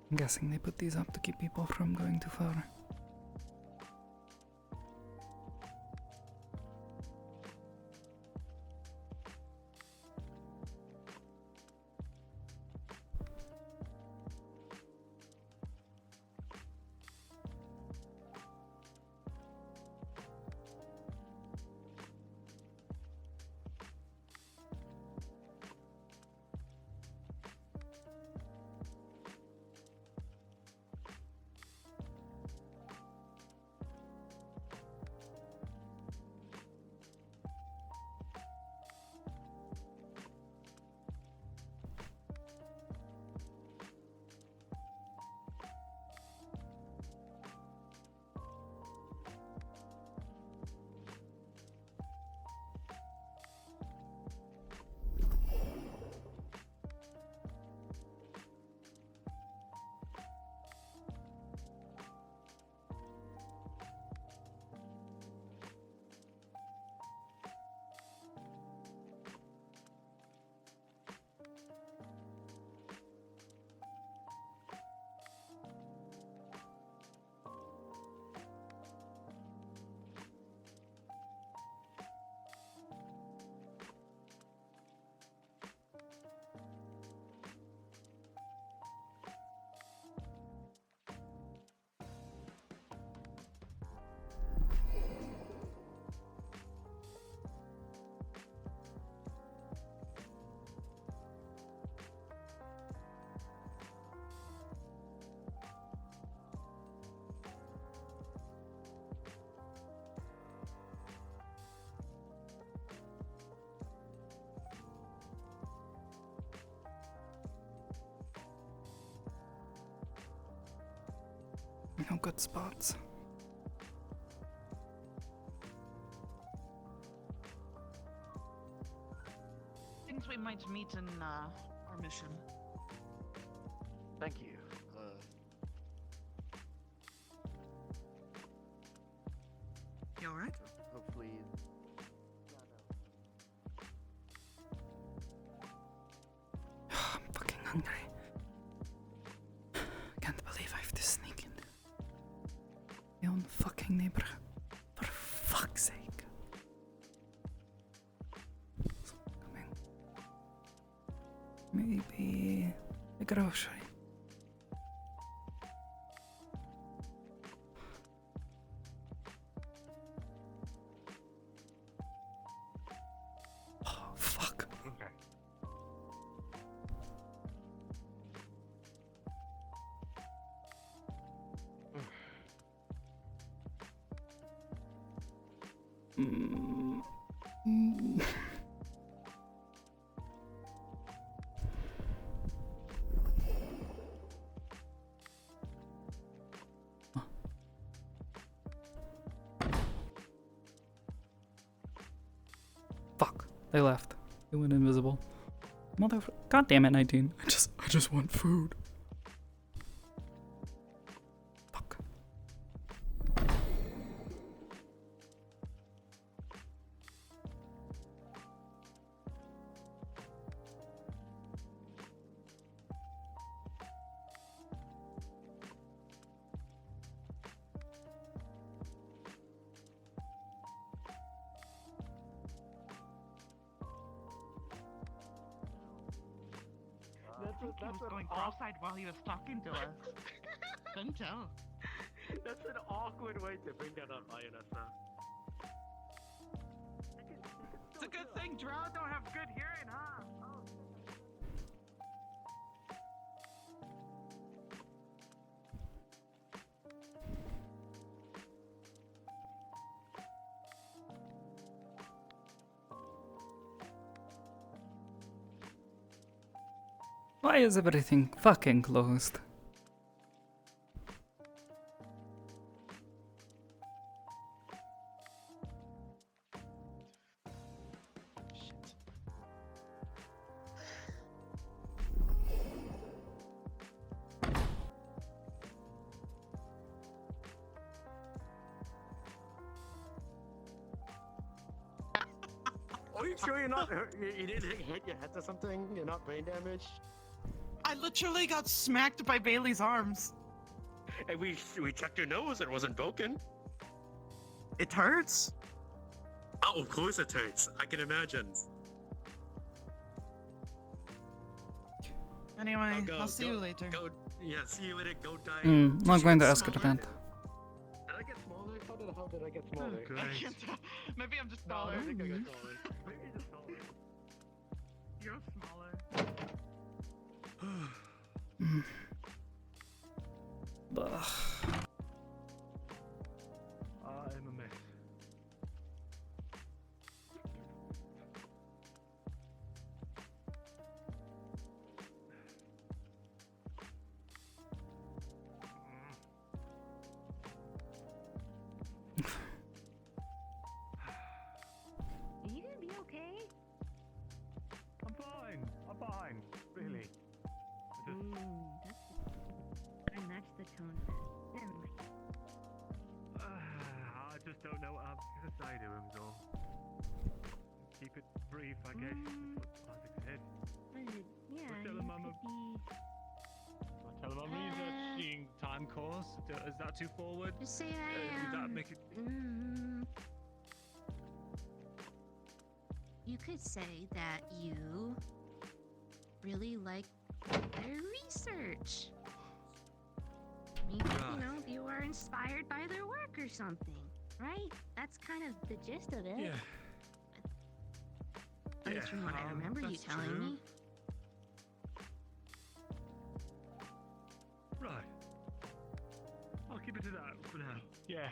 I'm guessing they put these up to keep people from going too far. No good spots. Things we might meet in our mission. Thank you. You alright? Hopefully. I'm fucking hungry. Can't believe I have to sneak in my own fucking neighborhood. For fuck's sake. Maybe a grocery. Oh, fuck. Okay. Fuck. They left. They went invisible. God damn it, 19. I just want food. Fuck. He was going cross-eyed while he was talking to us. Couldn't tell. That's an awkward way to bring that up, INSF. It's a good thing drow don't have good hearing, huh? Oh. Why is everything fucking closed? Are you sure you're not hurt? You didn't hit your head or something? You're not brain damaged? I literally got smacked by Bailey's arms. And we checked your nose, it wasn't broken. It hurts. Oh, of course it hurts. I can imagine. Anyway, Go, I'll see you later. Yeah, see you later. Go die. Not going to ask her that. Did I get smaller? How the hell did I get smaller? I can't tell. Maybe I'm just No, taller. I think I got taller. Maybe you're just taller. You're smaller. I'm a mess. Are you gonna be okay? I'm fine. I'm fine. Really. I matched the tone. Never mind. I just don't know what I'm gonna say to him, so keep it brief, I guess. That's what Isaac said. Yeah, We'll tell you him I'm could be... Tell him I'm researching time course. Is that too forward? Just say I Did that make it? You could say that you really like their research. Maybe, you know, you are inspired by their work or something, right? That's kind of the gist of it. Yeah. At least from what I remember you telling me. Right. I'll keep it to that for now. Yeah.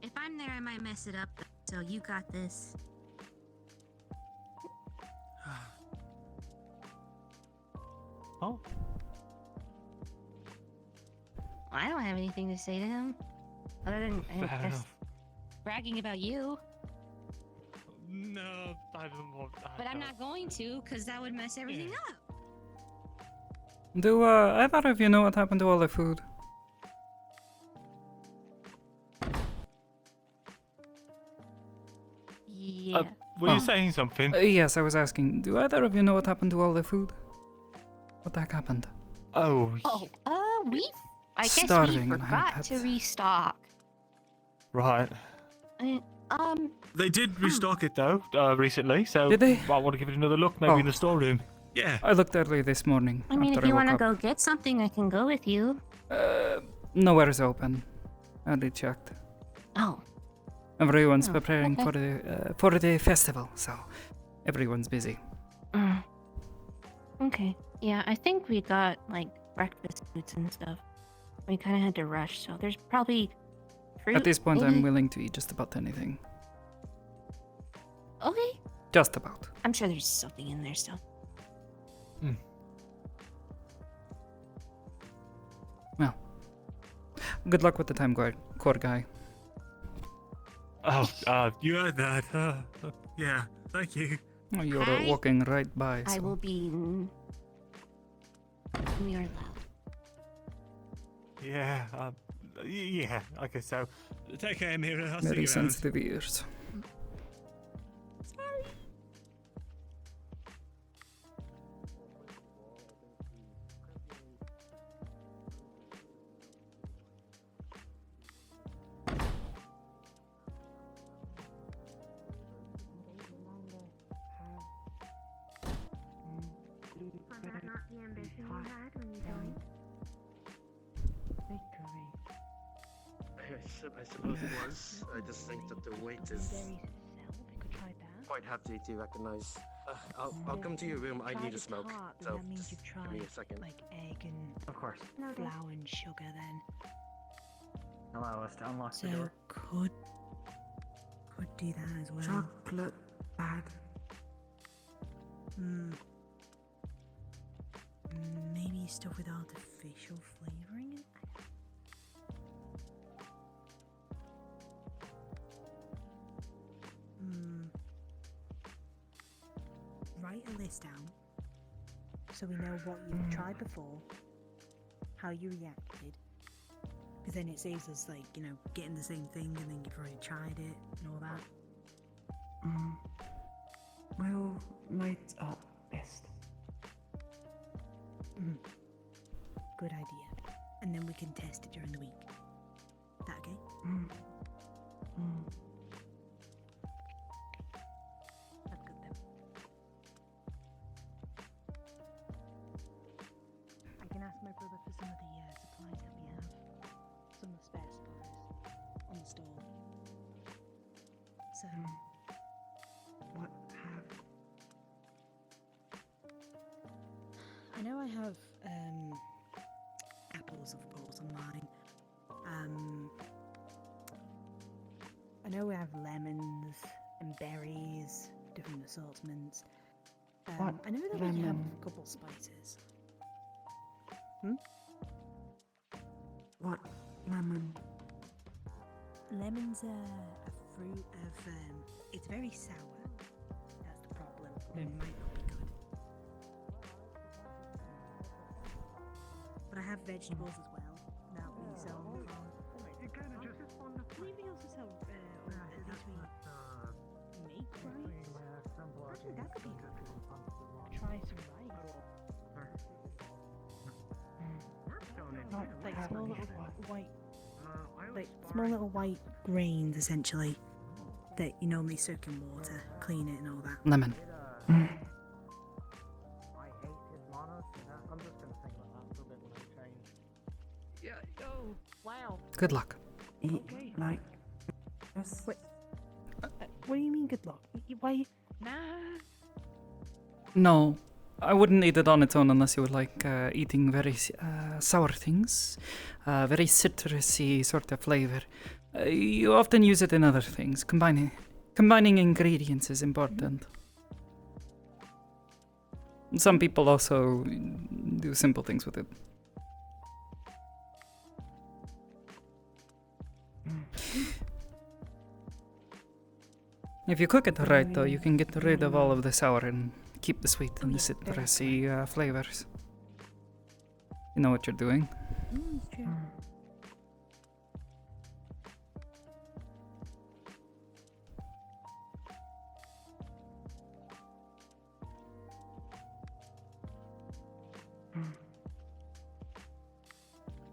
If I'm there, I might mess it up, so you got this. Oh. I don't have anything to say to him. Other than just bragging about you. No, I don't want that. But I'm not going to, because that would mess everything up. Do either of you know what happened to all the food? Yeah. Were you saying something? Yes, I was asking. Do either of you know what happened to all the food? What the heck happened? Oh. I guess Starving we and I forgot to restock. Right. They did restock it though, recently, so Did they? I want to give it another look, maybe in the storeroom. Yeah. I looked early this morning. I mean, after if you woke want to up. go get something, I can go with you. Nowhere's open. I already checked. Oh. Everyone's Oh, preparing okay. for the festival, so everyone's busy. Okay. Yeah, I think we got, like, breakfast foods and stuff. We kind of had to rush, so there's probably fruit. At this point, I'm maybe? willing to eat just about anything. Okay. Just about. I'm sure there's something in there still. Well, good luck with the time core guy. Oh, you heard that. Yeah, thank you. Oh, you're Hi. walking right by. I So. will be near loud. Yeah, yeah, I guess so. Take care, Mira. I'll see Very you around. sensitive ears. Sorry. Was that not the ambition you had when you joined? I suppose it was. I just think that the weight is quite hefty to recognize. I'll come to your room. I need a smoke. So that means just you've give me tried a second. like egg and Of course. flour and sugar then. Allow us to unlock So the door. could do that as well. Chocolate bad. Maybe stuff with artificial flavouring in. Write a list down so we know what you've tried before, how you reacted, because then it saves us, like, you know, getting the same thing and then you've already tried it and all that. We'll write our best. Good idea. And then we can test it during the week. That okay? That's good then. I can ask my brother for some of the supplies that we have. Some of the spare supplies on the store. So. What have? I know I have apples, of course, on mine. I know we have lemons and berries, different assortments. What I know that we have lemon? a couple spices. What lemon? Lemon's a fruit of it's very sour. That's the problem. It might not be good. But I have vegetables as well that we sell on the farm. I believe we also sell, or at least we make rice. Actually, that could be good. Try some rice. Like small little white, like small little white grains, essentially, that you normally soak in water, clean it and all that. Lemon. I hate his manners. I'm just gonna think about that for a bit when I change. Yeah. Oh, wow. Good luck. Eat like this. Wait. What do you mean good luck? Why? Nah. No, I wouldn't eat it on its own unless you would like eating very sour things, very citrusy sort of flavor. You often use it in other things. Combining ingredients is important. Some people also do simple things with it. If you cook it right, though, you can get rid of all of the sour and keep the sweet and the citrusy flavors. You know what you're doing. It's true.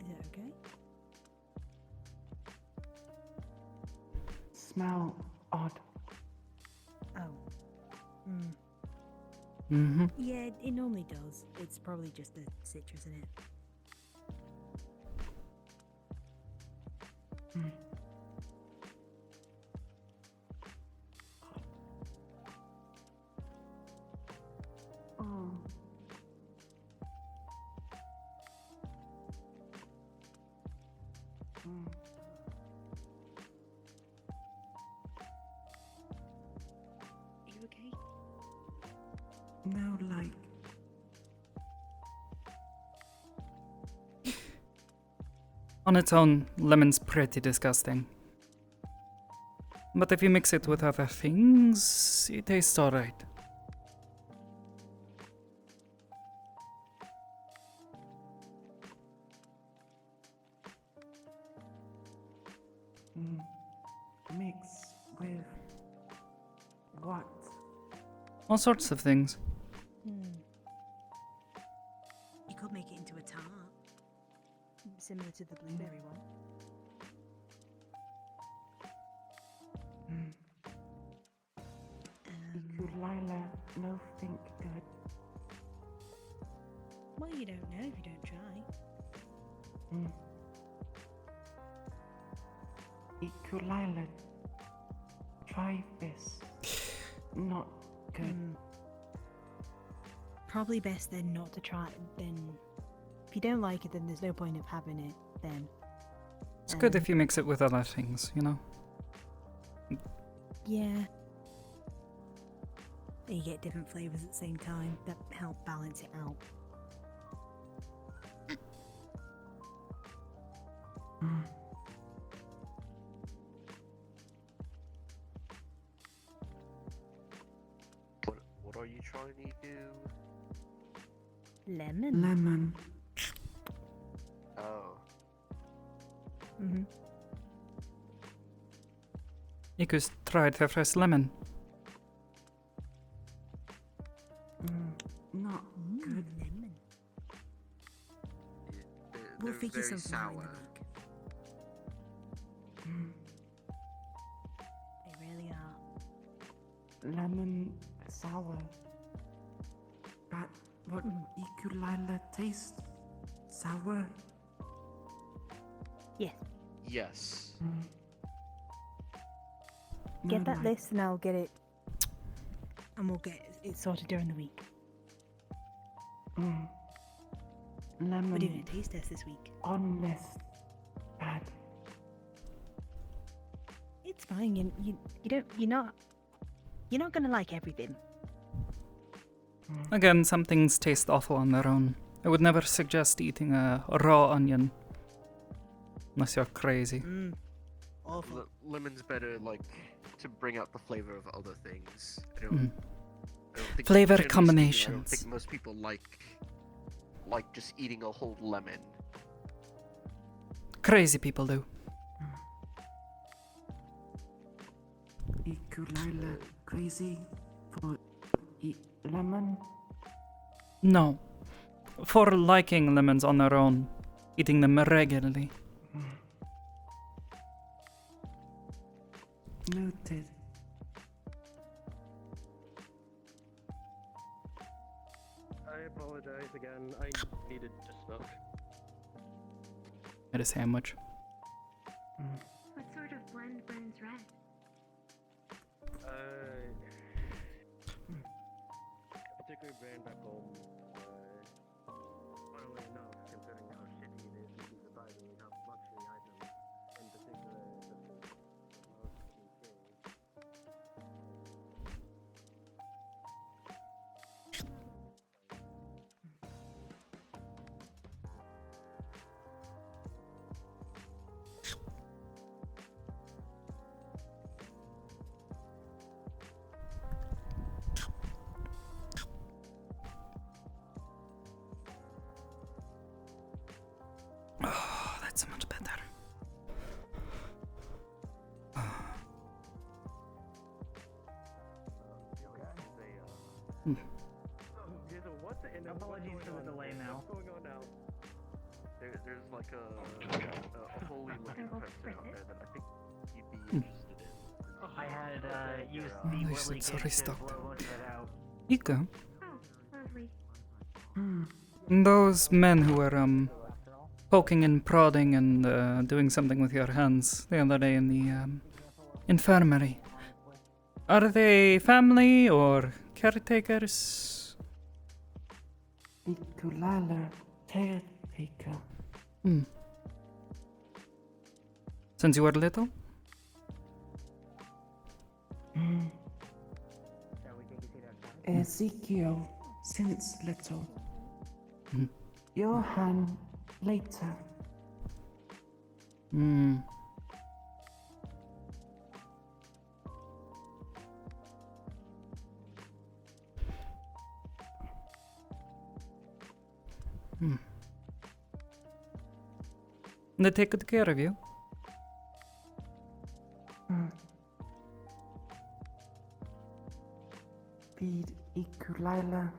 Is it okay? Smell odd. Oh. Mm. Mm-hmm. Yeah, it normally does. It's probably just the citrus in it. Mm. Oh. Mm. Are you okay? No, like. On its own, lemon's pretty disgusting. But if you mix it with other things, it tastes alright. Mix with what? All sorts of things. You could make it into a tart. Similar to the blueberry one. Lila, no think good. Well, you don't know if you don't try. Lila, try this. Not good. Probably best then not to try it. Then, if you don't like it, then there's no point of having it. Then It's good if you mix it with other things, you know? Yeah. You get different flavors at the same time that help balance it out. What are you trying to do? Lemon. Lemon. Oh. Mm-hmm. Ikus tried the fresh lemon. Not good. Lemon. They're We'll figure very something out in the sour. week. They really are. Lemon sour. But what Lila tastes sour? Yes. Yes. Get that list and I'll get it. And we'll get it sorted during the week. Lemon. We're doing a taste test this week. On list. Bad. It's fine. You're not gonna like everything. Again, some things taste awful on their own. I would never suggest eating a raw onion. Unless you're crazy. Awful. Lemon's better, like, to bring out the flavor of other things. I don't think, Flavor generally speaking, I don't combinations. think most people like just eating a whole lemon. Crazy people do. Lila crazy for eat lemon? No. For liking lemons on their own. Eating them regularly. Noted. I apologize again. I needed to smoke. Had a sandwich. What sort of blend burns red? A particular brand back home. Funnily enough, considering how shitty it is, you'd be surprisingly how luxury items, in particular, such as the most cliche. That's much better. Apologies for the delay, Mel. What's going on now? There's like a holy looking person out there that I think you'd be interested in. I had used Oh, the you Willy should Gig sorry to stop. blow most of it out. Ika, Lovely. those men who were poking and prodding and doing something with your hands the other day in the infirmary. Are they family or caretakers? Ikulala caretaker. Since you were little? Ezekiel, since little. Johan, later. They take good care of you. Feed Ikulila.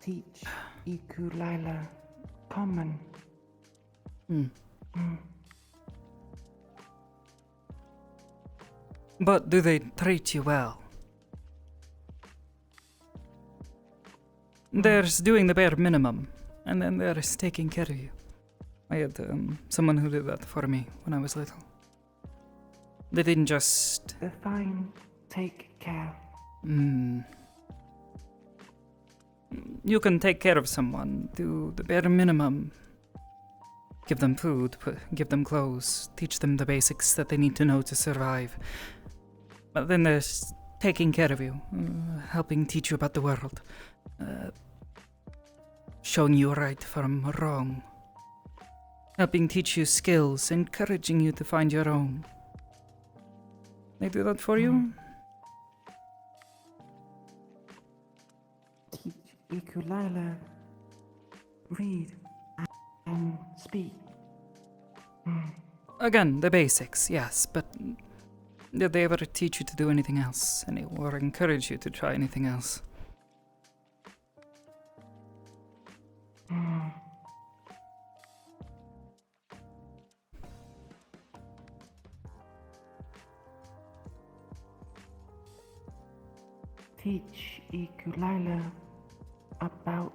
Teach Ikulila. Common. But do they treat you well? There's doing the bare minimum, and then there's taking care of you. I had someone who did that for me when I was little. They didn't just... Define take care. You can take care of someone, do the bare minimum. Give them food, give them clothes, teach them the basics that they need to know to survive. But then there's taking care of you, helping teach you about the world, showing you right from wrong, helping teach you skills, encouraging you to find your own. They do that for you? Teach Ikulila. Read and speak. Again, the basics, yes, but did they ever teach you to do anything else? Or encourage you to try anything else? Teach Ikulila about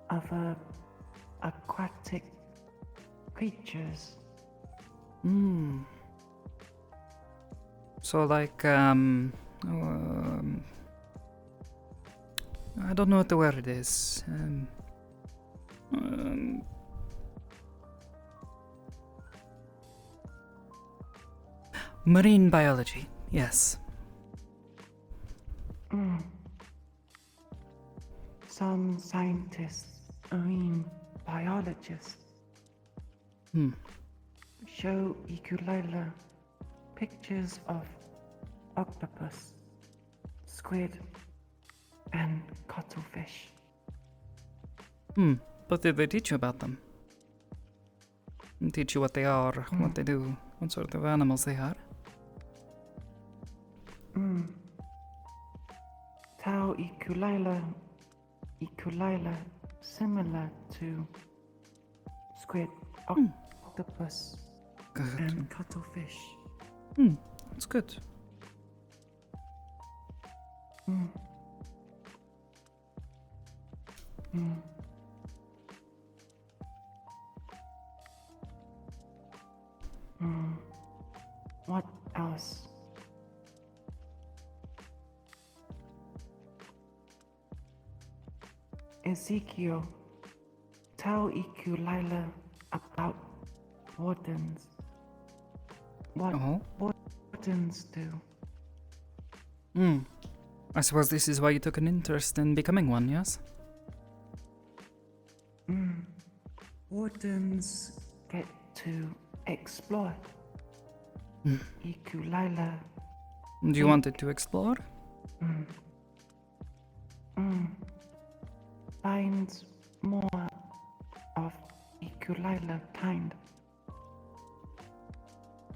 other aquatic creatures. So like, I don't know what the word is. Marine biology, yes. Some scientists, marine biologists, show Ikulila pictures of octopus, squid, and cuttlefish. But did they teach you about them? And teach you what they are, what they do, what sort of animals they are? Tau Ikulila similar to squid, octopus, and cuttlefish. That's good. What else? Ezekiel, tell Ikulila about wardens. What wardens do? I suppose this is why you took an interest in becoming one, yes? Wardens get to explore. Ikulila. Do you want it to explore? Mm. Mm. Find more of Ekulila kind.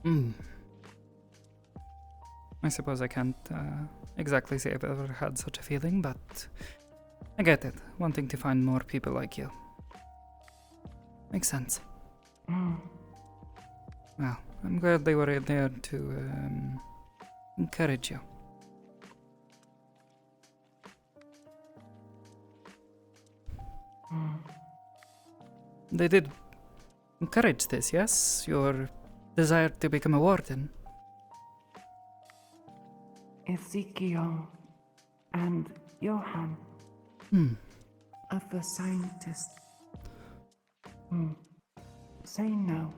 Hmm. I suppose I can't exactly say I've ever had such a feeling, but I get it. Wanting to find more people like you. Makes sense. Mm. Well, I'm glad they were there to encourage you. Mm. They did encourage this, yes? Your desire to become a warden. Ezekiel and Johann. Other scientists. Say no.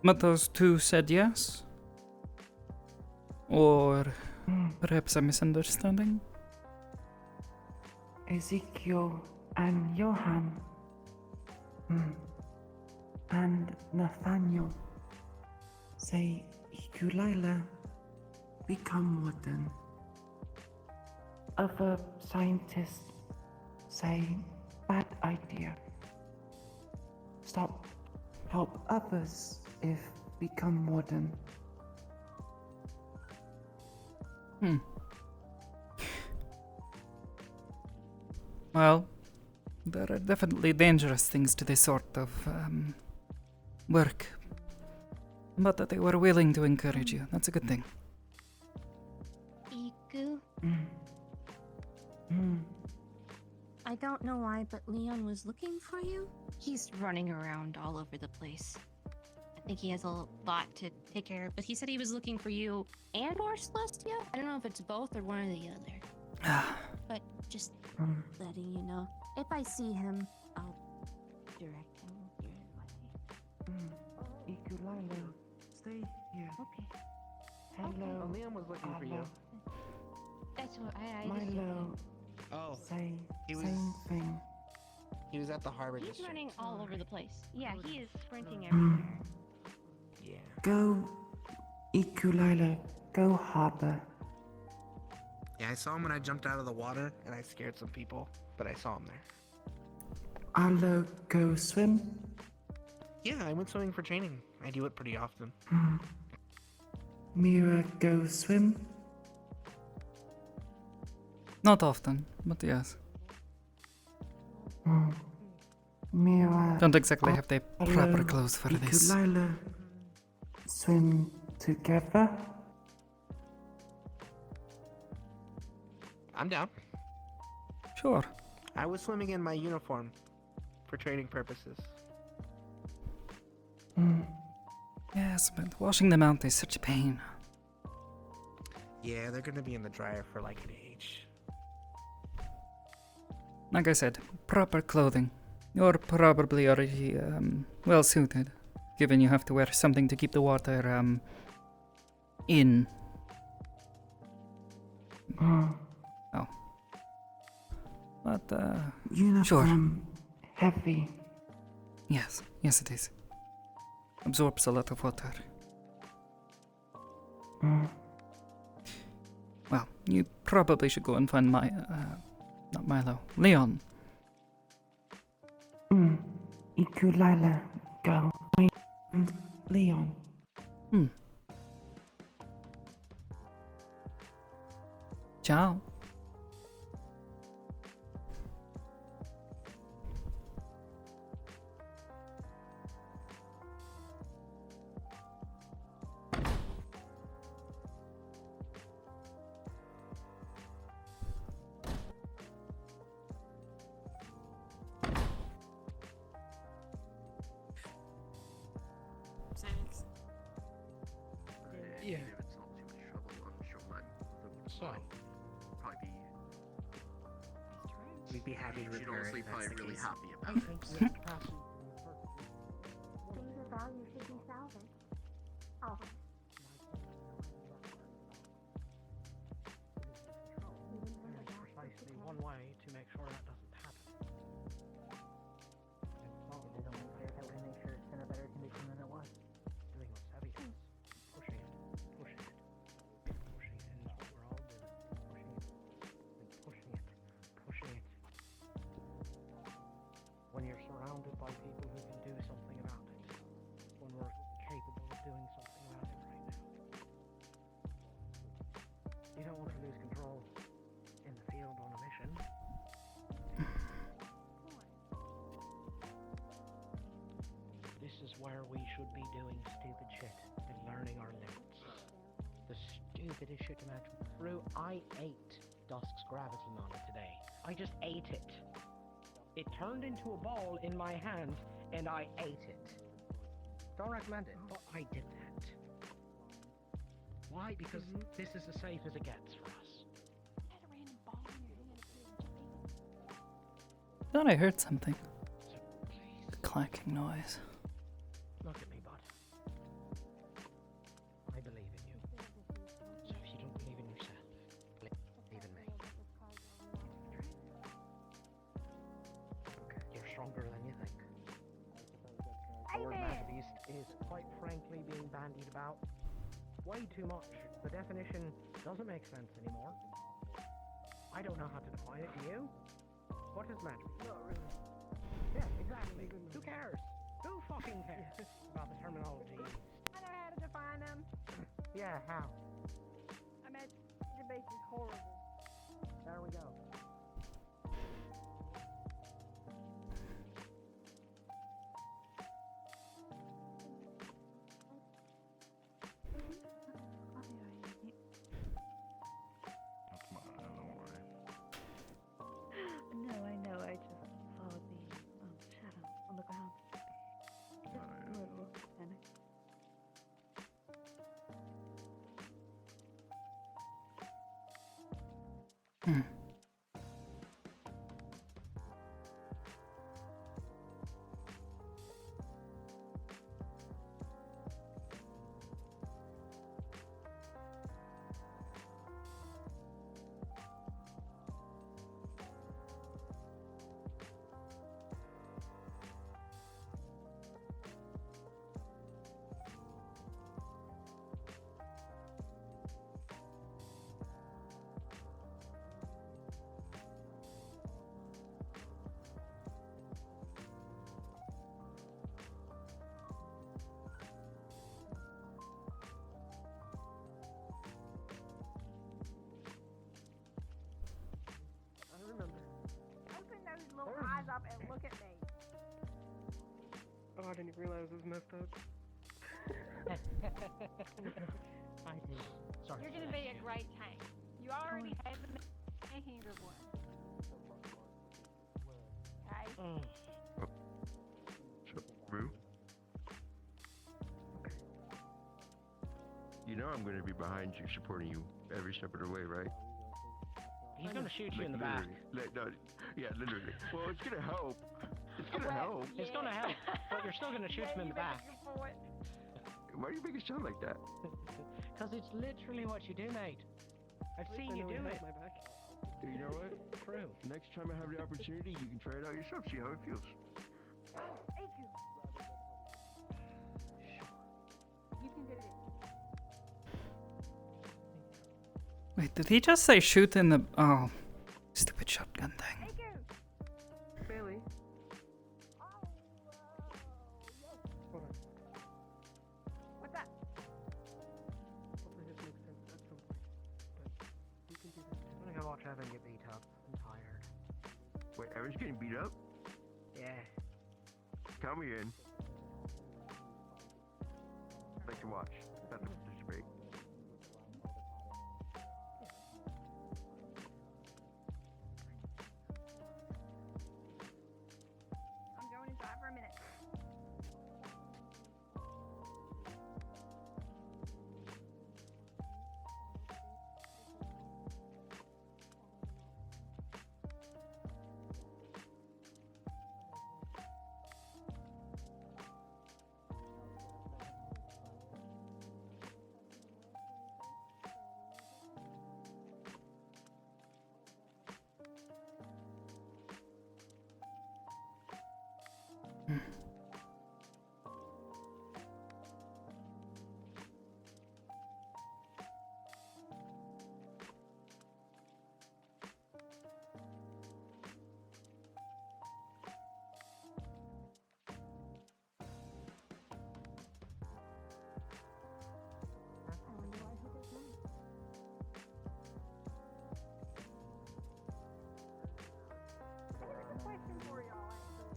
But those two said yes? Or perhaps I'm misunderstanding? Ezekiel and Johann. And Nathaniel say Ekulila become warden. Other scientists say bad idea. Stop. Help others if become warden. Well, there are definitely dangerous things to this sort of work. But that they were willing to encourage you, that's a good thing. Iku? Mm. I don't know why, but Leon was looking for you. He's running around all over the place. I think he has a lot to take care of, but he said he was looking for you and or Celestia. I don't know if it's both or one or the other. But just letting you know. If I see him, I'll direct him your way. Ekulila, stay here. Okay. Hello. Liam was looking for you. That's what I Milo. Oh, Say he was- same thing. He was at the harbor He's district. running all over the place. Yeah, he is sprinting Mm. everywhere. Yeah. Go, Ekulila, go harbor. Yeah, I saw him when I jumped out of the water, and I scared some people, but I saw him there. Alo, go swim. Yeah, I went swimming for training. I do it pretty often. Mira, go swim. Not often, but yes. Mira. Don't exactly have the proper Alo, clothes for this. Ekulila, swim together. I'm down. Sure. I was swimming in my uniform for training purposes. Yes, but washing them out is such a pain. Yeah, they're gonna be in the dryer for like an age. Like I said, proper clothing. You're probably already well suited, given you have to wear something to keep the water in. Oh. But Uniform heavy. Yes, yes it is. Absorbs a lot of water. Well, you probably should go and find not Milo, Leon. Ekulila, go. And Leon. Ciao. Yeah. If it's not too much trouble, I'm sure probably We'd be happy to she'd repair honestly it. probably That's the really case. happy I about think it. your capacity Things of value should be salvaged. Always. There's precisely one way to make sure that doesn't happen. It's not really only fair that we make sure it's in a better condition than it was. Doing what's heavy, pushing it, pushing it, pushing a bit of shit to match through. I ate Dusk's gravity mana today. I just ate it. It turned into a ball in my hand, and I ate it. Don't recommend it, but I did that. Why? Because this is as safe as it gets for us. Thought I heard something. A clacking noise. Look at me, bud. I believe in you. So if you don't believe in yourself, believe in me. Okay, you're stronger than you think. The word magic beast is quite frankly being bandied about way too much. The definition doesn't make sense anymore. I don't know how to define it. Do you? What is magic? Not really. Yeah, exactly. Who cares? Who fucking cares about the terminology? I know how to define them. Yeah, how? I mean, the base is horrible. There we go. No, I know. I just saw the shadow on the ground. Just a little panic. I remember. Open those little eyes up and look at me. Oh, I didn't realize it was messed up. I did. Sorry. You're gonna be a great tank. You already have the making of one. Okay? Rue? You know I'm going to be behind you, supporting you every step of the way, right? He's gonna shoot you in the back. Yeah, literally. Well, it's gonna help. It's gonna help. It's gonna help, but you're still gonna shoot him in the back. Why do you make it sound like that? Because it's literally what you do, mate. I've seen you do it. You know what? True. Next time I have the opportunity, you can try it out yourself, see how it feels. Thank you. You can do this. Wait, did he just say shoot in the... Oh, stupid shotgun thing. Thank you. Bailey. Hold on. What's that? Hopefully this makes sense at some point. But you can do this. I'm gonna go watch Evan get beat up. I'm tired. Wait, Evan's getting beat up? Yeah. Count me in. I'd like to watch. Not to participate. I'm going inside for a minute. I have a question for y'all, actually.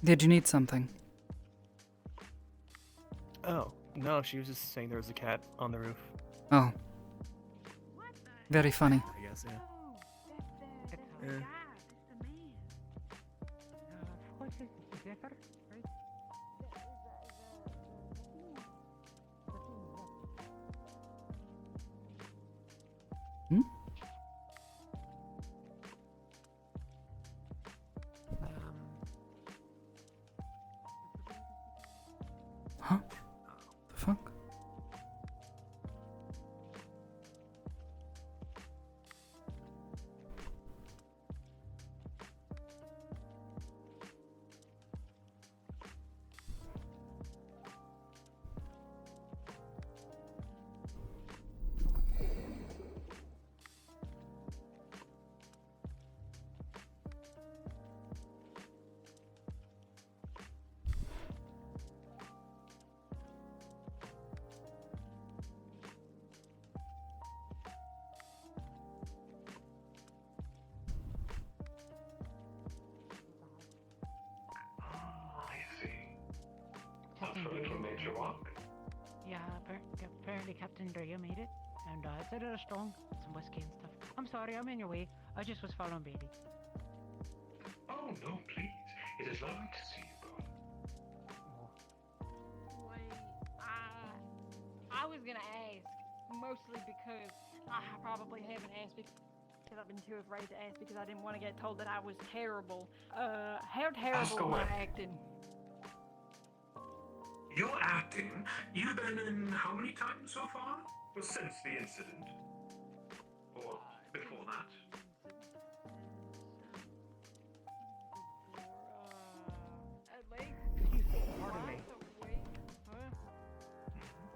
Did you need something? Oh, no, she was just saying there was a cat on the roof. Oh. Very funny. I guess, yeah. Hmm? Huh? The fuck? Yeah, apparently Captain Drea made it, and said it was strong, some whiskey and stuff. I'm sorry, I'm in your way. I just was following Bailey. Oh, no, please. It is lovely to see you both. Wait, I was gonna ask, mostly because I probably haven't asked because I've been too afraid to ask because I didn't want to get told that I was terrible. How terrible am I acting? You're acting. You've been in how many times so far? Well, since the incident. Or before that. At least Pardon me. twice a week. Huh?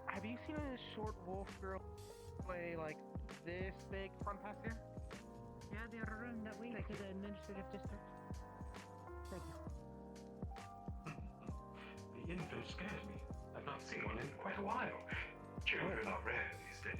Have you seen a short wolf girl play like this big front pass here? Yeah, they are running that way to the administrative district. Thank you. The infant scares me. I've not seen one in quite a while. Children are rare these days.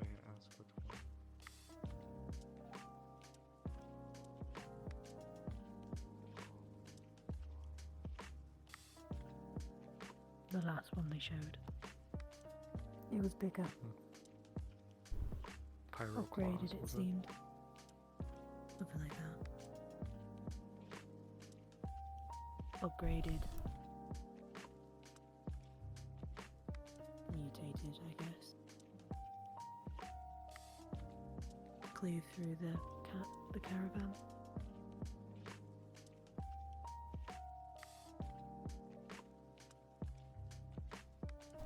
May I ask which one? The last one they showed. It was bigger. Pyro Upgraded, claws, it was seemed. Something like that. Upgraded. Mutated, I guess. Cleave through the caravan.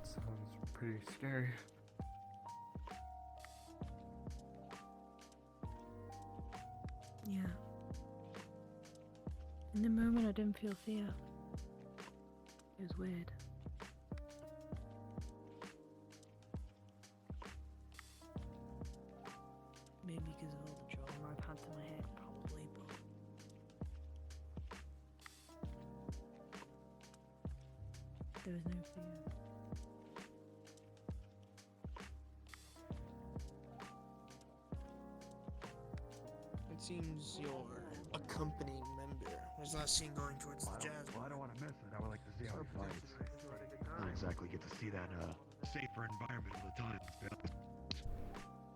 Sounds pretty scary. Yeah. In the moment I didn't feel fear. It was weird. Maybe because of all the trauma I've had to my head, probably, but there was no fear. It seems you're accompanying member. Was last seen going towards the jazz. Well, I don't want to miss it. I would like to see how he fights. Not exactly get to see that safer environment all the time. To be honest.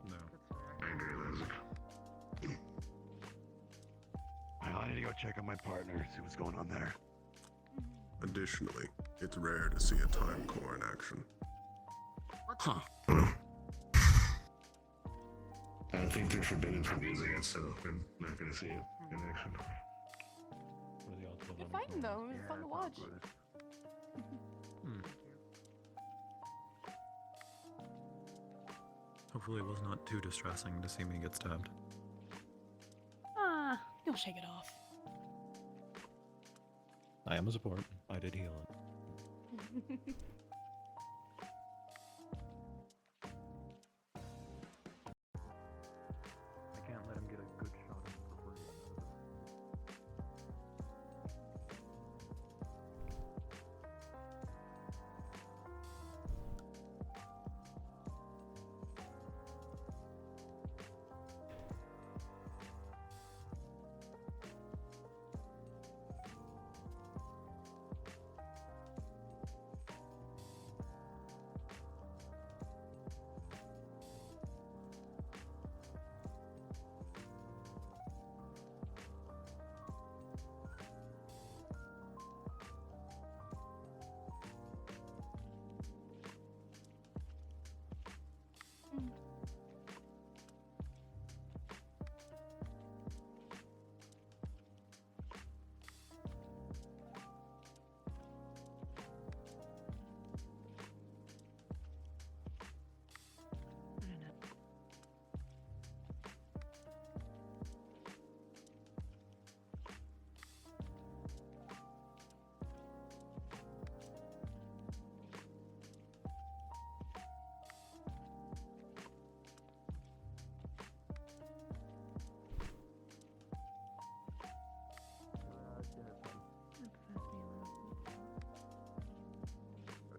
No. I agree, Liz. I need to go check on my partner, see what's going on there. Additionally, it's rare to see a time core in action. Huh. I think they're forbidden from using it, so I'm not gonna see it in action. You're fine though, it's fun to watch. Hopefully it was not too distressing to see me get stabbed. You'll shake it off. I am a support. I did heal it. I can't let him get a good shot at him for free.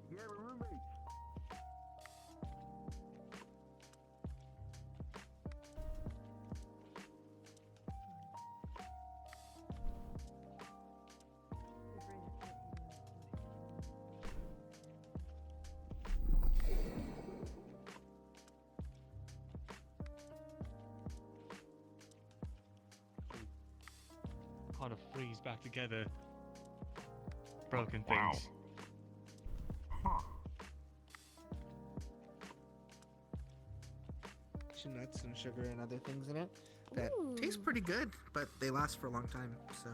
Yeah, we're roommates. Kind of freeze back together. Broken Wow. things. Nuts and sugar and other things in it that taste pretty good, but they last for a long time. So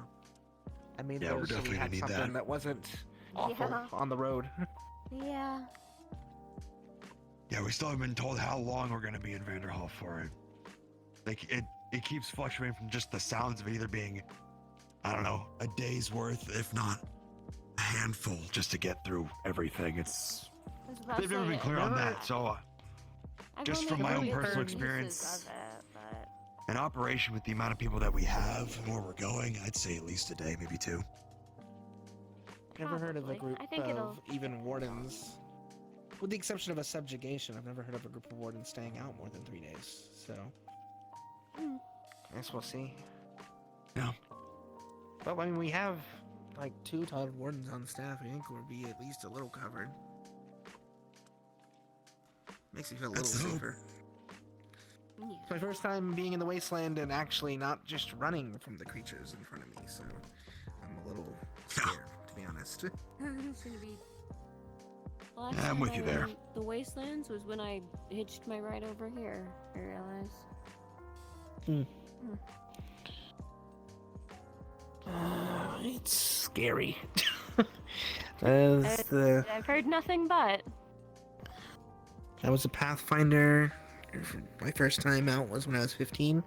I made Yeah, we're those so we definitely had gonna need something that. that wasn't awful Yeah. on the road. Yeah. Yeah, we still haven't been told how long we're gonna be in Vanderhall for it. Like it keeps fluctuating from just the sounds of it either being, I don't know, a day's worth, if not a handful, just to get through everything. It's they've never been clear on that, so just from my own personal experience, an operation with the amount of people that we have and where we're going, I'd say at least a day, maybe two. Never heard of a Probably. group I think of it'll- even wardens, with the exception of a subjugation. I've never heard of a group of wardens staying out more than 3 days. So Mm. I guess we'll see. Yeah. But I mean, we have like 2 titled wardens on staff. I think we'll be at least a little covered. Makes me feel a little That's the hope. safer. It's my first time being in the wasteland and actually not just running from the creatures in front of me, so I'm a little scared, to be honest. It's gonna be. Last Yeah, I'm time with I you there. ran The wastelands was when I hitched my ride over here. I realized. It's scary. I've heard nothing but. I was a Pathfinder. My first time out was when I was 15.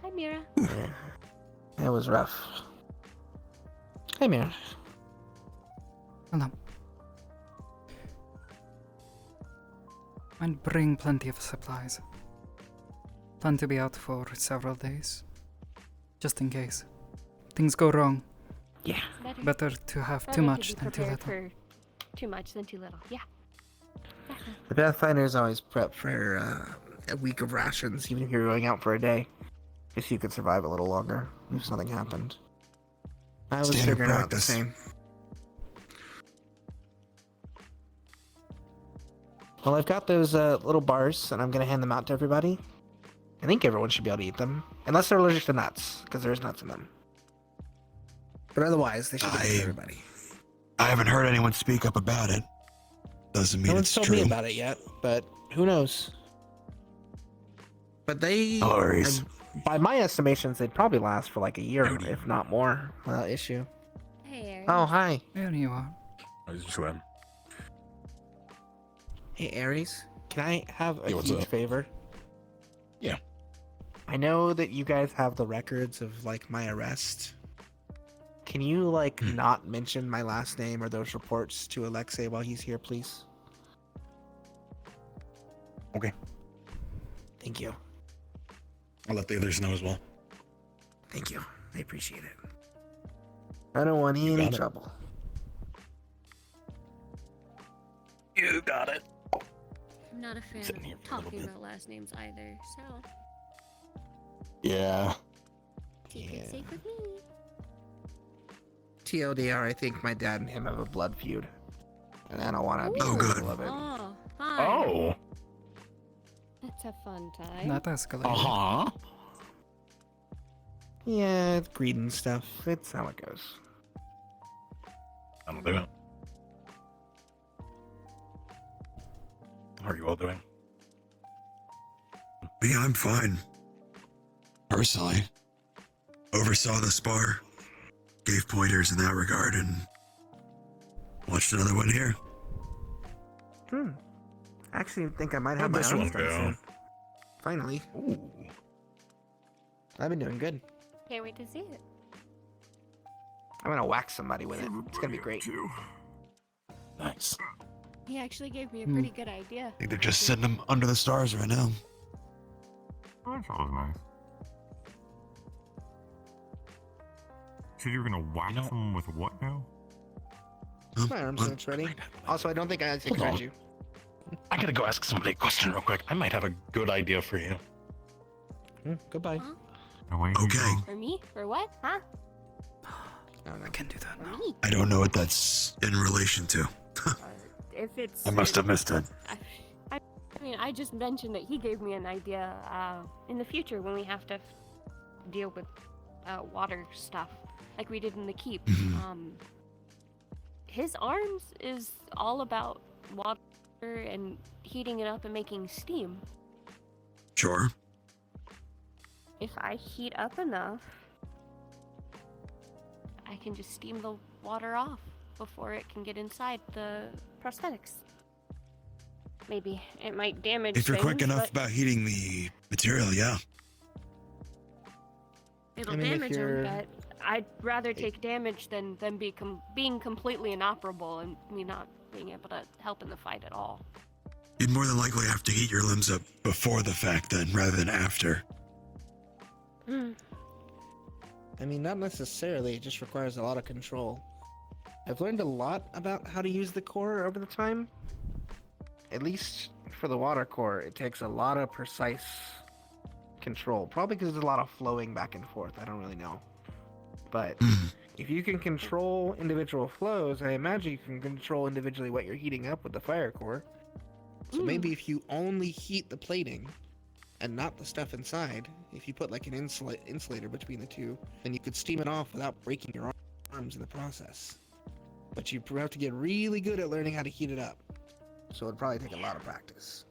Hi, Mira. Yeah. That was rough. Hey, Mira. Hello. And bring plenty of supplies. Plan to be out for several days. Just in case. Things go wrong. Yeah. Better to have Better too to much be than too prepared little. for too much than too little. Yeah. The Pathfinders always prep for a week of rations, even if you're going out for a day. Just so you could survive a little longer if something happened. I was Standard figuring out the practice. same. Well, I've got those little bars, and I'm going to hand them out to everybody. I think everyone should be able to eat them, unless they're allergic to nuts, because there's nuts in them. But otherwise, they should be good for everybody. I haven't heard anyone speak up about it. Doesn't mean No one's it's told true. me about it yet, but who knows? But they, No worries. by my estimations, they'd probably last for like a year, if not more, without issue. Hey, Aries. Oh, hi. There you are. I just swam. Hey, Aries. Can I have a Yeah, what's huge up? favor? Yeah. I know that you guys have the records of like my arrest can you like not mention my last name or those reports to Alexei while he's here, please? Okay. Thank you. I'll let the others know as well. Thank you. I appreciate it. I don't want any trouble. You got it. I'm not a fan of talking about last names either, so Yeah. keep it safe with me. TLDR, I think my dad and him have a blood feud. And I don't want to be in the middle of it. Oh, fine. Oh. That's a fun time. That escalated. Uh-huh. Yeah, it's greed and stuff. It's how it goes. I'm doing. How are you all doing? Me, I'm fine. Personally, oversaw the spar, gave pointers in that regard, and watched another one here. I actually think I might have How'd my this arms one done go? soon. Finally. Ooh. I've been doing good. Can't wait to see it. I'm gonna whack somebody with it. It's gonna be great. Nice. He actually gave me a pretty good idea. I think they're just sitting them under the stars right now. That was nice. So you're gonna whack someone with what now? My arms when it's ready. Also, I don't think I actually Hold on. heard you. I gotta go ask somebody a question real quick. I might have a good idea for you. Goodbye. Okay. For me? For what? Huh? I can do that now. I don't know what that's in relation to. If it's... I must have missed it. I mean, I just mentioned that he gave me an idea in the future when we have to deal with water stuff, like we did in the keep. His arms is all about water and heating it up and making steam. Sure. If I heat up enough, I can just steam the water off before it can get inside the prosthetics. Maybe it might damage If you're quick things, enough but about heating the material, yeah. it'll I mean, if damage you're- them, but I'd rather take damage than being completely inoperable and me not being able to help in the fight at all. You'd more than likely have to heat your limbs up before the fact then, rather than after. I mean, not necessarily. It just requires a lot of control. I've learned a lot about how to use the core over the time. At least for the water core, it takes a lot of precise control. Probably because there's a lot of flowing back and forth. I don't really know. But if you can control individual flows, I imagine you can control individually what you're heating up with the fire core. So maybe if you only heat the plating and not the stuff inside, if you put like an insulator between the two, then you could steam it off without breaking your arms in the process. But you have to get really good at learning how to heat it up. So it'd probably take a lot of practice.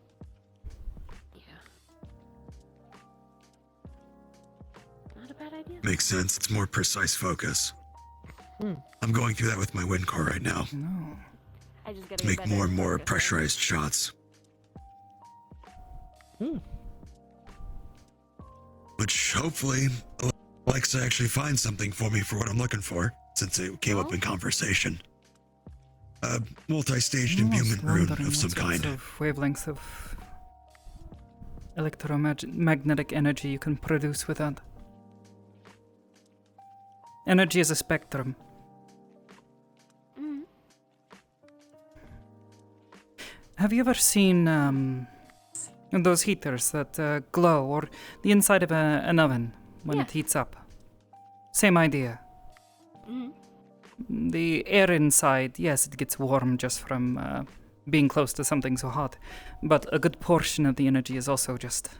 Not a bad idea. Makes sense. It's more precise focus. I'm going through that with my wind core right now. I just gotta To get make better more at and more focus. pressurized shots. Which hopefully Alexa actually finds something for me for what I'm looking for, since it came up in conversation. A multi-staged imbuement rune of some kind. Of wavelengths of electromagnetic energy you can produce with that. Energy is a spectrum. Have you ever seen those heaters that glow, or the inside of an oven when it heats up? Same idea. The air inside, yes, it gets warm just from being close to something so hot, but a good portion of the energy is also just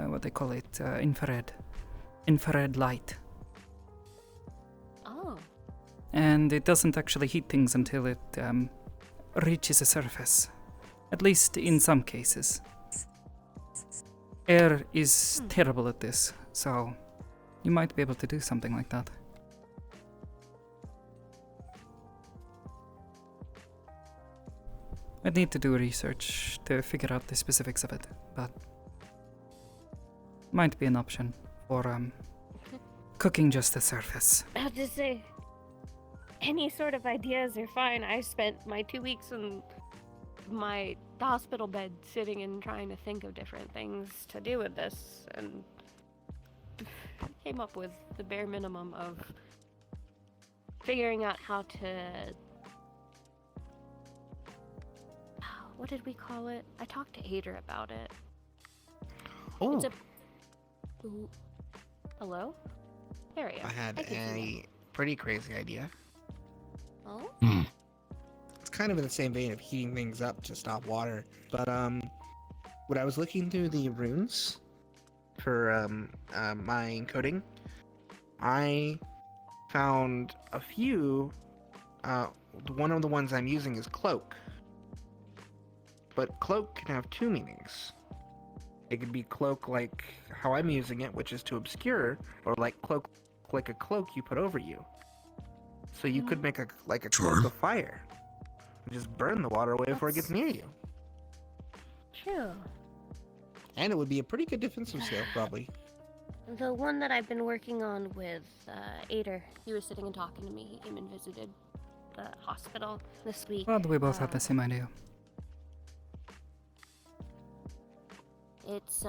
what they call it, infrared light. Oh. And it doesn't actually heat things until it reaches the surface, at least in some cases. Air is terrible at this, so you might be able to do something like that. I'd need to do research to figure out the specifics of it, but might be an option for cooking just the surface. I have to say, any sort of ideas are fine. I spent my 2 weeks in my hospital bed sitting and trying to think of different things to do with this, and came up with the bare minimum of figuring out how to... What did we call it? I talked to Ader about it. Oh. It's a... Ooh. Hello? There we go. I had can see a now. pretty crazy idea. Oh? It's kind of in the same vein of heating things up to stop water. But when I was looking through the runes for my encoding, I found a few. One of the ones I'm using is cloak. But cloak can have two meanings. It could be cloak like how I'm using it, which is to obscure, or like cloak like a cloak you put over you. So you could make a cloak of fire. Just burn the water away before it gets near you. True. And it would be a pretty good defensive skill, probably. The one that I've been working on with Ader, he was sitting and talking to me. He came and visited the hospital this week. Well, we both have the same idea. It's,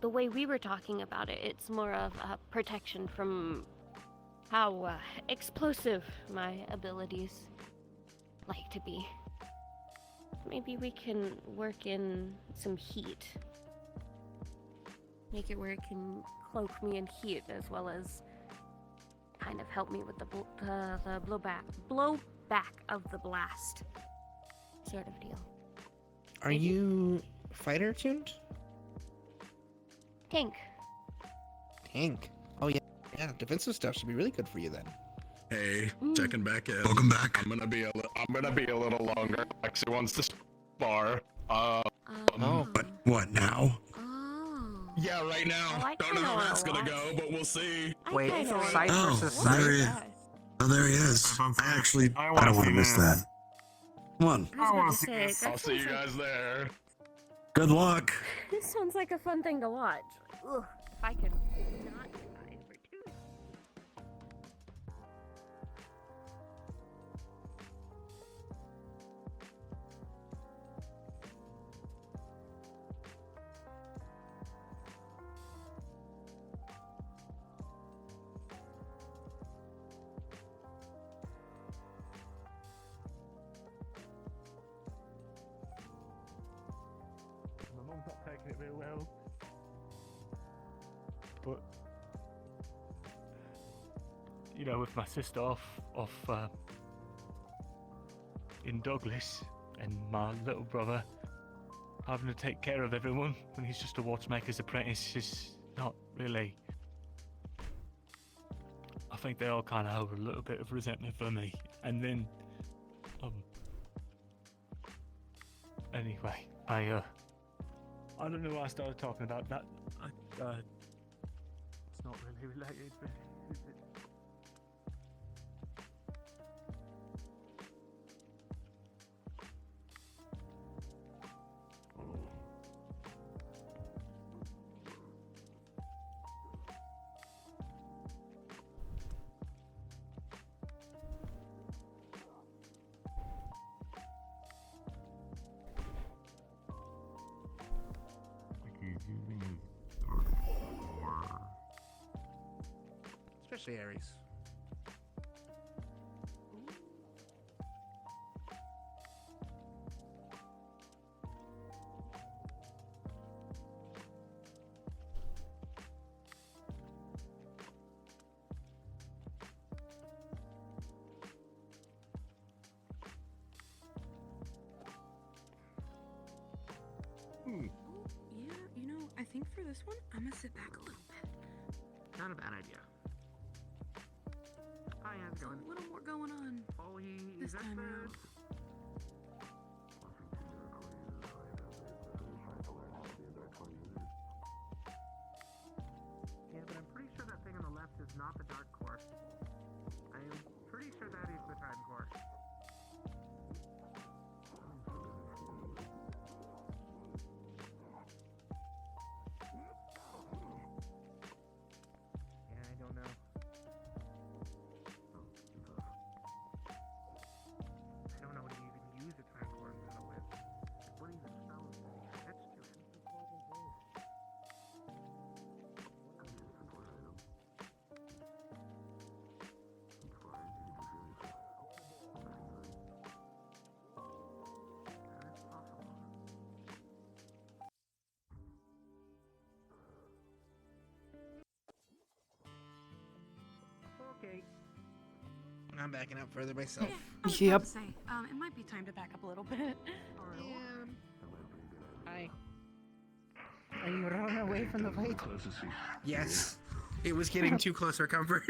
the way we were talking about it, it's more of a protection from how explosive my abilities like to be. Maybe we can work in some heat. Make it where it can cloak me in heat as well as kind of help me with the blowback of the blast sort of deal. Are you fighter tuned? Tank. Tank. Oh yeah, yeah. Defensive stuff should be really good for you then. Hey, checking back in. Welcome back. I'm gonna be a little longer. Lexi wants to spar. What now? Yeah, right now. Oh, I Don't know kinda how wanna that's gonna watch. go, but we'll see. Wait, kinda wanna side Oh, versus there he side? is. Oh, there he is. I don't want to miss that. Come on. I was about to say, I'll see you guys there. Good luck. This sounds like a fun thing to watch. Ugh, if I could not die for 2. My mum's not taking it very well. But you know, with my sister off in Douglas, and my little brother having to take care of everyone when he's just a watchmaker's apprentice is not really. I think they all kind of hold a little bit of resentment for me, and then anyway, I don't know why I started talking about that. It's not really related, but is it? Especially Aries. Yeah, you know, I think for this one, I'm gonna sit back a little bit. Not a bad idea. Hi, how's it going? A little more going on this time around. Yeah, but I'm pretty sure that thing on the left is not the dark core. I am pretty sure that is the time core. I'm backing up further myself. I was Yep. about to say, it might be time to back up a little bit. Hi. Are you running away from the fight? Yes. It was getting too close for comfort.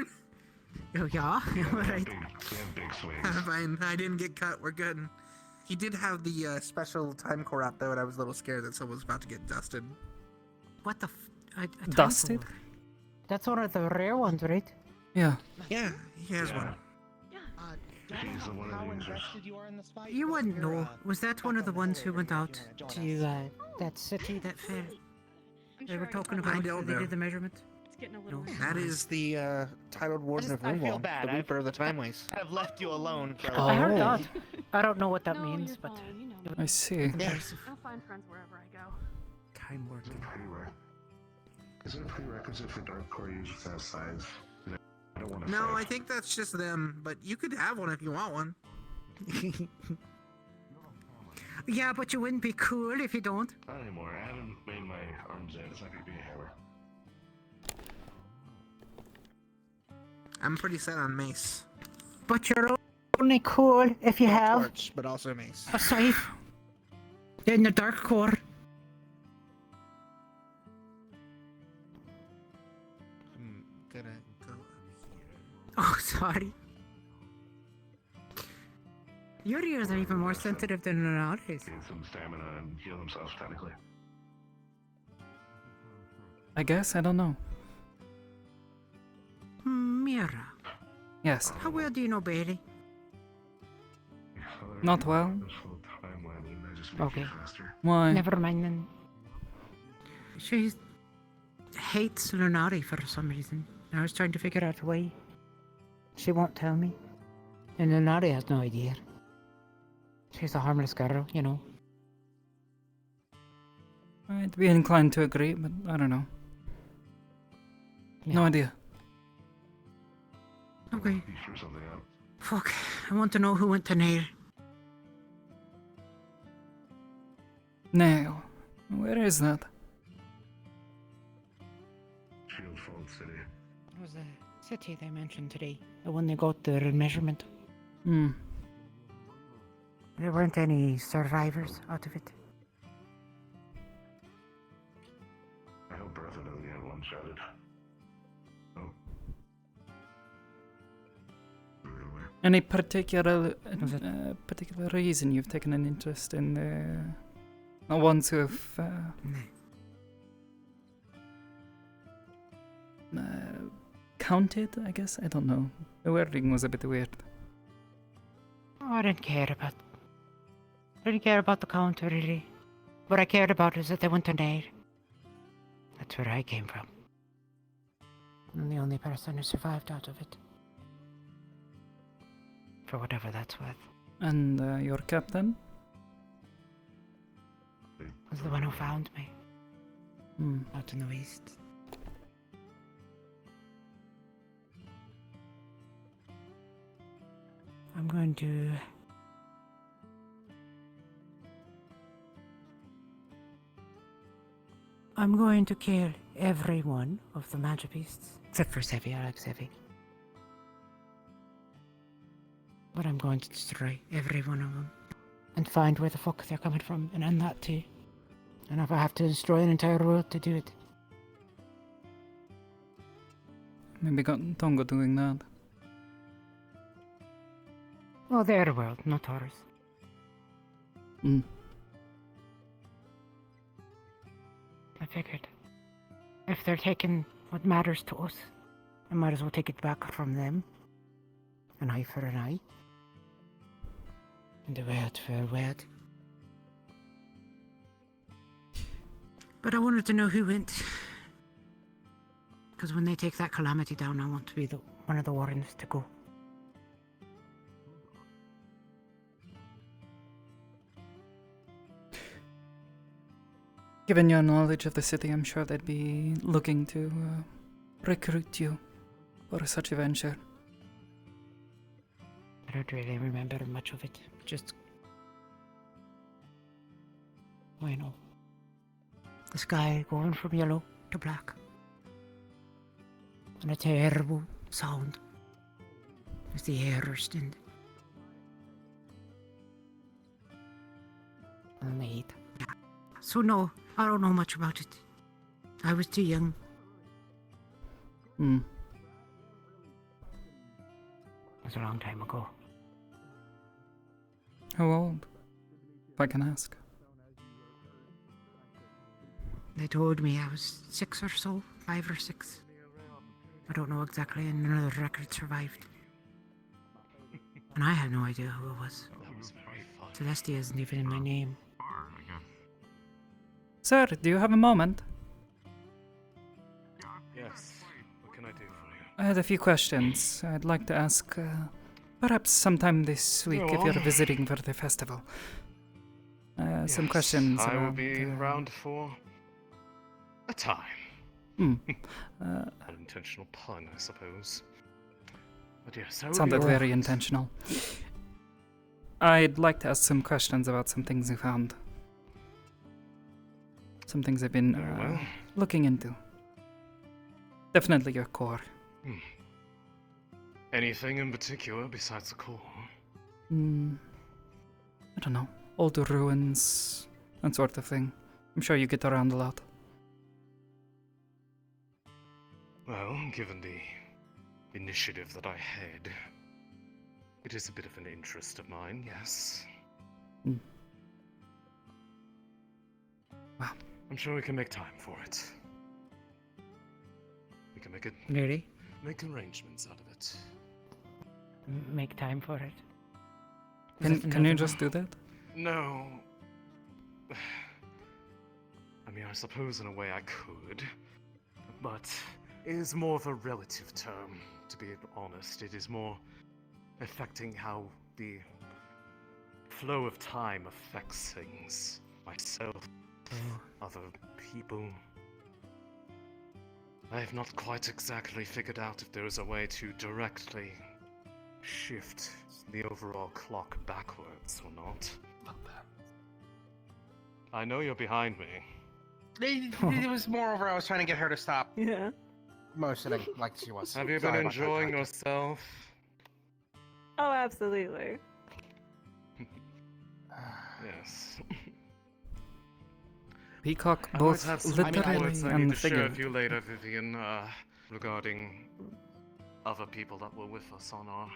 Oh, yeah? Alright. Big swings. I'm fine. I didn't get cut. We're good. He did have the special time core out though, and I was a little scared that someone was about to get dusted. What the a time Dusted? core? That's one of the rare ones, right? Yeah. Yeah, he has one. How invested you wouldn't know. Was that one of the ones who went out to that city that fell? They were talking about I don't they know. did the measurement. It's getting a little. That is the titled Warden of I feel Roomwall, bad. the Reaper of the Timeways. I've left you alone for Oh. I heard that. I don't know what that means, you're but fine, you know. I see. Yeah. I'll find friends wherever I go. Time work. Is it a prerequisite for Dark Core users that size? I don't want to No, fight. I think that's just them, but you could have one if you want one. Yeah, but you wouldn't be cool if you don't. Not anymore. I haven't made my arms out. It's not going to be a hammer. I'm pretty set on mace. But you're only cool if you have Torch, but also mace. a scythe in the dark core. I'm gonna go up here. Oh, sorry. Your ears are even more sensitive than ours. Need some stamina and heal themselves technically. I guess, I don't know. Mira, Yes. how well do you know Bailey? Not well. Okay. Why? Never mind then. She hates Lunari for some reason. I was trying to figure out why. She won't tell me. And Lunari has no idea. She's a harmless girl, you know. I'd be inclined to agree, but I don't know. No idea. Okay. Screw something up. Fuck. I want to know who went to Nair. Now, where is that? Shield Fold City. It was a city they mentioned today. The one they got the measurement. Hmm. There weren't any survivors out of it. I hope Bertha doesn't get one-shotted. Oh. Any particular reason you've taken an interest in the ones who have counted? I guess I don't know. The wording was a bit weird. Oh, I didn't care about. I didn't care about the count really. What I cared about is that they went to Nair. That's where I came from. I'm the only person who survived out of it. For whatever that's worth. And your captain? Was the one who found me. Hmm. Out in the east. I'm going to... I'm going to kill every one of the magic beasts. Except for Sevi, I like Sevi. But I'm going to destroy every one of them. And find where the fuck they're coming from, and end that too. And if I have to destroy an entire world to do it. Maybe got Tongo doing that. Well, their world, not ours. Hmm. I figured. If they're taking what matters to us, I might as well take it back from them. An eye for an eye. And a word for a word. But I wanted to know who went. Because when they take that calamity down, I want to be one of the Warrens to go. Given your knowledge of the city, I'm sure they'd be looking to recruit you for such a venture. I don't really remember much of it. Just... I know. The sky going from yellow to black. And a terrible sound. Is the Herrstand. Maid. So no, I don't know much about it. I was too young. Hmm. It was a long time ago. How old? If I can ask. They told me I was 6 or so, 5 or 6. I don't know exactly, and none of the records survived. And I have no idea who it was. That was very fun. Celestia isn't even in my name. Sir, do you have a moment? Yes. What can I do for you? I had a few questions I'd like to ask, perhaps sometime this week Go if you're on. visiting for the festival. Some Yes, questions I will about, be around for a time. Hmm. Unintentional pun, I suppose. But yes, I will Sounded be very around. intentional. I'd like to ask some questions about some things you found. Some things I've been Very well. looking into. Definitely your core. Anything in particular besides the core? I don't know. Old ruins, that sort of thing. I'm sure you get around a lot. Well, given the initiative that I had, it is a bit of an interest of mine, yes. Wow. I'm sure we can make time for it. We can make it. Really? Make arrangements out of it. Make time for it. Can you just do that? No. I mean, I suppose in a way I could, but it is more of a relative term, to be honest. It is more affecting how the flow of time affects things. Myself, other people. I have not quite exactly figured out if there is a way to directly shift the overall clock backwards or not. I know you're behind me. It was moreover, I was trying to get her to stop. Yeah. Motioning like she was. Have you been Sorry about that, enjoying Mike. yourself? Oh, absolutely. Yes. Peacock, I both might have some literally words I need and to share with figuratively. you later, Vivian, regarding other people that were with us on our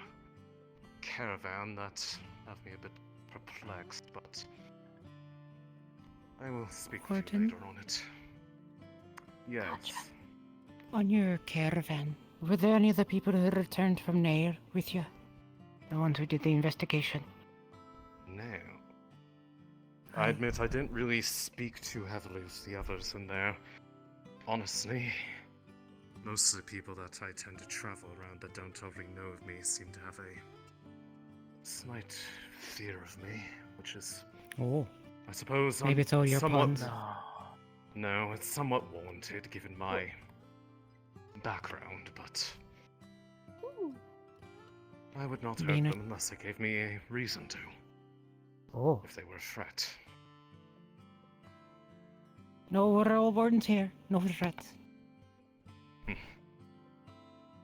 caravan that have me a bit perplexed, but I will speak with you Gordon? later on it. Yes. On your caravan, were there any of the people who returned from Nair with you? The ones who did the investigation? No. I admit I didn't really speak too heavily with the others in there. Honestly, most of the people that I tend to travel around that don't already know of me seem to have a slight fear of me, which is, Oh. I suppose, Maybe it's all your somewhat... puns. No, it's somewhat warranted given my background, but I would not hurt Being a- them unless they gave me a reason to. Oh. If they were a threat. No, we're all wardens here. No threats.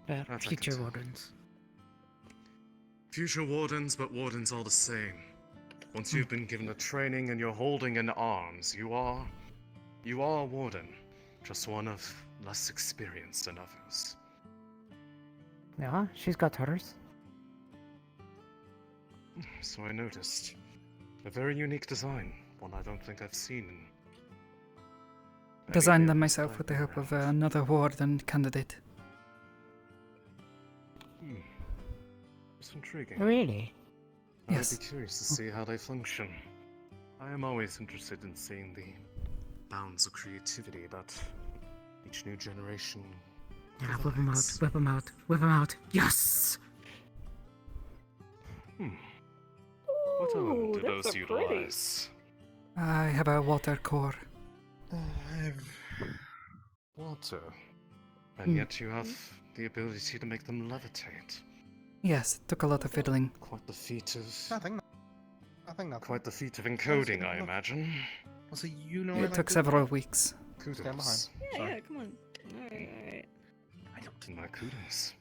That I Future can tell. wardens. Future wardens, but wardens all the same. Once you've been given the training and you're holding in arms, you are a warden. Just one of less experienced than others. Yeah, she's got hers. So I noticed. A very unique design. One I don't think I've seen in Designed them myself with the help of another warden candidate. It's intriguing. Really? I Yes. would be curious to see how they function. I am always interested in seeing the bounds of creativity that each new generation Yeah, whip him out, provides. whip him out, whip him out. Yes! What element do those those are pretty. utilize? I have a water core. Water. And yet you have the ability to make them levitate. Yes, it took a lot of fiddling. Quite the feat of... Nothing. Nothing. Quite the feat of encoding, I imagine. Well, so you know It took several weeks. Kudos. Stand behind. Yeah, Sorry. yeah, come on. Alright, alright. My kudos.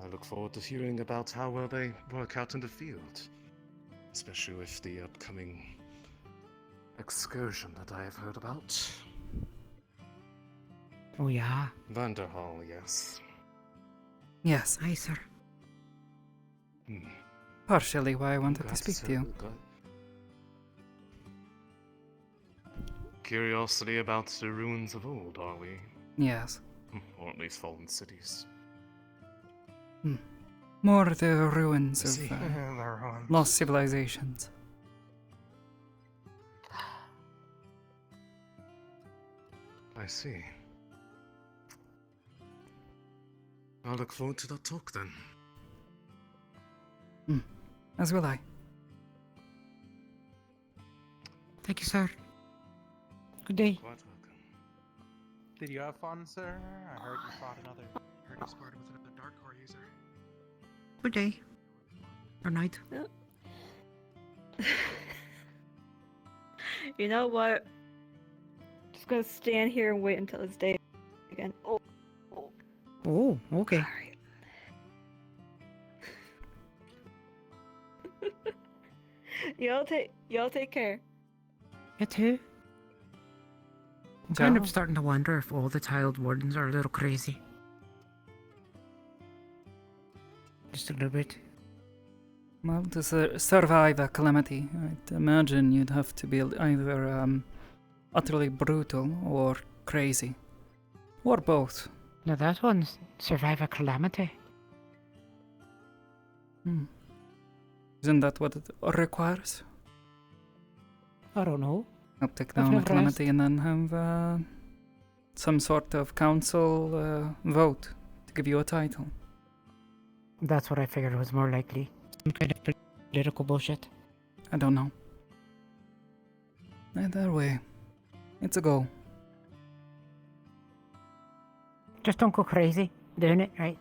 I look forward to hearing about how well they work out in the field, especially with the upcoming excursion that I have heard about. Oh, yeah. Vanderhall, yes. Yes. Aye, sir. Partially why I wanted to Glad speak to you. Curiosity about the ruins of old, are we? Yes. Or at least fallen cities. More the ruins I see. of The ruins. lost civilizations. I see. I'll look forward to that talk then. As will I. Thank you, sir. Good day. Quite welcome. Did you have fun, sir? I heard you fought another. Heard you sparred with another dark core user. Good day. Or night. You know what? Just gonna stand here and wait until it's day again. Oh. Oh, okay. Y'all take care. You too. I'm kind of starting to wonder if all the child wardens are a little crazy. Just a little bit. Well, to survive a calamity, I'd imagine you'd have to be either utterly brutal or crazy. Or both. Now that one's survive a calamity. Isn't that what it requires? I don't know. Help take I've down a never calamity and then have some sort of council vote to give you a title. That's what I figured was more likely. Some kind of political bullshit. I don't know. Either way, it's a go. Just don't go crazy doing it, right?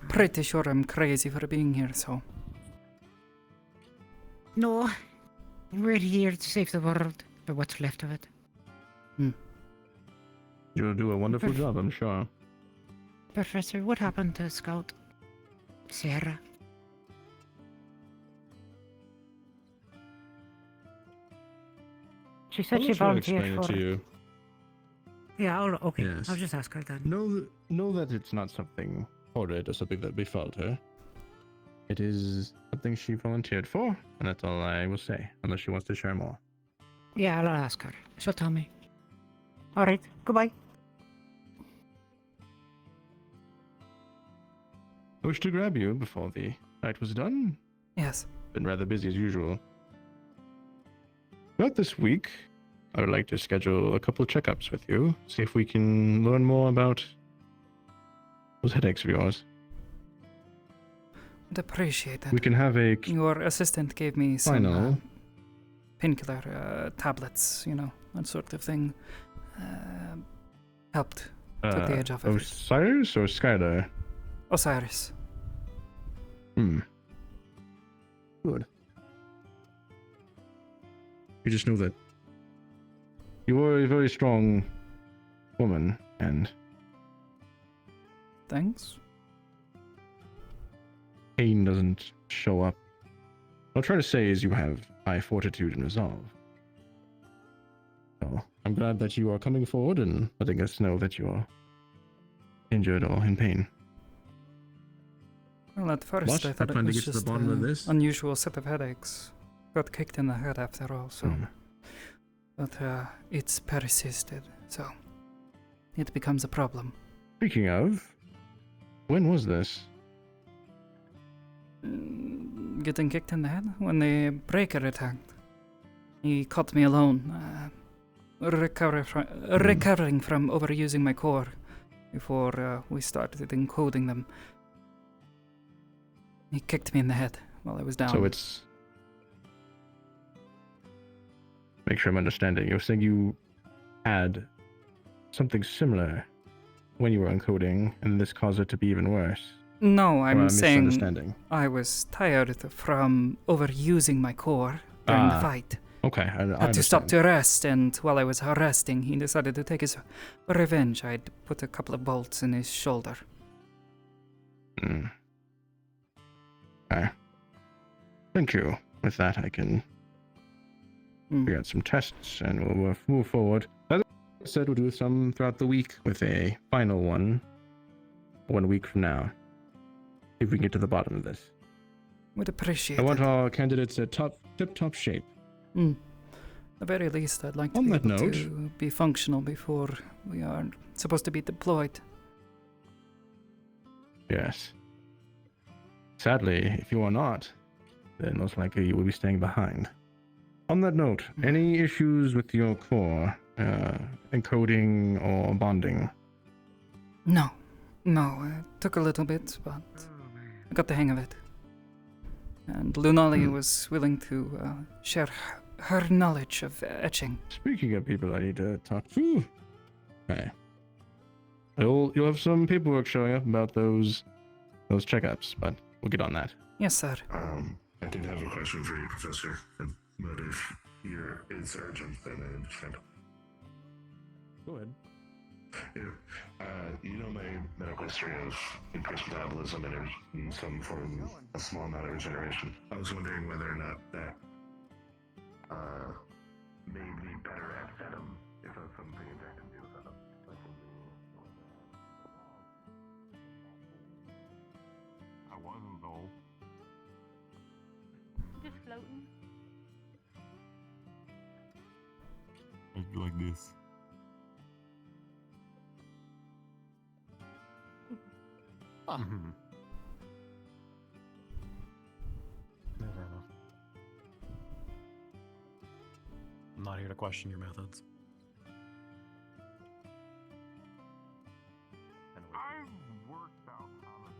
Pretty sure I'm crazy for being here, so. No. We're here to save the world, or what's left of it. You'll do a wonderful job, I'm sure. Professor, what happened to Scout Sarah? She said she volunteered explain for it to you. Yeah, okay. Yes. I'll just ask her then. Know that it's not something horrid or something that befell her. It is something she volunteered for, and that's all I will say, unless she wants to share more. Yeah, I'll ask her. She'll tell me. Alright, goodbye. I wish to grab you before the night was done. Yes. Been rather busy as usual. Throughout this week, I would like to schedule a couple of checkups with you, see if we can learn more about those headaches of yours. I'd appreciate it. We can have a... Your assistant gave me I some know. painkiller tablets, that sort of thing. Helped. Took the edge off of it. Osiris or Skylar? Osiris. Good. You just know that you are a very strong woman, and thanks. Pain doesn't show up. What I'm trying to say is you have high fortitude and resolve. So I'm glad that you are coming forward and letting us know that you are injured or in pain. Well, at first What? I I thought plan it to was get to the just bottom of an this? unusual set of headaches. Got kicked in the head after all, so. But it's persisted, so it becomes a problem. Speaking of, when was this? Getting kicked in the head when the breaker attacked. He caught me alone, recovering from overusing my core before we started encoding them. He kicked me in the head while I was down. So it's... Make sure I'm understanding. You're saying you had something similar when you were encoding, and this caused it to be even worse. No, I'm saying misunderstanding. I was tired from overusing my core during the fight. Okay, I had to stop understand. to rest, and while I was resting, he decided to take his revenge. I'd put a couple of bolts in his shoulder. Hmm. Okay. Thank you. With that, I can figure out some tests, and we'll move forward. As I said, we'll do some throughout the week with a final one 1 week from now. If we can get to the bottom of this. Would appreciate I want it. our candidates at tip-top shape. At the very least, I'd like to On be that able note- to be functional before we are supposed to be deployed. Yes. Sadly, if you are not, then most likely you will be staying behind. On that note, any issues with your core, encoding or bonding? No, it took a little bit, but I got the hang of it. And Lunali was willing to share her knowledge of etching. Speaking of people I need to talk to, okay. You'll have some paperwork showing up about those checkups, but we'll get on that. Yes, sir. I did have a question for you, Professor. But if it's urgent, then I understand. Go ahead. You know my medical history of increased metabolism and in some form, a small amount of regeneration. I was wondering whether or not that made me better at Venom, if that's something I can do with Venom. I wasn't though. Just floating. I'd be like this. Never enough. I'm not here to question your methods. I've worked out how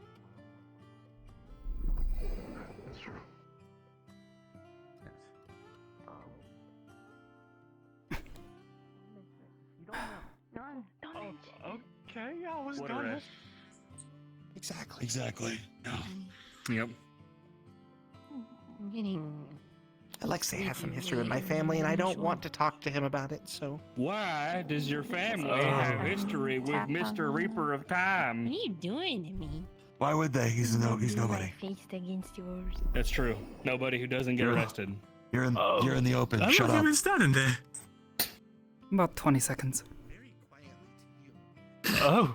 That's true. Okay, I was What a gonna. rest. Exactly. No. Yep. I'm getting. Alexei has some history with my family, and I don't want to talk to him about it, so. Why does your family have history with Mr. Reaper of Time? What are you doing to me? Why would they? He's nobody. Faced against yours. That's true. Nobody who doesn't get arrested. You're in the open. How Shut long have up. you been standing there? About 20 seconds. Oh.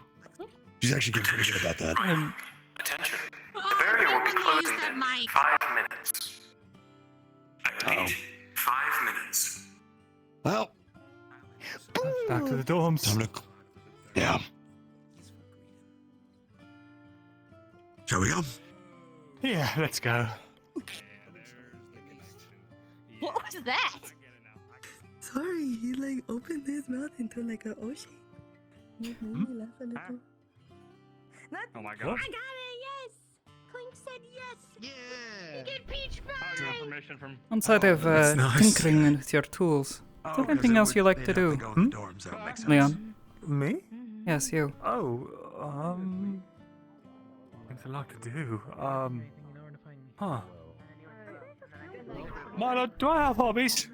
She's actually getting pretty good about that. Attention. The barrier will be closing in 5 minutes. I repeat, 5 minutes. Well, back to the dorms. Yeah. Shall we go? Yeah, let's go. What was that? Sorry, he like opened his mouth into like an ocean. Made me laugh a little. Oh my I god. got it, yes! Clink said yes! Yeah! You get peach pie! Permission from. Outside of that's nice. tinkering with your tools, is there anything else you like to do? Leon? Me? Yes, you. Oh, there's a lot to do. Huh. Milo, do I have hobbies?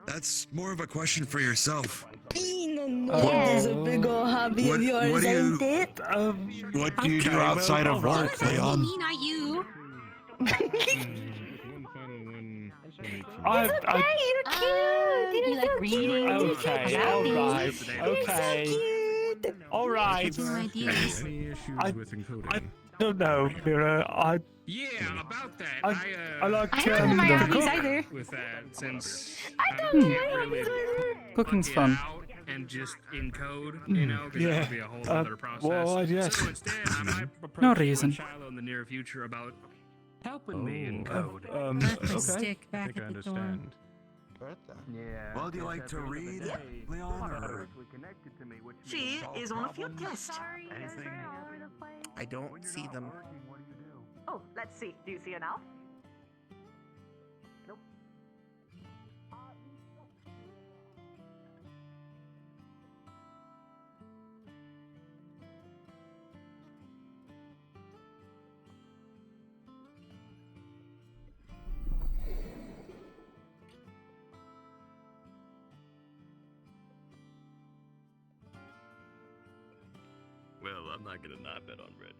That's more of a question for yourself. There's a big old hobby of yours, what do you- ain't it? What do you do outside of work, Leon? Me, not you! I, You're cute! You like reading? Okay, alright. Any issues with encoding? I don't know, Mira. Yeah, about that. I like I don't know my hobbies cook. either. With that, since I don't know can't my really hobbies Cooking's get fun. out and just encode, you know, because Yeah. that would be a whole other process. well, yes. So instead, I might approach No you and reason. Shiloh in the near future about helping me encode. Okay. Stick back I think I at the door. understand. Yeah. Well, do you like to read, Leon? Or She is on a field test. I don't see them. Oh, let's see. Do you see enough? Nope. Well, I'm not gonna not bet on red.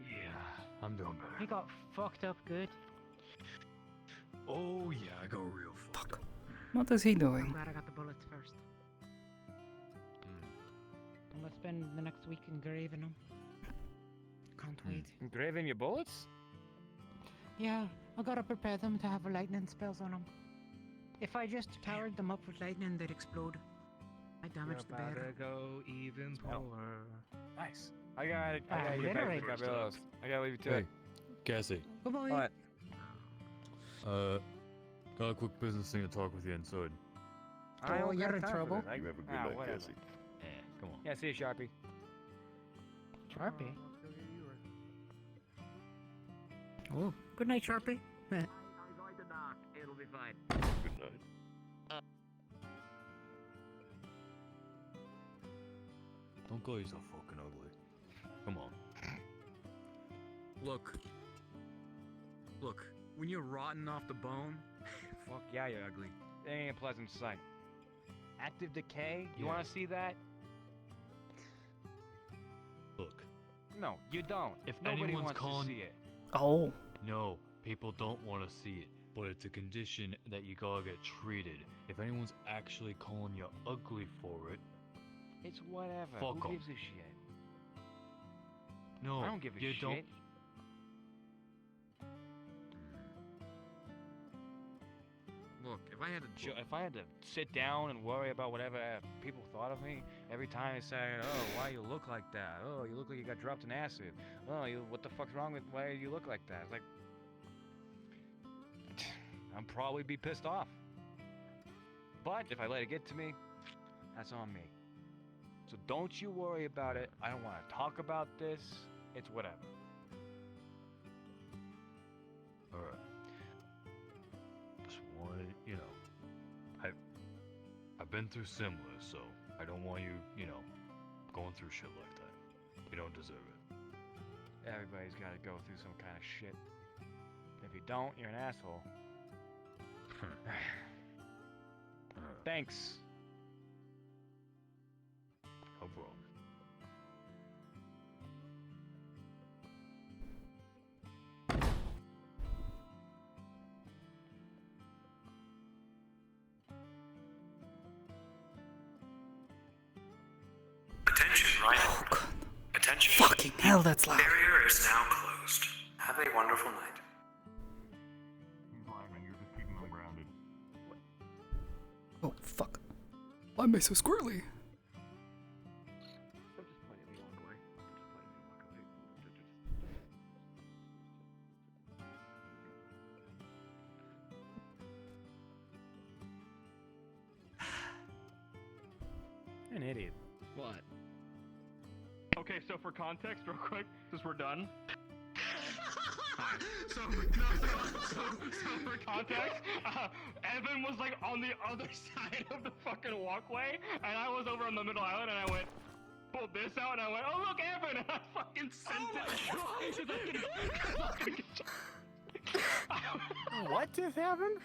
Yeah, I'm doing better. You got fucked up good. Oh yeah, I go real fucked up. What is he I'm doing? glad I got the bullets first. I'm gonna spend the next week engraving them. Can't wait. Engraving your bullets? Yeah, I gotta prepare them to have lightning spells on them. If I just powered them up with lightning, they'd explode. I damaged the bear. Go even power. Nice. I gotta get back to the literally. Cabrillos. I gotta leave you to Hey, it. Cassie. Good boy. What? Got a quick business thing to talk with you inside. I don't you're got in time for trouble. this. You have a good night, whatever. Cassie. Yeah, come on. Yeah, see you, Sharpie. Sharpie. Oh, good night, Sharpie. I'm going to knock. It'll be fine. Good night. Don't call yourself fucking ugly. Come on. Look. Look, when you're rotten off the bone, Fuck yeah, you're ugly. It ain't a pleasant sight. Active decay? You Yeah. wanna see that? Look, No, you don't. if Nobody anyone's wants calling, to see it. Oh. no, people don't want to see it, but it's a condition that you gotta get treated. If anyone's actually calling you ugly for it, It's whatever. Fuck Who 'em. gives a shit? no, I don't give a you shit. don't. Look, if I had to sit down and worry about whatever people thought of me every time they say, "Oh, why you look like that? Oh, you look like you got dropped in acid. Oh, what the fuck's wrong with why you look like that?" It's like, I'd probably be pissed off. But if I let it get to me, that's on me. So don't you worry about it. I don't want to talk about this. It's whatever. Alright. Just wanted, I've been through similar, so I don't want you, going through shit like that. You don't deserve it. Everybody's got to go through some kind of shit. If you don't, you're an asshole. Thanks. No problem. Attention, Rhino. Oh, God. Attention. Fucking hell, that's loud. Barrier is now closed. Have a wonderful night. You're just keeping them grounded. Oh, fuck. Why am I so squirrely? I'm just playing the long way. An idiot. What? Okay, so for context, real quick, since we're done. So for context, Evan was like on the other side of the fucking walkway, and I was over on the middle island, and I went, pulled this out, and I went, oh look, Evan, and I fucking sent it to the What just happened?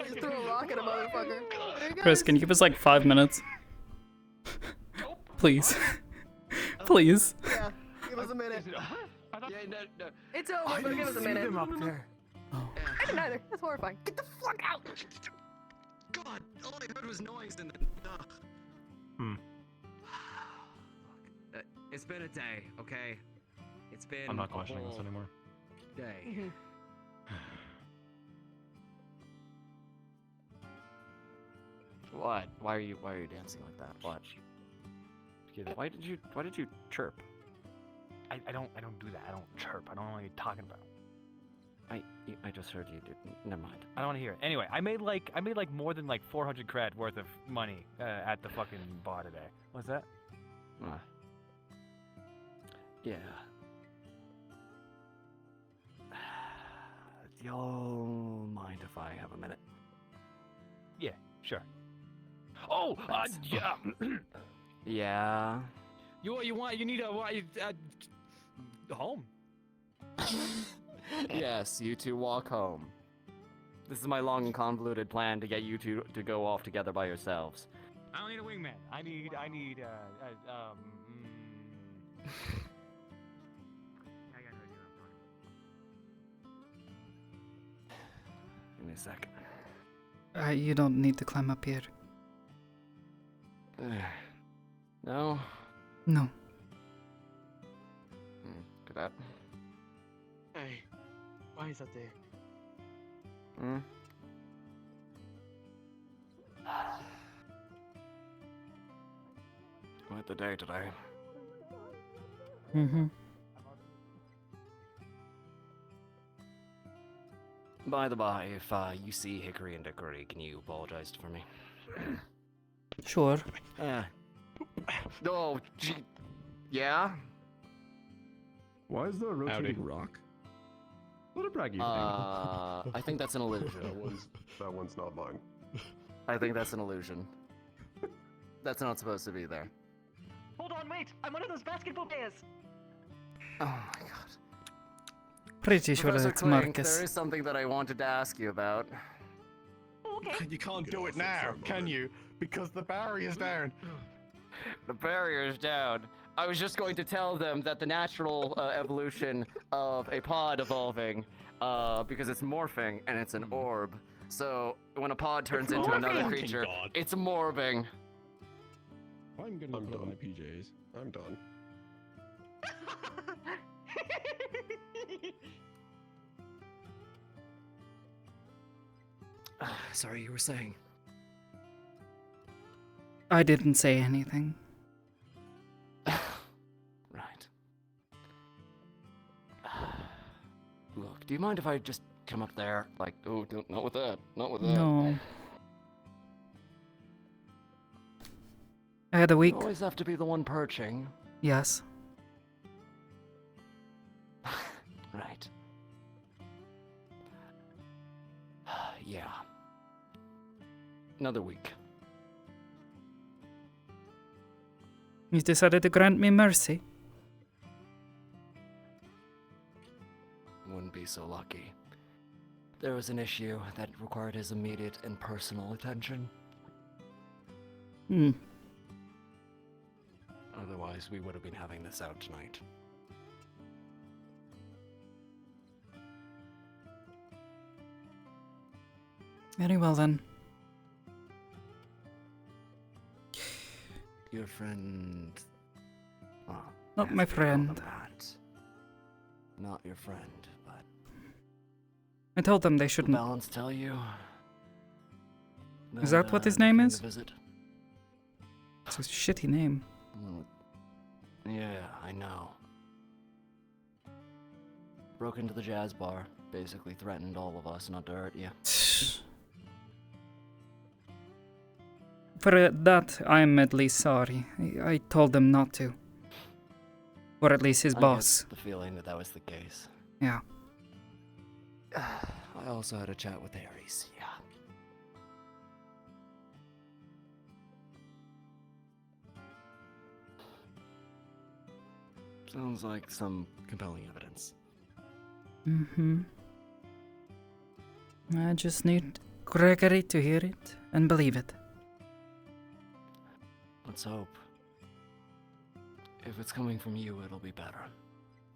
You threw a rock at a motherfucker. There you go. Chris, can you give us like 5 minutes? Please. Please. Yeah, give us a minute. Yeah, no. It's over, but give us a minute. Up there. I didn't either. That's horrifying. Get the fuck out! God, all I heard was noise and then. Look, it's been a day, okay? It's been. I'm not a questioning this whole anymore. Day. What? Why are you dancing like that? What? Why did you chirp? I don't do that. I don't chirp. I don't know what you're talking about. I just heard you. Never mind. I don't want to hear it. Anyway, I made like more than like 400 cred worth of money at the fucking bar today. What's that? Yeah. You'll mind if I have a minute? Yeah, sure. Oh, yeah. Yeah. You need a home. Yes, you two walk home. This is my long and convoluted plan to get you two to go off together by yourselves. I don't need a wingman. I need Give me a second. You don't need to climb up here. No? No. Look at that. Hey, why is that there? Hmm? Quite the day today. Mm-hmm. By the by, if you see Hickory and Dickory, can you apologize for me? Sure. Oh, gee. Yeah? Why is there a rotating rock? What a braggy thing. I think that's an illusion. That one's not mine. I think that's an illusion. That's not supposed to be there. Hold on, wait! I'm one of those basketball players! Oh my god. Pretty sure Professor that's Clink, Marcus. there is something that I wanted to ask you about. You can't do it now, can you? Because the barrier's down. The barrier's down. I was just going to tell them that the natural evolution of a pod evolving, because it's morphing and it's an orb. So when a pod turns into another creature, it's morbing. I'm gonna put on my PJs. I'm done. Sorry, you were saying. I didn't say anything. Right. Look, do you mind if I just come up there? Like, oh, don't, not with that, not with that. No. I had a week. You always have to be the one perching. Yes. Right. Yeah. Another week. You decided to grant me mercy? Wouldn't be so lucky. There was an issue that required his immediate and personal attention. Hmm. Otherwise, we would have been having this out tonight. Very well then. Your friend... Oh, Not my friend. Not your friend, but... I told them they Did shouldn't. Balance tell you? Is that what his they name came is? to visit? It's a shitty name. Yeah, I know. Broke into the jazz bar, basically threatened all of us not to hurt you. For that, I'm at least sorry. I told them not to. Or at least his boss. I get the feeling that that was the case. Yeah. I also had a chat with Ares, yeah. Sounds like some compelling evidence. Mm-hmm. I just need Gregory to hear it and believe it. Let's hope. If it's coming from you, it'll be better.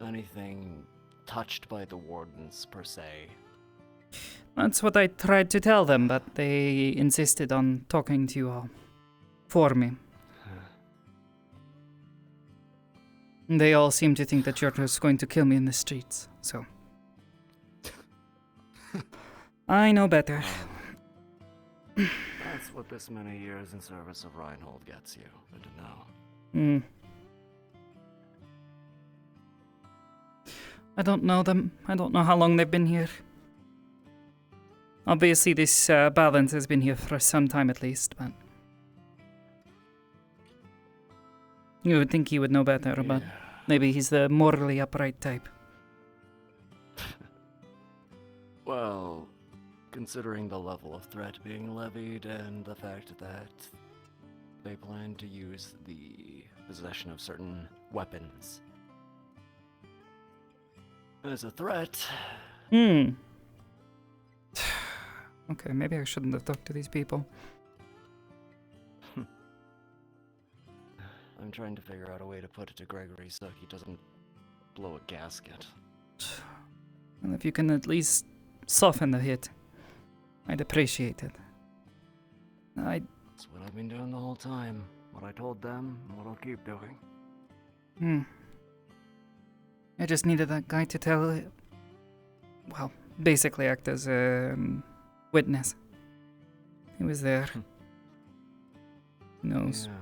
Anything touched by the wardens, per se. That's what I tried to tell them, but they insisted on talking to you all. For me. They all seem to think that you're just going to kill me in the streets, so... I know better. That's what this many years in service of Reinhold gets you, good to know. Hmm. I don't know them. I don't know how long they've been here. Obviously this balance has been here for some time at least, but... You would think he would know better, but maybe he's the morally upright type. Well, considering the level of threat being levied and the fact that they plan to use the possession of certain weapons as a threat. Okay, maybe I shouldn't have talked to these people. I'm trying to figure out a way to put it to Gregory so he doesn't blow a gasket. Well, if you can at least soften the hit, I'd appreciate it. That's what I've been doing the whole time. What I told them, and what I'll keep doing. I just needed that guy to tell... Well, basically act as a witness. He was there. Who knows? Yeah.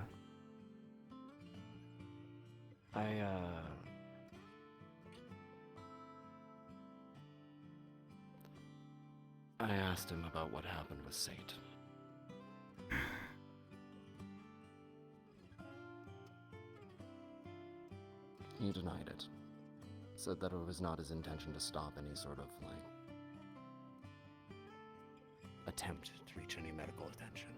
I asked him about what happened with Sate. He denied it. Said that it was not his intention to stop any sort of, attempt to reach any medical attention.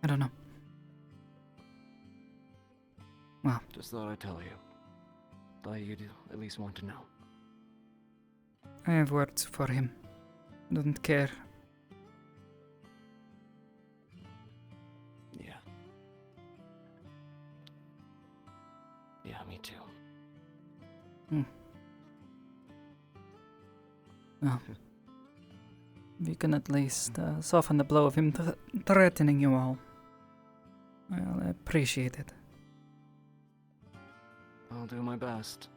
I don't know. Well. Just thought I'd tell you. Thought you'd at least want to know. I have words for him. Doesn't care. Yeah. Yeah, me too. Well, if you can at least soften the blow of him threatening you all, I'll appreciate it. I'll do my best.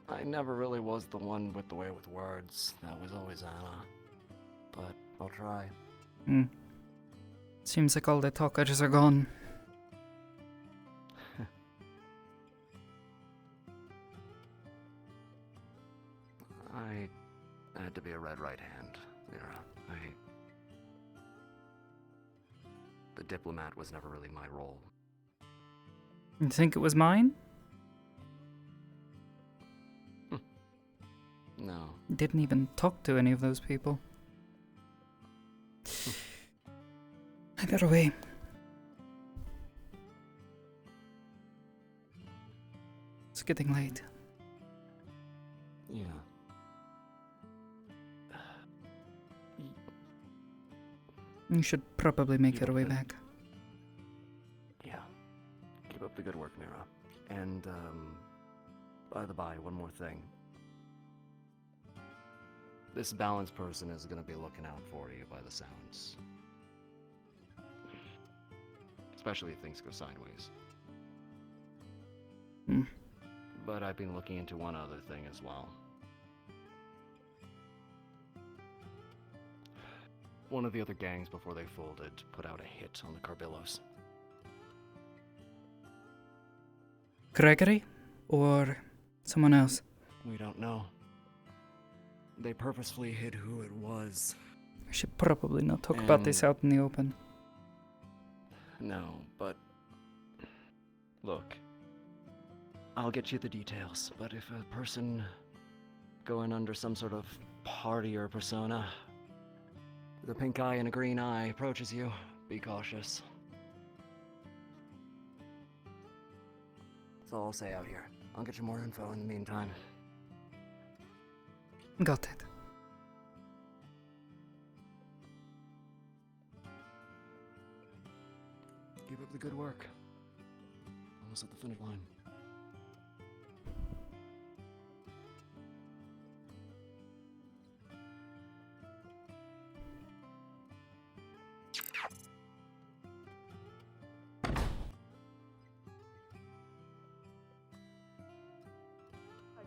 I never really was the one with the way with words. That was always Anna. But I'll try. Seems like all the talkers are gone. I had to be a red right hand, Mira. The diplomat was never really my role. You think it was mine? No. Didn't even talk to any of those people. Either way. It's getting late. Yeah. You should probably make your way back. Yeah. Keep up the good work, Mira. And, by the by, one more thing. This balanced person is going to be looking out for you by the sounds. Especially if things go sideways. But I've been looking into one other thing as well. One of the other gangs before they folded put out a hit on the Carbillos. Gregory? Or someone else? We don't know. They purposefully hid who it was. We should probably not talk about this out in the open. No, but... Look. I'll get you the details, but if a person going under some sort of party or persona with a pink eye and a green eye approaches you, be cautious. That's all I'll say out here. I'll get you more info in the meantime. Got it. Keep up the good work. Almost at the finish line.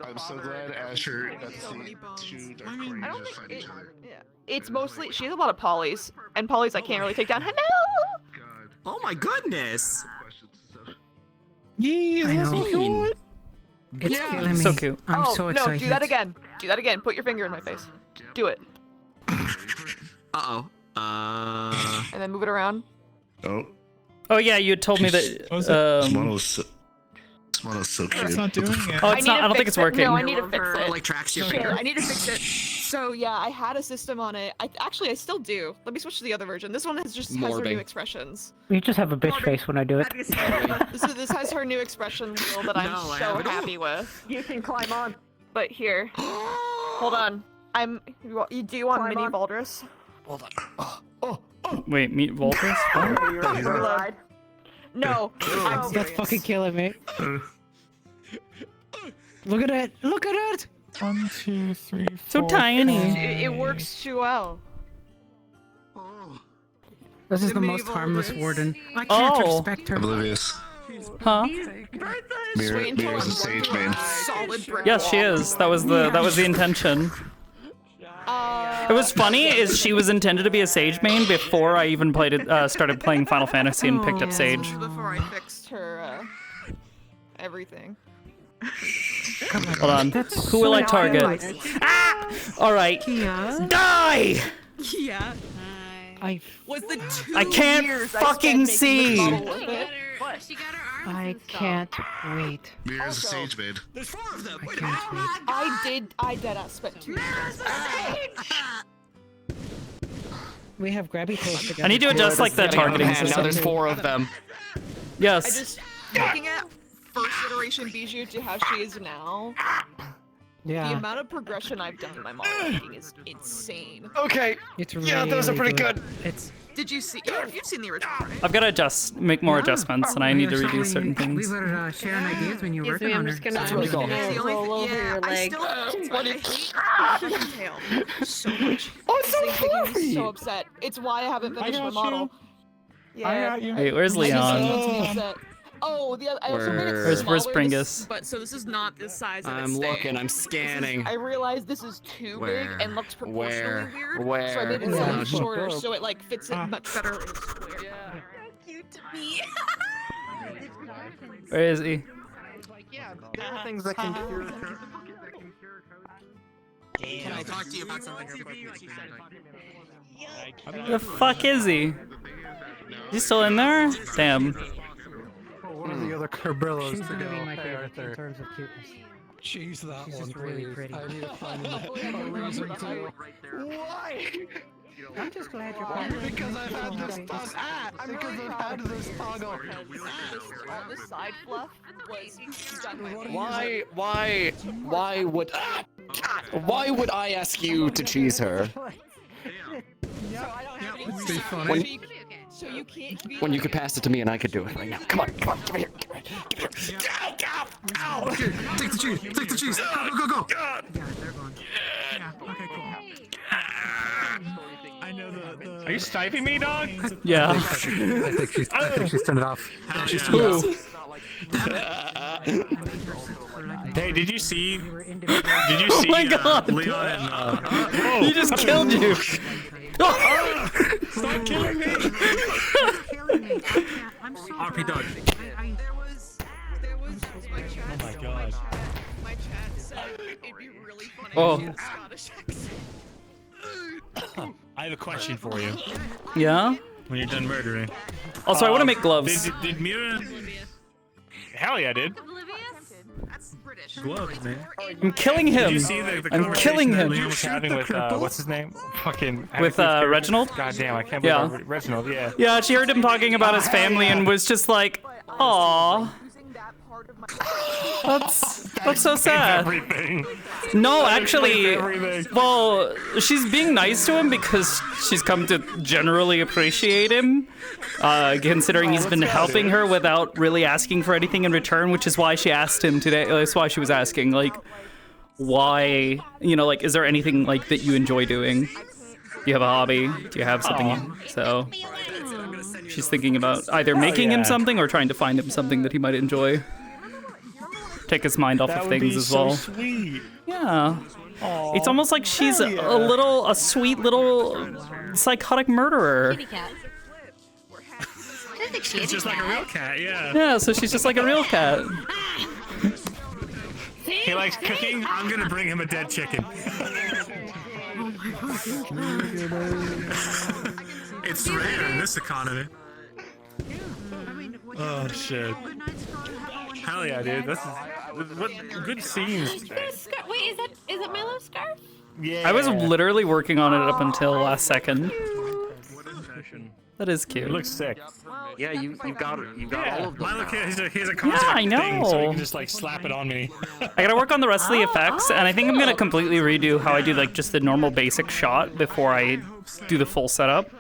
I'm so glad Asher got to see two dark I don't just fight think each other. it's mostly she has a lot of polys, and polys I can't really take down. Hello. Oh my goodness! Yeah, I that's know. so cute. It's Yeah. killing me. So cute. I'm oh so no! excited. Do that again. Do that again. Put your finger in my face. Do it, Uh-oh. and then move it around. Oh. Oh yeah, you told me that. Smono's so cute. It's not doing it. Oh, it's not. I don't think it's working. No, I need to fix it. Like tracks your Here, finger. I need to fix it. So yeah, I had a system on it. I still do. Let me switch to the other version. This one has her new Morbing. expressions. You just have a bitch face when I do it. This has her new expression wheel that I'm No, I so haven't. happy with. You can climb on. But here, hold on. Do you want Climb mini on. Baldrus? Hold on. Wait, meet Voltus? Reload. No, I'm That's serious. fucking killing me. Look at it! Look at it! 1, 2, 3, 4. So tiny. It works too well. This is the most harmless warden. I can't respect her. Oblivious. Huh? Mira's a sage main. Solid brick Yes, she wall. is. That was the intention. It was funny is she was intended to be a Sage main before I even started playing Final Fantasy and picked up Sage. Before I fixed her, everything. Hold on. Who will I target? Ah! Alright. Die! Yeah. Was the 2 I can't years fucking I spent making see. this model worth it? I can't wait. Mira's a sage main. There's 4 of them. I can't wait. I deadass spent 2 years. We have grabby clothes together. I need to adjust like the targeting Now system. there's 4 of them. Yes. Looking at first iteration Bijou to how she is now, the Yeah. amount of progression I've done in my model making is insane. Okay. It's Yeah, those are really pretty good. It's. Did you see? You've seen the original, right? I've got to make more adjustments, and I need to redo certain We things. were sharing ideas when you were working I'm on her. just gonna That's really cool. Yeah, the only roll over yeah, your I leg. still I hate the fucking tail so much. Oh, it's so This thing's making me fluffy. so upset. It's why I haven't finished my got model. you. I got you. Wait, where's I just Leon? makes me upset. Oh, the other, I also made it Where's smaller, Springus? But so this is not the size of I'm its looking, thing. I'm This is- scanning. I realized this is too big Where? and looks proportionally weird. Where? So I made it Where? slightly shorter so it like fits it much better in square. Yeah. Cute to me. Where is he? There are things that can cure. Can I talk to you about something real quick? The fuck is he? He's still in there? Damn. One of the other Carbillos She's to gonna go. be my Hey, favorite in Arthur. terms of cuteness. Choose that She's one, just really please. pretty. I need to find a reason to. Why? I'm just glad you're Because I've had this toggle. Because I've had this toggle. All this side fluff was done by me. Why would I ask you to cheese her So I don't have any Let's be funny. So you can't. when you could pass it to me and I could do it right now? Come on, give me here, give me here. Ow! Okay, take the cheese. Take the cheese. Go, go, go. Yeah, they're going. Yeah, okay, cool. I know the. Are you sniping me, dog? Yeah. I think she's turned it off. She's turned Who? it off. Hey, did you see? Oh my god! Leon and Whoa. He just killed you! Stop killing me! I'm so RP dog. There was my chat. Oh my god. My chat said it'd be really funny Oh. if you had Scottish accent. I have a question for you. Yeah? When you're done murdering. Also, I want to make gloves. Did Mira? Hell yeah, I did. That's British. Gloves, man. I'm killing Did him. you see the I'm killing conversation that him. Leon was having with what's his name? Fucking With Reginald? God damn, I can't Yeah. believe Reginald. Yeah. Yeah, she heard him talking about his family and was just like, "Aw, that's so sad." Everything. No, actually, Everything. well, she's being nice to him because she's come to generally appreciate him, considering he's been helping her without really asking for anything in return, which is why she asked him today. That's why she was asking, like, why, you know, like, is there anything, like, that you enjoy doing? Do you have a hobby? Do you have something? So she's thinking about either making him something or trying to find him something that he might enjoy. Take his mind off That of would things be as so well. sweet. Yeah. Aw. It's almost like she's Hell yeah. a sweet little psychotic murderer. cat. It's just like a real cat, yeah. Yeah, so she's just like a real cat. He likes cooking. I'm gonna bring him a dead chicken. It's rare in this economy. Oh shit. Hell yeah, dude. This is what good scenes today. Wait, is that Milo's scarf? Yeah. I was literally working on it up until last second. That is cute. It looks sick. Yeah, you got it. You got all of them. Mine look, here's a Yeah, contact I thing, so you know. can just like slap it on me. I gotta work on the rest of the effects, and I think I'm gonna completely redo how I do like just the normal basic shot before I do the full setup.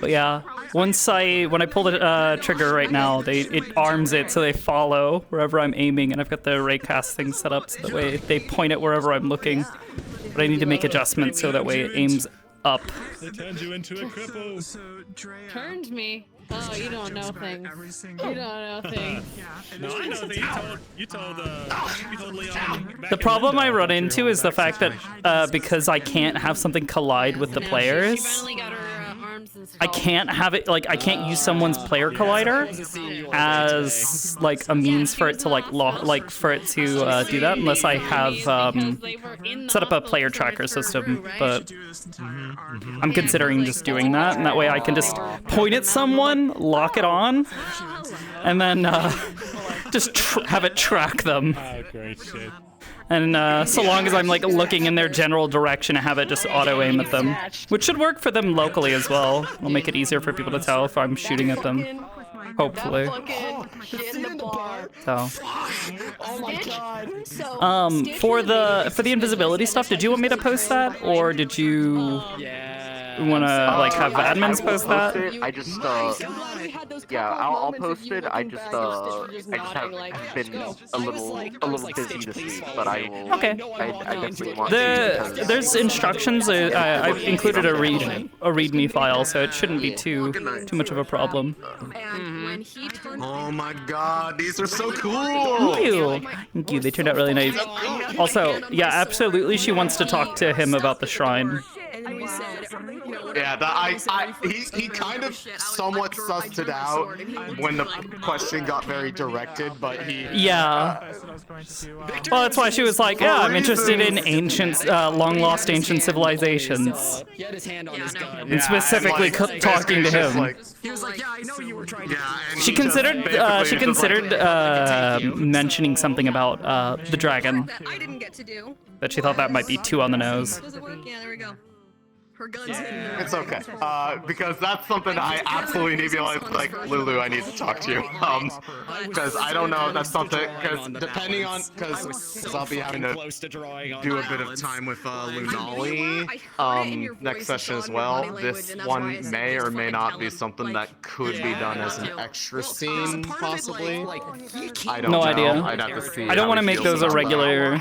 But yeah, when I pull the trigger right now, it arms it so they follow wherever I'm aiming, and I've got the raycast thing set up so that way they point it wherever I'm looking. But I need to make adjustments so that way it aims up. They turned you into a cripple. Turned me? Oh, you don't know things. You don't know things. No, I know that you told Leon. The problem I run into is the fact that because I can't have something collide with the players, I can't have it, like, I can't use someone's player collider as, like, a means for it to, like, do that unless I have set up a player tracker system, but I'm considering just doing that, and that way I can just point at someone, lock it on, and then just have it track them. Oh, great shit. And so long as I'm like looking in their general direction, I have it just auto aim at them, which should work for them locally as well. It'll make it easier for people to tell if I'm shooting at them, hopefully. So. Oh my god. For the invisibility stuff, did you want me to post that, or did you want to like have admins post that? I just yeah, I'll post it. I just have been a little busy this week, but I will. Okay. I definitely want to. There's instructions. I've included a README file, so it shouldn't be too much of a problem. Oh my god, these are so cool! Thank you. Thank you. They turned out really nice. Also, yeah, absolutely, she wants to talk to him about the shrine. Yeah, he kind of somewhat sussed it out when the question got very directed, but he... Yeah. Well, that's why she was like, yeah, I'm interested in ancient, long-lost ancient civilizations. He had his hand on his gun. And specifically talking to him. He was like, yeah, I know you were trying to... She considered mentioning something about the dragon. That I didn't get to do. But she thought that might be too on the nose. Does it work? Yeah, there we go. Her gun's hidden. It's okay, because that's something I absolutely need to be like, Lulu, I need to talk to you, because I don't know if that's something, because depending on, because I'll be having to do a bit of time with Lunali, next session as well. This one may or may not be something that could be done as an extra scene, possibly. I don't know. Idea. I'd have to see. I don't want to make those a regular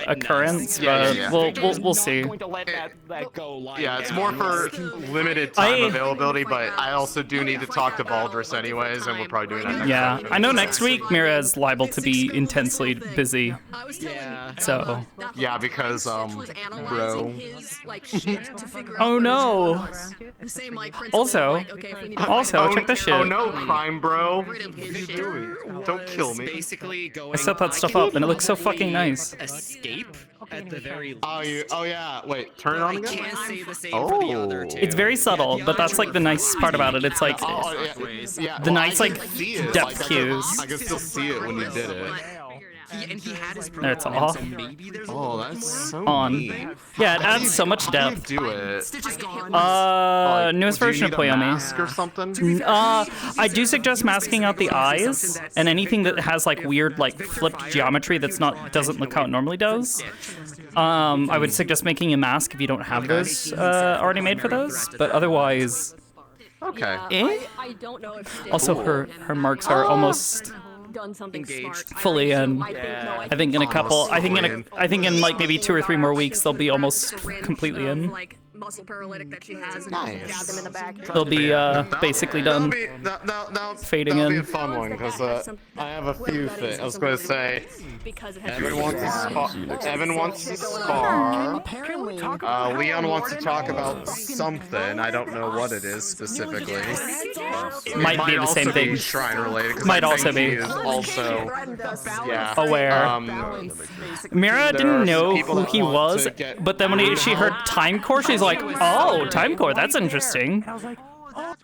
occurrence, but we'll see. Yeah, it's more for limited time availability, but I also do need to talk to Baldrus anyways, and we're probably doing that next Yeah, session. I know next week Mira is liable to be intensely busy. Yeah. So. Yeah, because, bro. Oh no. Also, check this shit. Oh no, crime bro. Don't kill me. I set that stuff up and it looks so fucking nice. Escape at the very least. Oh yeah, wait, turn it on again? Can't say the same for the other two. It's very subtle, but that's like the nice part about it. It's like the nice like depth cues. I can still see it when you did it. There, it's off. Oh, that's so on. neat. Yeah, it adds so much depth. Do it. Newest version of Poyomi. Mask or something? I do suggest masking out the eyes and anything that has like weird like flipped geometry doesn't look how it normally does. I would suggest making a mask if you don't have those already made for those, but otherwise. Okay. I don't know if she did. Also, her marks are almost done something smart. fully in. I think in a couple. I think in like maybe 2 or 3 more weeks they'll be almost completely in. Muscle paralytic that she has and Nice. jab them in the back. They'll be basically done. Fading that'll be in. a fun one because I have a few things. I was going to say. Evan wants to spar. Leon wants to talk about something. I don't know what it is specifically. Might be the same also thing. Be shrine related. 'Cause Might I also think be. he is also aware. Mira didn't know who he was, but then when she heard Time Core, she's like, "Oh, Time Core, that's interesting."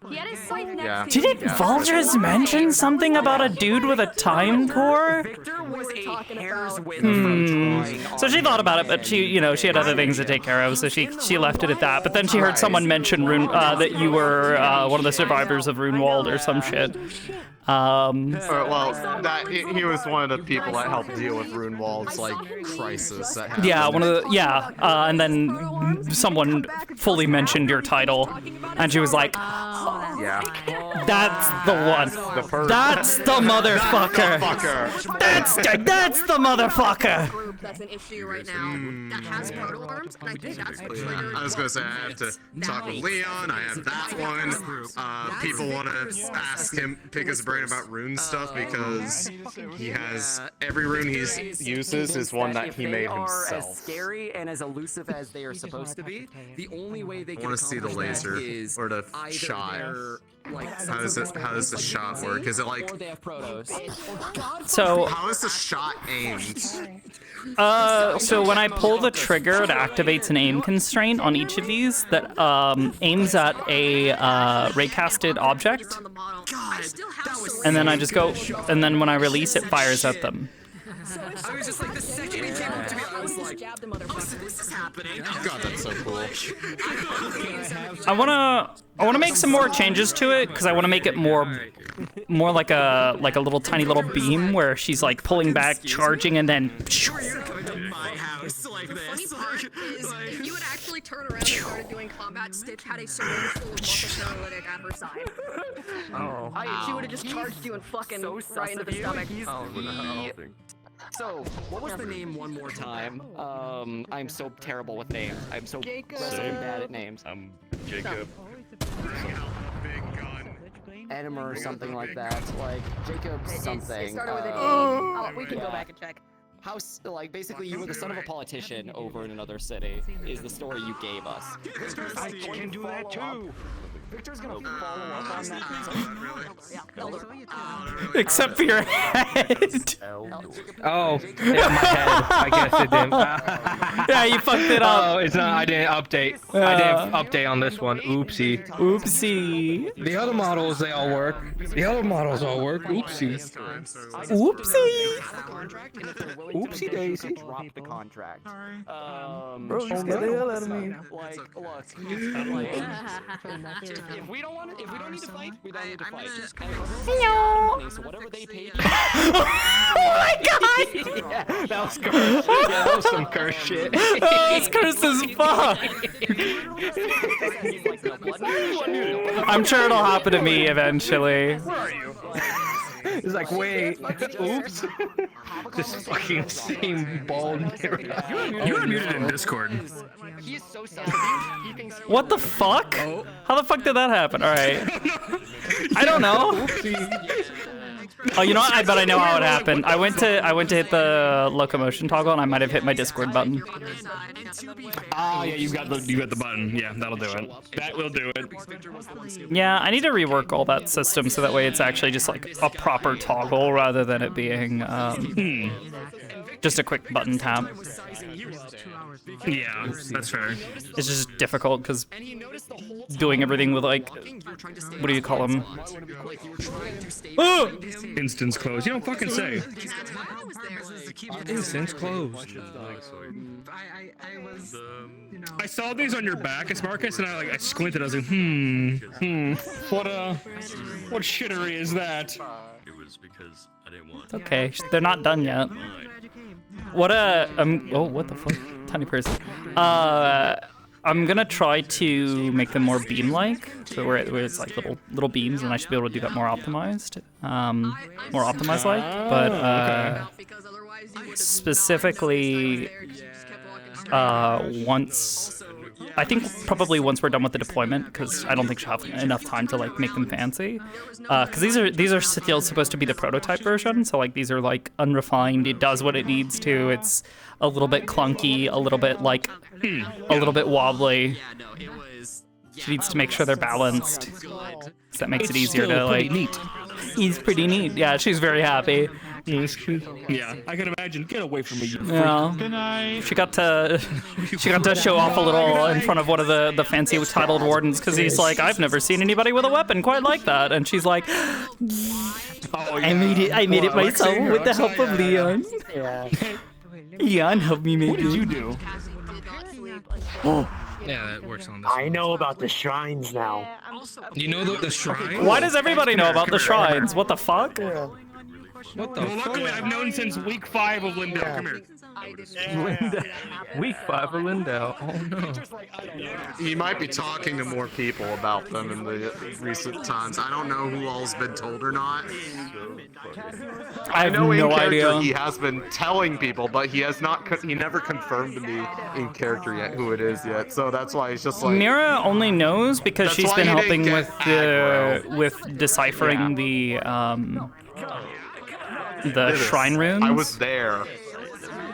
He had his scythe next Yeah. to Didn't Vultures mention something about a dude with a time core? Victor was a hair's width Hmm. from drawing. So she thought about it, but she, you know, she had other things to take care of, so she left it at that. But then she heard someone mention that you were one of the survivors of Runewald or some shit. Well, that he was one of the people that helped deal with Runewald's like crisis. That happened. Yeah, and then someone fully mentioned your title, and she was like, Yeah. "That's the one. That's the motherfucker. That's the motherfucker." That's an issue right now that has proto arms, and I think that's the trigger. I was gonna say I have to talk with Leon. I have that one. People want to ask him, pick his brain about rune stuff because he has every rune he uses is one that he made himself. As scary and as elusive as they are supposed to be, the only way they can accomplish that is or the shot. How does the shot work? Is it like? So how is the shot aimed? So when I pull the trigger, it activates an aim constraint on each of these that aims at a raycasted object, and then I just go, and then when I release it, fires at them. I was just like the second he came up to me, I was like, oh, so this is happening. Oh god, that's so cool. I wanna make some more changes to it because I want to make it more like a little tiny little beam where she's like pulling back, charging, and then. The funny part is, if you would actually turn around and started doing combat, Stitch had a syringe full of muscle paralytic at her side. She would have just charged you and fucking right into the stomach. So, what was the name one more time? I'm so terrible with names. I'm so bad at names. I'm Jacob. Edimer or something like that. Like, Jacob something. It started with an E. We can go back and check. House, like, basically you were the son of a politician over in another city, is the story you gave us. I can do that too. Victor's gonna follow up on that. Except for your head. Oh, yeah, my head. I guess it didn't. Yeah, you fucked it up. Oh, it's not. I didn't update. I didn't update on this one. Oopsie. Oopsie. The other models, they all work. Oopsie. Oopsie. Oopsie daisy. Drop the contract. Bro, you scared the hell out of me. Like, look. If we don't need to fight, we don't need to fight. Just kind of Hello. so whatever they pay. Oh my god! Yeah, that was cursed. Yeah, that was some curse shit. That's cursed as fuck. I'm sure it'll happen to me eventually. Where are you? It's like, wait, oops. This fucking same bald Mira. You're muted in Discord. He is so self-abused. He thinks. What the fuck? How the fuck did that happen? All right. I don't know. Oh, you know what? I bet I know how it happened. I went to hit the locomotion toggle, and I might have hit my Discord button. Ah, yeah, you got the button. Yeah, that'll do it. That will do it. Yeah, I need to rework all that system so that way it's actually just like a proper toggle rather than it being just a quick button tap. Yeah, that's fair. It's just difficult because doing everything with like, what do you call them? Oh! Instance closed. You don't fucking say. Instance closed. I saw these on your back as Marcus, and I squinted. I was like, what shittery is that? It was because I didn't want. It's okay, they're not done yet. What what the fuck? Tiny person. I'm gonna try to make them more beam-like, so where it's like little beams, and I should be able to do that more optimized, but specifically, once once we're done with the deployment, because I don't think she'll have enough time to like make them fancy, because these are still supposed to be the prototype version, so like these are like unrefined. It does what it needs to. It's a little bit clunky, a little bit like a little bit wobbly. She needs to make sure they're balanced, so that makes it easier to like. Neat. He's pretty neat. Yeah, she's very happy. Yeah, I can imagine. Get away from me, you freak. Yeah. Good night. She got to show off a little in front of one of the fancy titled wardens because he's like, I've never seen anybody with a weapon quite like that, and she's like, I made it myself with the help of Leon. Yeah. Leon helped me make it. What did you do? Yeah, that works on this. I know about the shrines now. You know the shrine? Why does everybody know about the shrines? What the fuck? What the Well, luckily, I've known since week 5 of Lindell. Come here. Week 5 of Lindell. Oh no. You might be talking to more people about them in the recent times. I don't know who all's been told or not. I have know no in character idea. he has been telling people, but he has not. He never confirmed to me in character yet who it is yet. So that's why he's just like. Mira only knows because That's she's why been he didn't helping get with deciphering the shrine runes. I was there.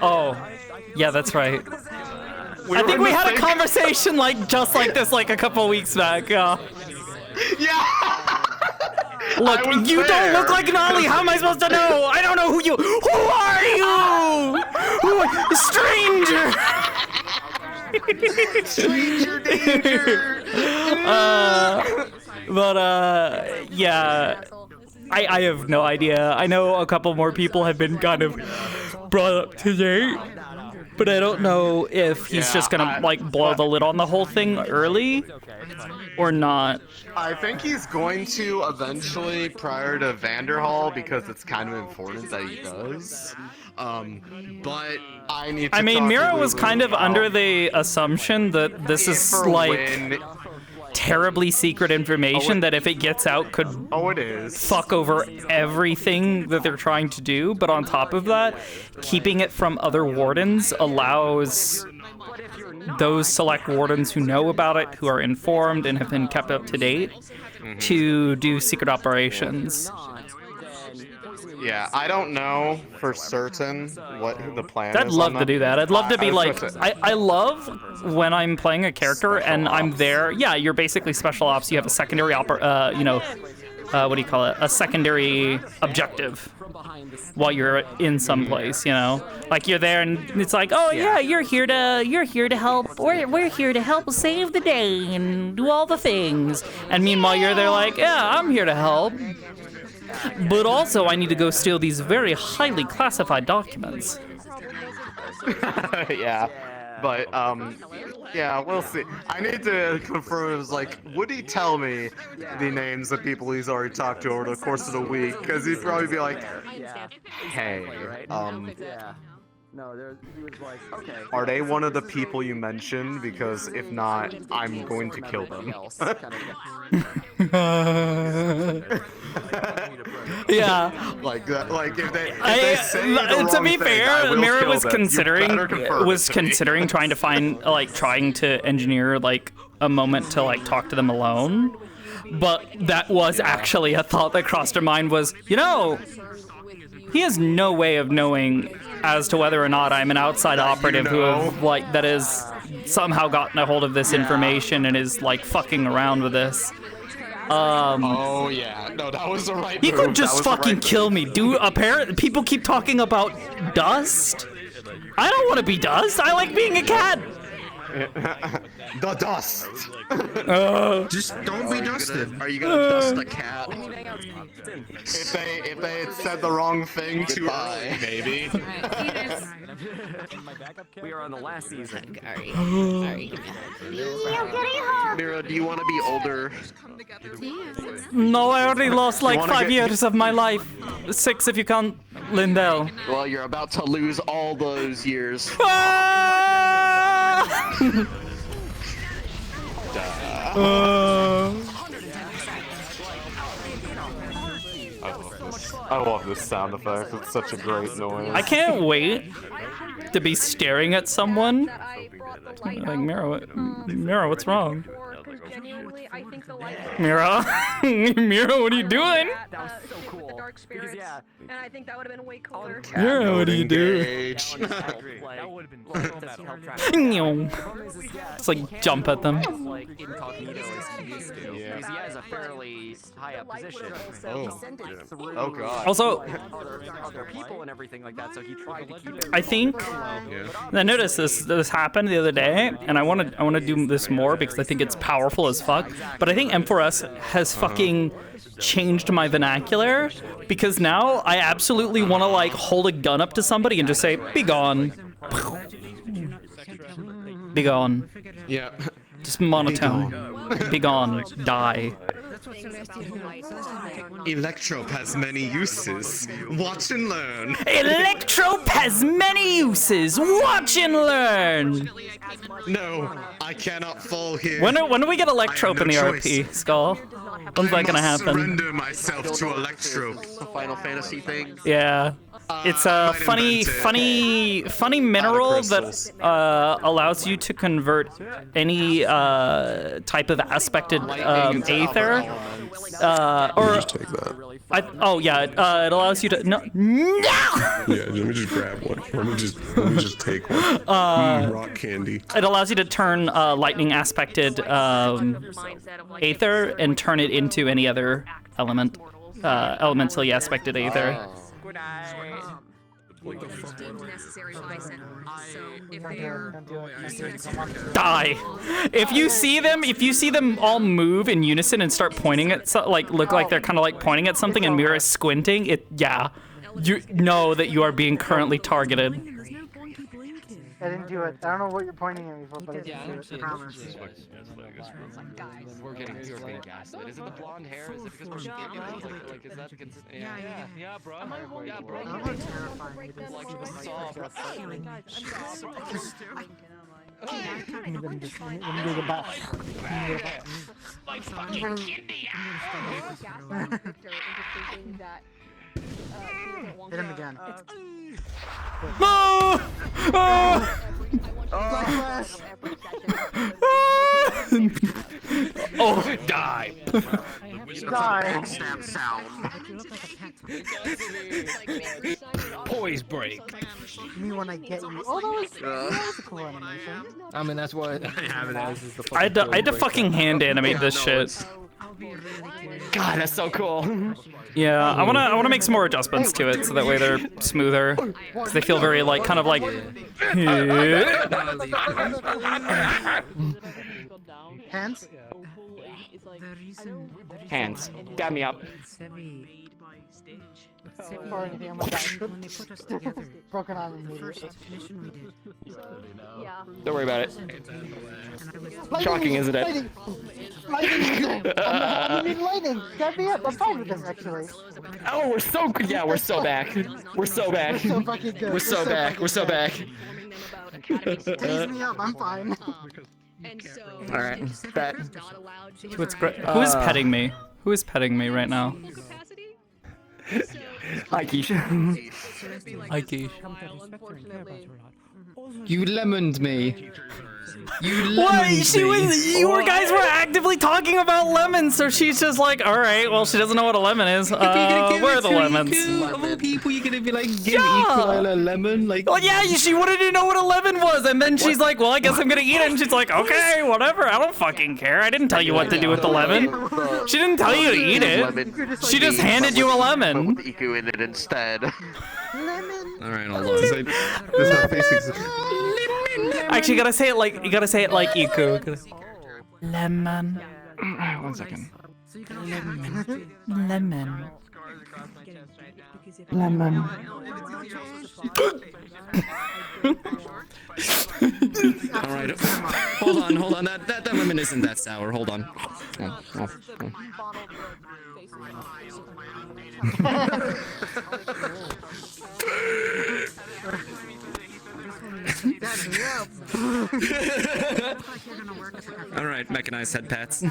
Oh, yeah, that's right. I think were we in the had a same- conversation just like this a couple weeks back. Yeah. Look, you don't look like Nolly. How am I supposed to know? I don't know who you. Who are you? Stranger danger. Yeah. I have no idea. I know a couple more people have been kind of brought up to date, but I don't know if he's just gonna blow the lid on the whole thing early or not. I think he's going to eventually prior to Vanderhall because it's kind of important that he does. But I need to. I mean, talk to Mira was Lulu kind of about under the assumption that this is for when- terribly secret information that if it gets out could fuck over everything that they're trying to do. But on top of that, keeping it from other wardens allows those select wardens who know about it, who are informed and have been kept up to date, to do secret operations. Yeah, I don't know for certain what the plan is. I'd love on to do that. I'd love to be I was like, gonna say- I love when I'm playing a character and I'm there. Yeah, you're basically special ops. You have a secondary what do you call it? A secondary objective while you're in some place, Like you're there and it's like, oh yeah, you're here to help. We're here to help save the day and do all the things. And meanwhile you're there like, yeah, I'm here to help. But also I need to go steal these very highly classified documents. Yeah, but yeah, we'll see. I need to confirm. It was like, would he tell me the names of people he's already talked to over the course of the week? Because he'd probably be like, hey, No, he was like, okay. are they one of the people you mentioned? Because if not, I'm going to kill them. Yeah. Like that. Like if they say the to wrong be thing, I fair, will Mira kill was them. You better confirm it to me. considering trying to find trying to engineer a moment to talk to them alone. But that was actually a thought that crossed her mind was, he has no way of knowing as to whether or not I'm an outside operative who have that has somehow gotten a hold of this information and is fucking around with this. Oh yeah, no, that was the right. He move. could just fucking kill me, dude. Apparently, people keep talking about dust. I don't want to be dust. I like being a cat. The dust. Just don't be dusted. Are you gonna dust a cat? If they had said the wrong thing too early, maybe. We are on the last season. Mira, do you want to be older? No, I already lost You wanna 5 get- years of my life. 6 if you count Lindell. Well, you're about to lose all those years. I love this sound effect. It's such a great noise. I can't wait to be staring at someone. Like, Mira, what's wrong? genuinely, I think the light. Mira, Mira, what are you doing? That was so cool. The dark spirits, and I think that would have been way cooler. Mira, what are you doing? That would have been It's like jump at them. Like incognito as he used to. Because he has a fairly high up position. He sent it through God. Also, other people and everything like that, so he tried to keep it. I think I noticed this happened the other day, and I want to do this more because I think it's powerful as fuck. But I think M4S has fucking changed my vernacular, because now I absolutely want to like hold a gun up to somebody and just say, "Be gone." Be gone. Yeah. Just monotone. Be gone. Die. Electrope has many uses. Watch and learn. Electrope has many uses. Watch and learn. No, I cannot fall here. When do we get Electrope in the RP, Skull? When's that gonna happen? Surrender myself to Electrope. The Final Fantasy thing. Yeah. It's a funny mineral that allows you to convert any type of aspected aether. It allows you to no. Yeah, let me just grab one. Let me just take one. Rock candy. It allows you to turn lightning aspected aether and turn it into any other element, elementally aspected aether. Die. If you see them all move in unison and start pointing at look like they're kind of like pointing at something and Mira is squinting, you know that you are being currently targeted. I didn't do it. I don't know what you're pointing at me for, but I didn't do it. Promise. We're getting gaslit. Is it the blonde hair? Is it because we're like is that consistent? Yeah, bro. Yeah, bro. How terrifying it is. Let me do the back. My fucking kidney! Hit him again. No! Oh, die! Die! Stab sound. Poise break. Me when I get you. Oh, that was cool animation. I mean, that's what I have it as. Is the I had to fucking hand animate this shit. God, that's so cool. Yeah, I wanna make some more adjustments to it so that way they're smoother. Because they feel very like kind of like. Hands. Hands. Got me up. Or anything, I'm gonna broken arm immediately. Don't worry about it. Shocking, isn't it? Lightning! I need lightning! Get me up! I'm fine with this, actually. Oh, we're so back. We're so back. We're so fucking good. We're so back. We're so back. Raise me up, I'm fine. Alright, bet. Who is petting me? Who is petting me right now? Hi, Keisha. Hi, Keisha. You lemoned me. What? You guys were actively talking about lemons, so she's just like, all right, well, she doesn't know what a lemon is. Where are the lemons? Of all people, you're gonna be like, give Equal a lemon, like. Well, yeah, she wanted to know what a lemon was, and then she's like, well, I guess I'm gonna eat it, and she's like, okay, whatever, I don't fucking care. I didn't tell you what to do with the lemon. She didn't tell you to eat it. She just handed you a lemon. Iku in it instead. Alright, hold on. Actually, you gotta say it like Iku. Lemon. 1 second. Lemon. Lemon. Alright. Hold on. That lemon isn't that sour. Hold on. Alright, mechanized head pats.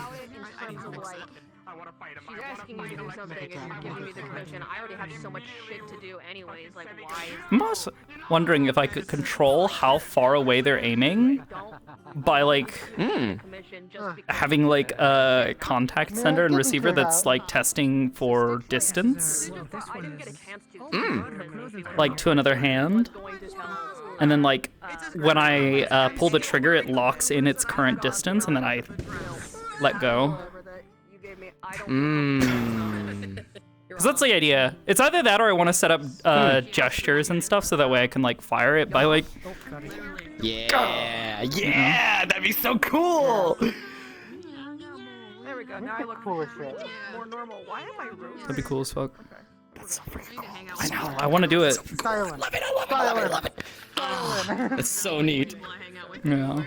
She's asking you to do something and giving me the commission. I already have so much shit to do anyways. Like, why? I'm also wondering if I could control how far away they're aiming by like having like a contact sender and receiver that's like testing for distance, like to another hand, and then like when I pull the trigger, it locks in its current distance, and then I let go. Because that's the idea. It's either that or I want to set up gestures and stuff so that way I can like fire it by like. Yeah, yeah, that'd be so cool. There we go. Now I look more normal. Why am I roasting? That'd be cool as fuck. That's so freaking cool. I know. I want to do it. Love it. It's so neat. Yeah.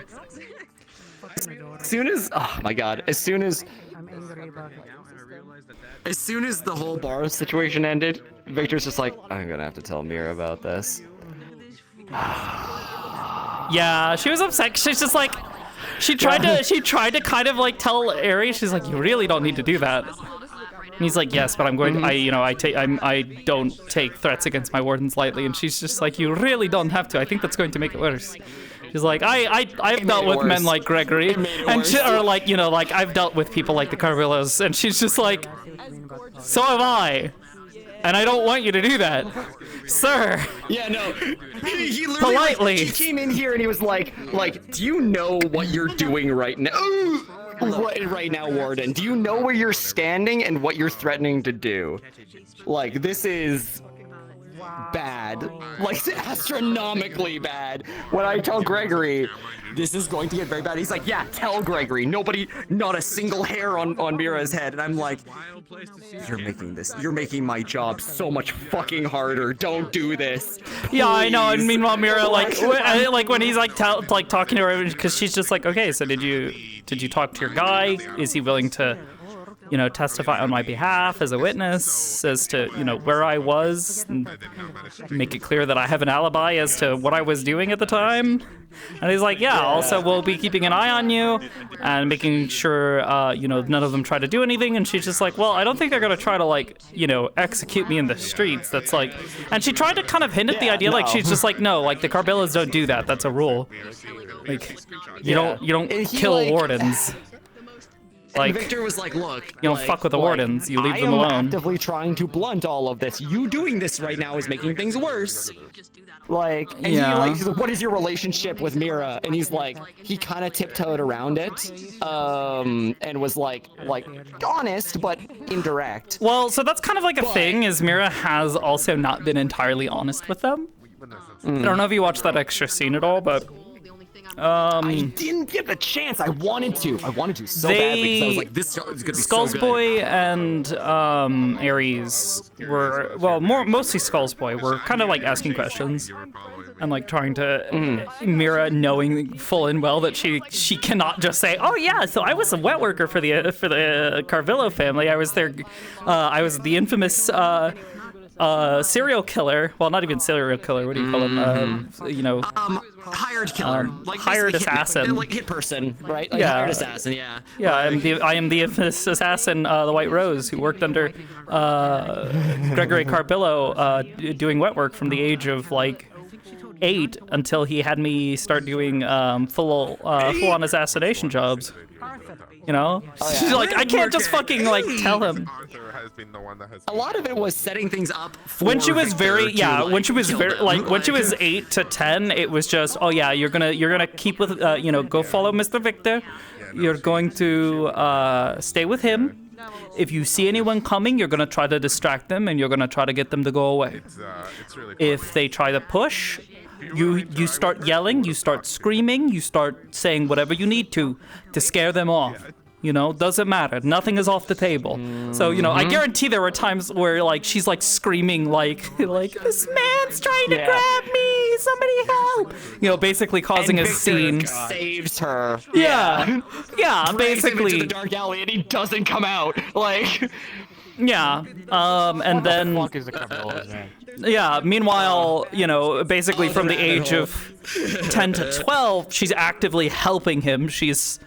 As soon as, oh my god, as soon as the whole bar situation ended, Victor's just like, I'm gonna have to tell Mira about this. Yeah, she was upset. She's just like, she tried to kind of like tell Aries. She's like, you really don't need to do that. And he's like, yes, but I'm going to, I don't take threats against my wardens lightly. And she's just like, you really don't have to. I think that's going to make it worse. She's like, I've dealt with men like Gregory, and or like, like I've dealt with people like the Carvillos, and she's just like, so have I, and I don't want you to do that, sir. Yeah, no. He literally politely. He came in here and he was like, do you know what you're doing right now? Right now, Warden. Do you know where you're standing and what you're threatening to do? Like, this is bad. Like, astronomically bad. When I tell Gregory, this is going to get very bad, he's like, yeah, tell Gregory. Nobody, not a single hair on Mira's head. And I'm like, you're making my job so much fucking harder. Don't do this. Yeah, I know. And meanwhile, Mira, like when he's like talking to her, because she's just like, okay, so did you talk to your guy? Is he willing to, testify on my behalf as a witness as to, where I was, and make it clear that I have an alibi as to what I was doing at the time? And he's like, yeah, also we'll be keeping an eye on you and making sure, none of them try to do anything. And she's just like, well, I don't think they're going to try to execute me in the streets. That's like, and she tried to kind of hint at the idea, like, she's just like, no, like the Carbillas don't do that. That's a rule. Like, you don't kill wardens. Like, and Victor was like, look, you don't fuck with the wardens, you leave them alone. I am actively trying to blunt all of this. You doing this right now is making things worse. Like, and he's like, what is your relationship with Mira? And he's like, he kind of tiptoed around it, and was like honest, but indirect. Well, so that's kind of like a thing, is Mira has also not been entirely honest with them. I don't know if you watched that extra scene at all, but I didn't get the chance. I wanted to so badly, because I was like, this is gonna be Skullsboy and Aries were, well, mostly Skullsboy were kind of like asking questions and like trying to Mira knowing full and well that she cannot just say, oh yeah, so I was a wet worker for the Carvillo family. I was I was the infamous serial killer. Well, not even serial killer. What do you call him? Hired killer, like hired assassin, like hit person, right? Like yeah, hired assassin. Yeah. Yeah, I am the infamous assassin, the White Rose, who worked under Gregory Carbillo, doing wet work from the age of like 8 until he had me start doing full-on assassination jobs. She's like, I can't just fucking like tell him. A lot of it was setting things up for when she was Victor when she was when she was 8 to 10, it was just, oh yeah, you're gonna keep with go follow Mr. Victor. You're going to stay with him. If you see anyone coming, you're gonna try to distract them and you're gonna try to get them to go away. If they try to push, you start yelling, you start screaming, you start saying whatever you need to scare them off. Doesn't matter. Nothing is off the table. So, I guarantee there were times where, like, she's, like, screaming, like, this man's trying to grab me! Somebody help! Basically causing a scene. Saves her. Yeah. Yeah, basically. Him into the dark alley and he doesn't come out. Like... Yeah. And then... What the fuck is the Carvillos, man? Yeah, meanwhile, basically from the age of 10 to 12, she's actively helping him. She's...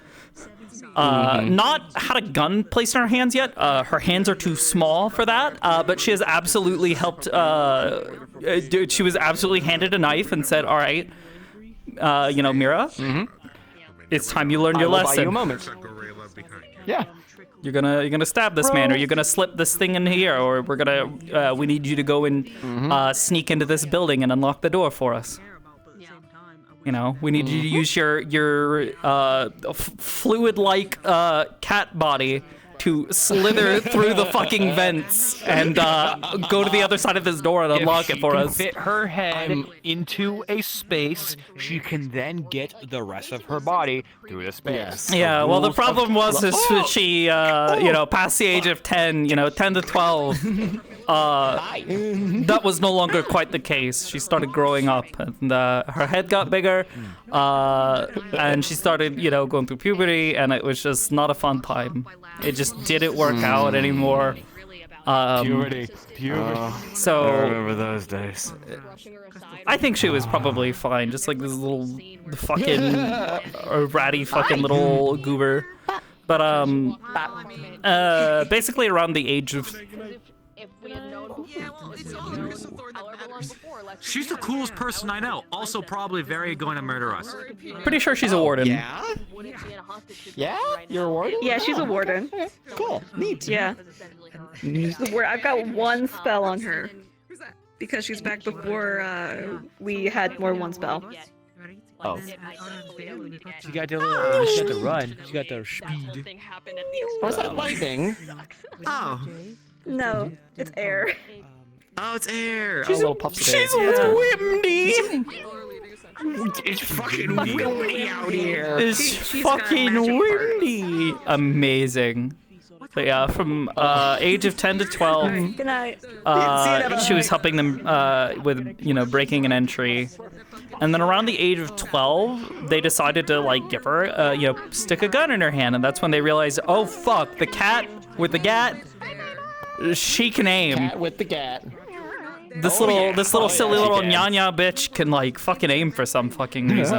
not had a gun placed in her hands yet. Her hands are too small for that, but she has absolutely helped. She was absolutely handed a knife and said, "All right, Mira, it's time you learn your lesson." Buy you a moment. Yeah. You're gonna stab this man, or you're gonna slip this thing in here, or we need you to go and sneak into this building and unlock the door for us. We need you to use your fluid-like cat body to slither through the fucking vents and go to the other side of this door and unlock it for us. Fit her head into a space, she can then get the rest of her body through the space. Yeah, well, the problem was she, past the age of 10, 10 to 12, that was no longer quite the case. She started growing up, and her head got bigger, and she started, going through puberty, and it was just not a fun time. It just didn't work out anymore. Puberty. So I remember those days. I think she was probably fine, just like this little fucking ratty fucking little goober. But basically around the age of She's the coolest person I know. Also, probably very going to murder us. Pretty sure she's a warden. Yeah? Yeah? You're a warden? Yeah, she's a warden. Cool. Neat. Yeah. She's the I've got one spell on her. Because she's back before we had more than one spell. Oh. She got the little, she got the run. She got the speed. Was that lightning? Oh. No, it's air. Oh, it's air. She's a little puff She's windy. It's fucking windy out here. It's fucking windy. Amazing. But yeah, from age of 10 to 12, Good night. she was helping them with breaking an entry, and then around the age of 12, they decided to give her stick a gun in her hand, and that's when they realized, oh fuck, the cat with the gat, she can aim. Cat with the gat. This little silly little nyanya bitch can fucking aim for some fucking reason.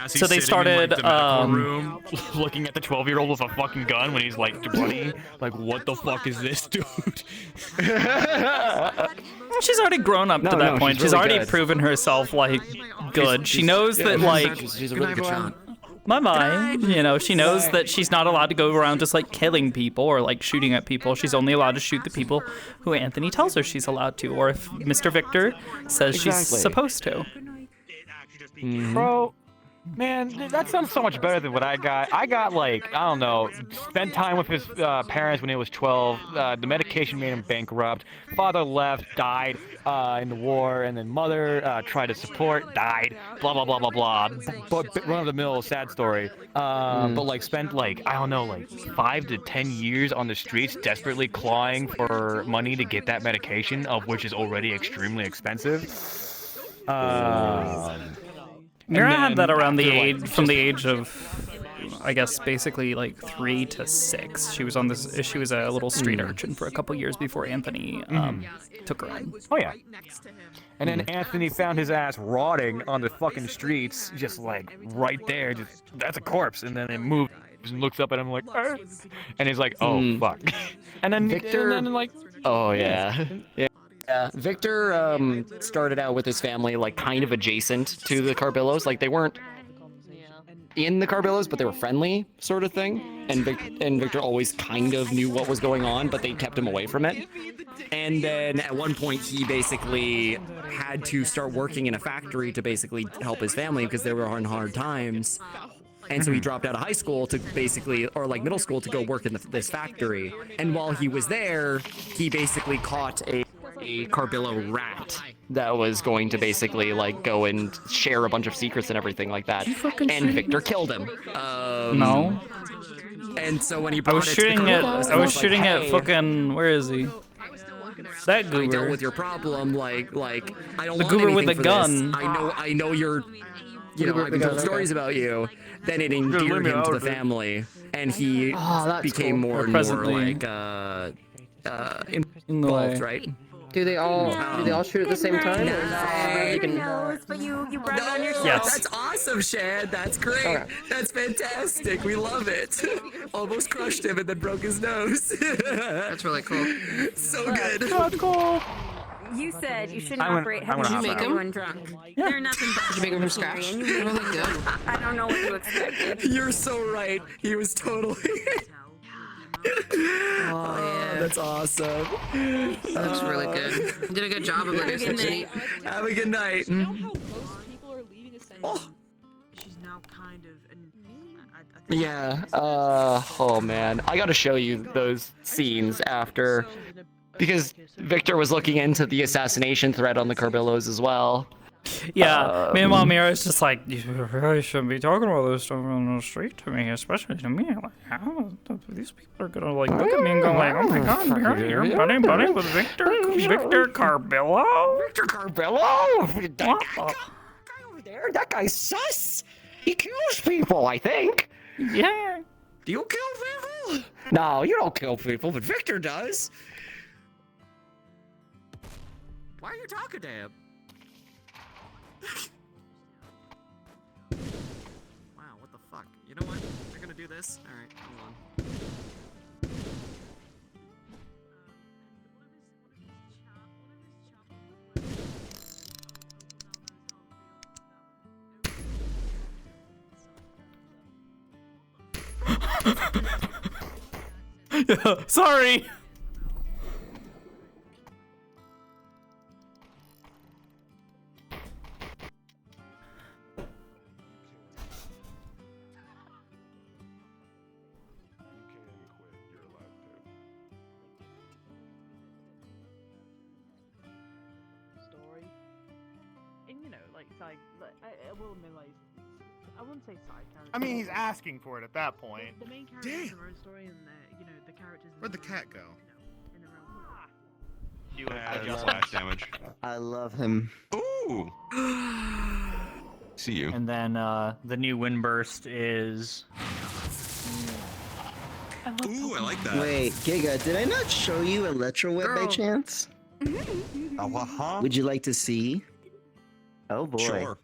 So they started in, the room, looking at the 12-year-old with a fucking gun when he's 20. What the fuck is this, dude? She's already grown up to that point. She's really already good. proven herself good. She knows that she's a really good shot. she knows that she's not allowed to go around just killing people or shooting at people. She's only allowed to shoot the people who Anthony tells her she's allowed to, or if Mr. Victor says she's supposed to. Bro, man, that sounds so much better than what I got. I got I don't know, spent time with his parents when he was 12. The medication made him bankrupt. Father left, died in the war, and then mother tried to support, died. Blah blah blah blah blah. But run of the mill, sad story. But spent I don't know, 5 to 10 years on the streets, desperately clawing for money to get that medication, of which is already extremely expensive. Mira had that around from the age of, I guess, basically 3 to 6. She was she was a little street urchin for a couple years before Anthony took her in. Oh yeah. And then Anthony found his ass rotting on the fucking streets, just right there. That's a corpse. And then it moved and looks up at him and he's like, oh fuck. And then Victor. Oh yeah. Yeah. Victor started out with his family kind of adjacent to the Carbillos. They weren't in the Carbillos, but they were friendly, sort of thing. And Victor always kind of knew what was going on, but they kept him away from it. And then at one point, he basically had to start working in a factory to basically help his family because they were on hard times. And so he dropped out of high school to basically, or middle school, to go work in this factory. And while he was there, he basically caught a Carbillo rat that was going to basically go and share a bunch of secrets and everything like that. And Victor killed him. No. And so when he I brought was it shooting to the at Carbillos, I was like, shooting at hey, fucking, where is he? That I goober. dealt with your problem. I don't The want goober with anything the for gun. This. I know you're. I've been told stories about you. Then it endeared him to the family, and he became more and more involved, right? Do they all shoot at the same time? Or is it you can... But you brought it on yourself. Yes. That's awesome, Shad. That's great. Okay. That's fantastic. We love it. Almost crushed him and then broke his nose. That's really cool. So good. That's cool. You said you shouldn't I went- operate I went heavy off anyone drunk. They're nothing but. Did you make them from scratch? And you Really good. I don't know what you expected. You're so right. He was totally. Oh, yeah. That's awesome. That's really good. You did a good job of it. Have a good night. Oh. She's now kind of. Yeah. Oh man, I gotta show you those scenes after, because Victor was looking into the assassination threat on the Carbillos as well. Yeah, meanwhile, Mira's just like, you really shouldn't be talking about this stuff on the street to me, especially to me. Like, how these people are gonna like look at me and go like, oh my god, Mira, you're buddy with Victor Carbillo? Victor Carbillo? That guy over there, that guy's sus. He kills people, I think. Yeah. Do you kill people? No, you don't kill people, but Victor does. Why are you talking to him? Wow, what the fuck? You know what? They're gonna do this? Alright, hold on. Yeah, sorry. Story. And you know, like side, I will admit, like, I wouldn't say side character. I mean, he's asking for it at that point. The main character has their own story, and you know, the characters. Where'd the cat go? In their own You Splash damage. I love him. Ooh. See you. And then the new Windburst is. Ooh, I like that. Wait, Giga, did I not show you Electro Whip by Girl. chance? Huh? Would you like to see? Oh boy. Sure.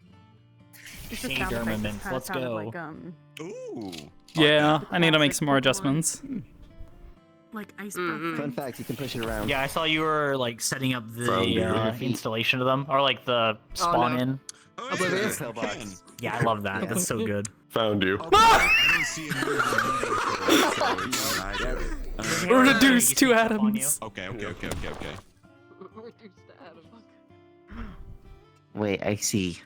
It's just Hey, sound effects. German, It's kinda let's sounded go. like, Ooh. Yeah, I need to make some more adjustments. Like ice Fun fact, you can push it around. Yeah, I saw you were like setting up Found you. the installation of them, or like the spawn in. Oh, Oblivious? Pillbox. Yeah, I love that. That's so good. Found you. I don't see it. Reduce to atoms. Okay. Wait, I see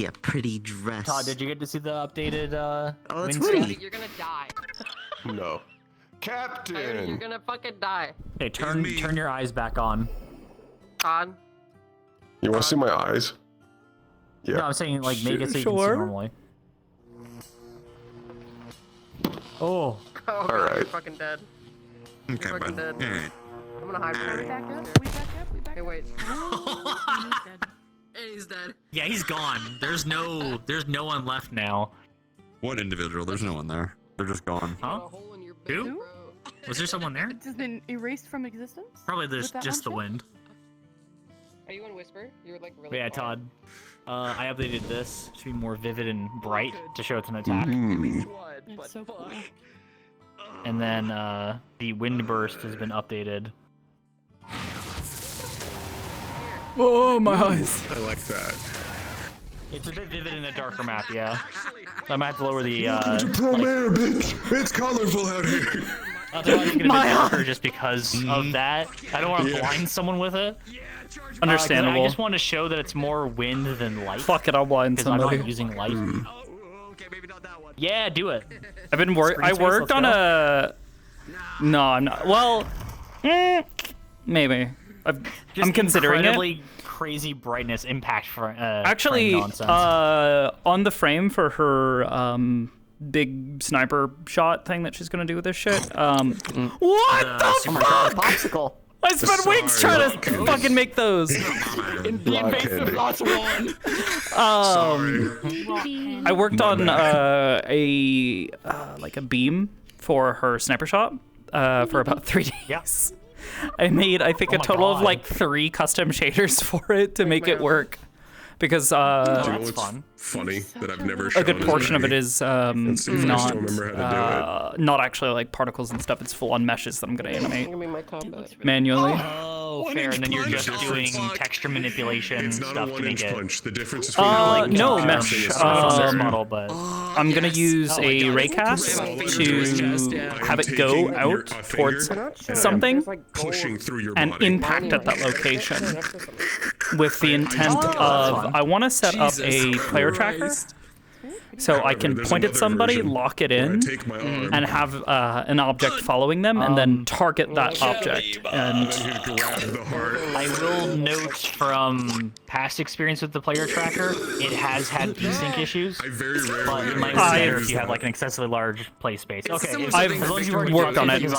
a pretty dress. Todd, did you get to see the updated Oh, that's wind funny. stat? You're gonna die. No. You're Captain! gonna fucking die. Hey, turn your eyes back on. Todd. You want to see my eyes? Yeah. No, I'm saying like make it so you can see Sure. normally. Oh. Oh god, Alright. you're fucking dead. Okay, You're fucking bud. dead. Alright. I'm gonna hide Are we from back you. up? We back up? We back Hey, up? wait. And he's dead. Yeah, he's gone. There's no one left now. What individual? There's no one there. They're just gone. Huh? Who? Was there someone there? It's just been erased from existence? Probably there's With that just the one wind. Are you in Whisper? You're like really But yeah, quiet. Todd. I updated this to be more vivid and bright to show it's an attack. It's so cool. And then the wind burst has been updated. Oh, my eyes. I like that. It's a bit vivid in a darker map, yeah. So I might have to lower the Welcome to Promare, bitch! It's colorful out here! I'll make it a bit darker just because of that. I don't want to blind someone with it. Understandable. I just want to show that it's more wind than light. Fuck it, I'll blind Because I'm somebody. not using light. Okay, maybe not that one. Yeah, do it. I've been I worked on a. No, I'm not. Well, maybe. I'm considering incredibly it. crazy brightness impact for Actually, nonsense. on the frame for her big sniper shot thing that she's gonna do with this shit. What the fuck? Popsicle. I spent weeks trying to fucking make those. In the invasive lots one. I worked on like a beam for her sniper shot for about 3 days. Yes. I made, I think, Oh a my total of God. like 3 custom shaders for it to make it work. Because Do you know that's what's fun. funny that I've never a shown good portion of it Maggie? is And see if I not still remember how to do not actually like particles and stuff. It's full on meshes that I'm gonna animate Give me my combat. manually. Oh, fair. And then you're just doing texture manipulation It's not a stuff to make 1-inch it. punch. The difference is between No one mesh. and This model, but I'm gonna use a raycast to have it go out towards something pushing through your and body. impact at that location with the intent of I want to set up a player tracker so I can there's point at another somebody, version lock it where I in, take my arm and have an object following them, and then target that object. And and you grab the heart. I will note from past experience with the player tracker, it has had desync issues. I very rarely But it might be better if you have like an excessively large play space. Okay, I've worked on it. It's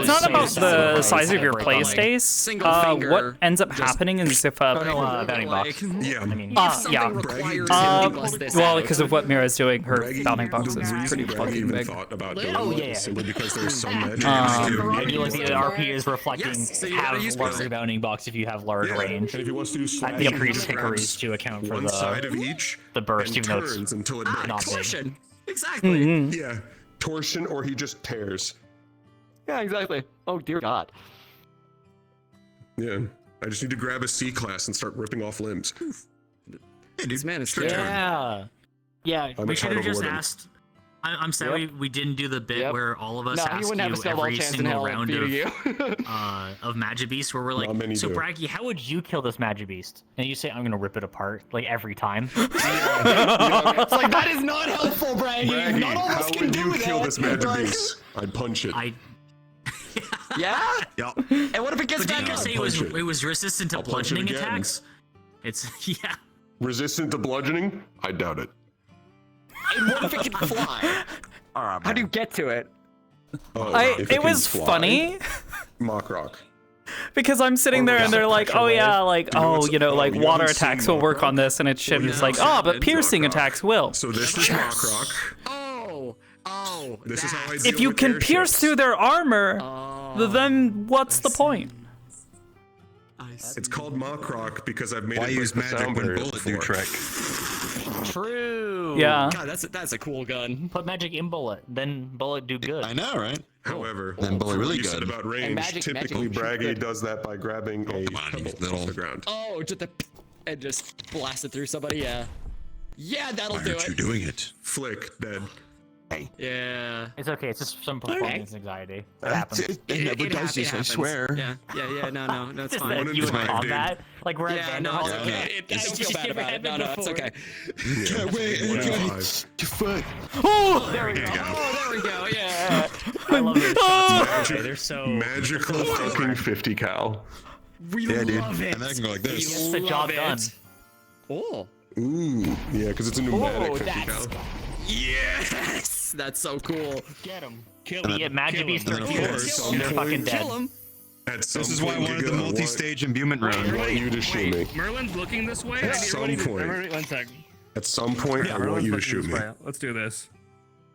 not about the size of your play space. What ends up happening is if bounding box. Yeah. I mean, well, because of what Mira's doing, her bounding box is pretty Braggy fucking even big. thought about doing Oh, it yeah. simply because there's so much. I feel like the RP is reflecting have large bounding box if you have large range. And if he wants to do I slash, think I'm he pretty hickories to account for one side of the each burst, and even though it's turns until it breaks. not big. Torsion. Exactly. Yeah, torsion, or he just tears. Yeah, exactly. Oh dear God. Yeah, I just need to grab a C class and start ripping off limbs. Hey, dude, man, it's Yeah. Yeah, I'm we a should have title just warden. asked. I'm sorry we didn't do the bit where all of us No, he ask wouldn't have a you snowball every chance in single hell round beating you. of Magibeast where we're Not like, many so do. Braggy, how would you kill this Magibeast? And you say, I'm gonna rip it apart, like every time. It's like that is not helpful, Braggy. Braggy, Not all of us how can would do you that. kill this magic Like- beast? I'd punch it. Yeah. Yep. And what if it gets But didn't back you up? say it was resistant to I'll punch it bludgeoning again. attacks? It's yeah. Resistant to bludgeoning? I doubt it. And what if it can fly? How do you get to it? Oh, if it can was fly, funny Mock rock. because I'm sitting there and they're like, oh yeah, like You know what's- like you water haven't seen attacks will Mock work Rock? on this, and it's shit. Well, It's no, like, it's but Mock piercing Rock. attacks will. So this is Mock rock. Oh, This is how I deal If you with can airships. pierce through their armor, then what's the point? It's called Mock rock because I've made Why it use break the magic sound when barrier bullet do before. trick? True. Yeah. God, that's a cool gun. Put magic in bullet, then bullet do good. I know, right? However, Then bullet for what really you said good. about range, magic typically shoot Braggy good. does that by grabbing a pebble off the ground. Oh, and just blast it through somebody. Yeah. Yeah, that'll Why do aren't you it. doing it? Flick, dead. Yeah. It's okay. It's just some performance anxiety. It happens. It never does this, I happens. swear. Yeah. No, it's Just fine. that you in Fine, dude. combat, like we're at Yeah, no, Vanderbilt. it's okay. I don't feel bad about it. No, it's okay. Can't wait. One Okay. out of 5. Your foot. Oh, There we go. Oh, there we go. Yeah. I love those shots. They're so Magical fucking 50 cal. We Yeah, dude. love it. And then I can go like He this. gets the job done. Oh. Ooh, yeah, because it's a pneumatic 50 that's- cal. Yes. That's so cool. Get him. Kill We him. get Magic Beast And then, of 13, course, and they're fucking dead. Kill him. At some This is why I point, wanted Giga, the multi-stage imbuement I round. want you to shoot me. Merlin's looking this way. At some point. One second. At some point, I want you to shoot me. Let's do this.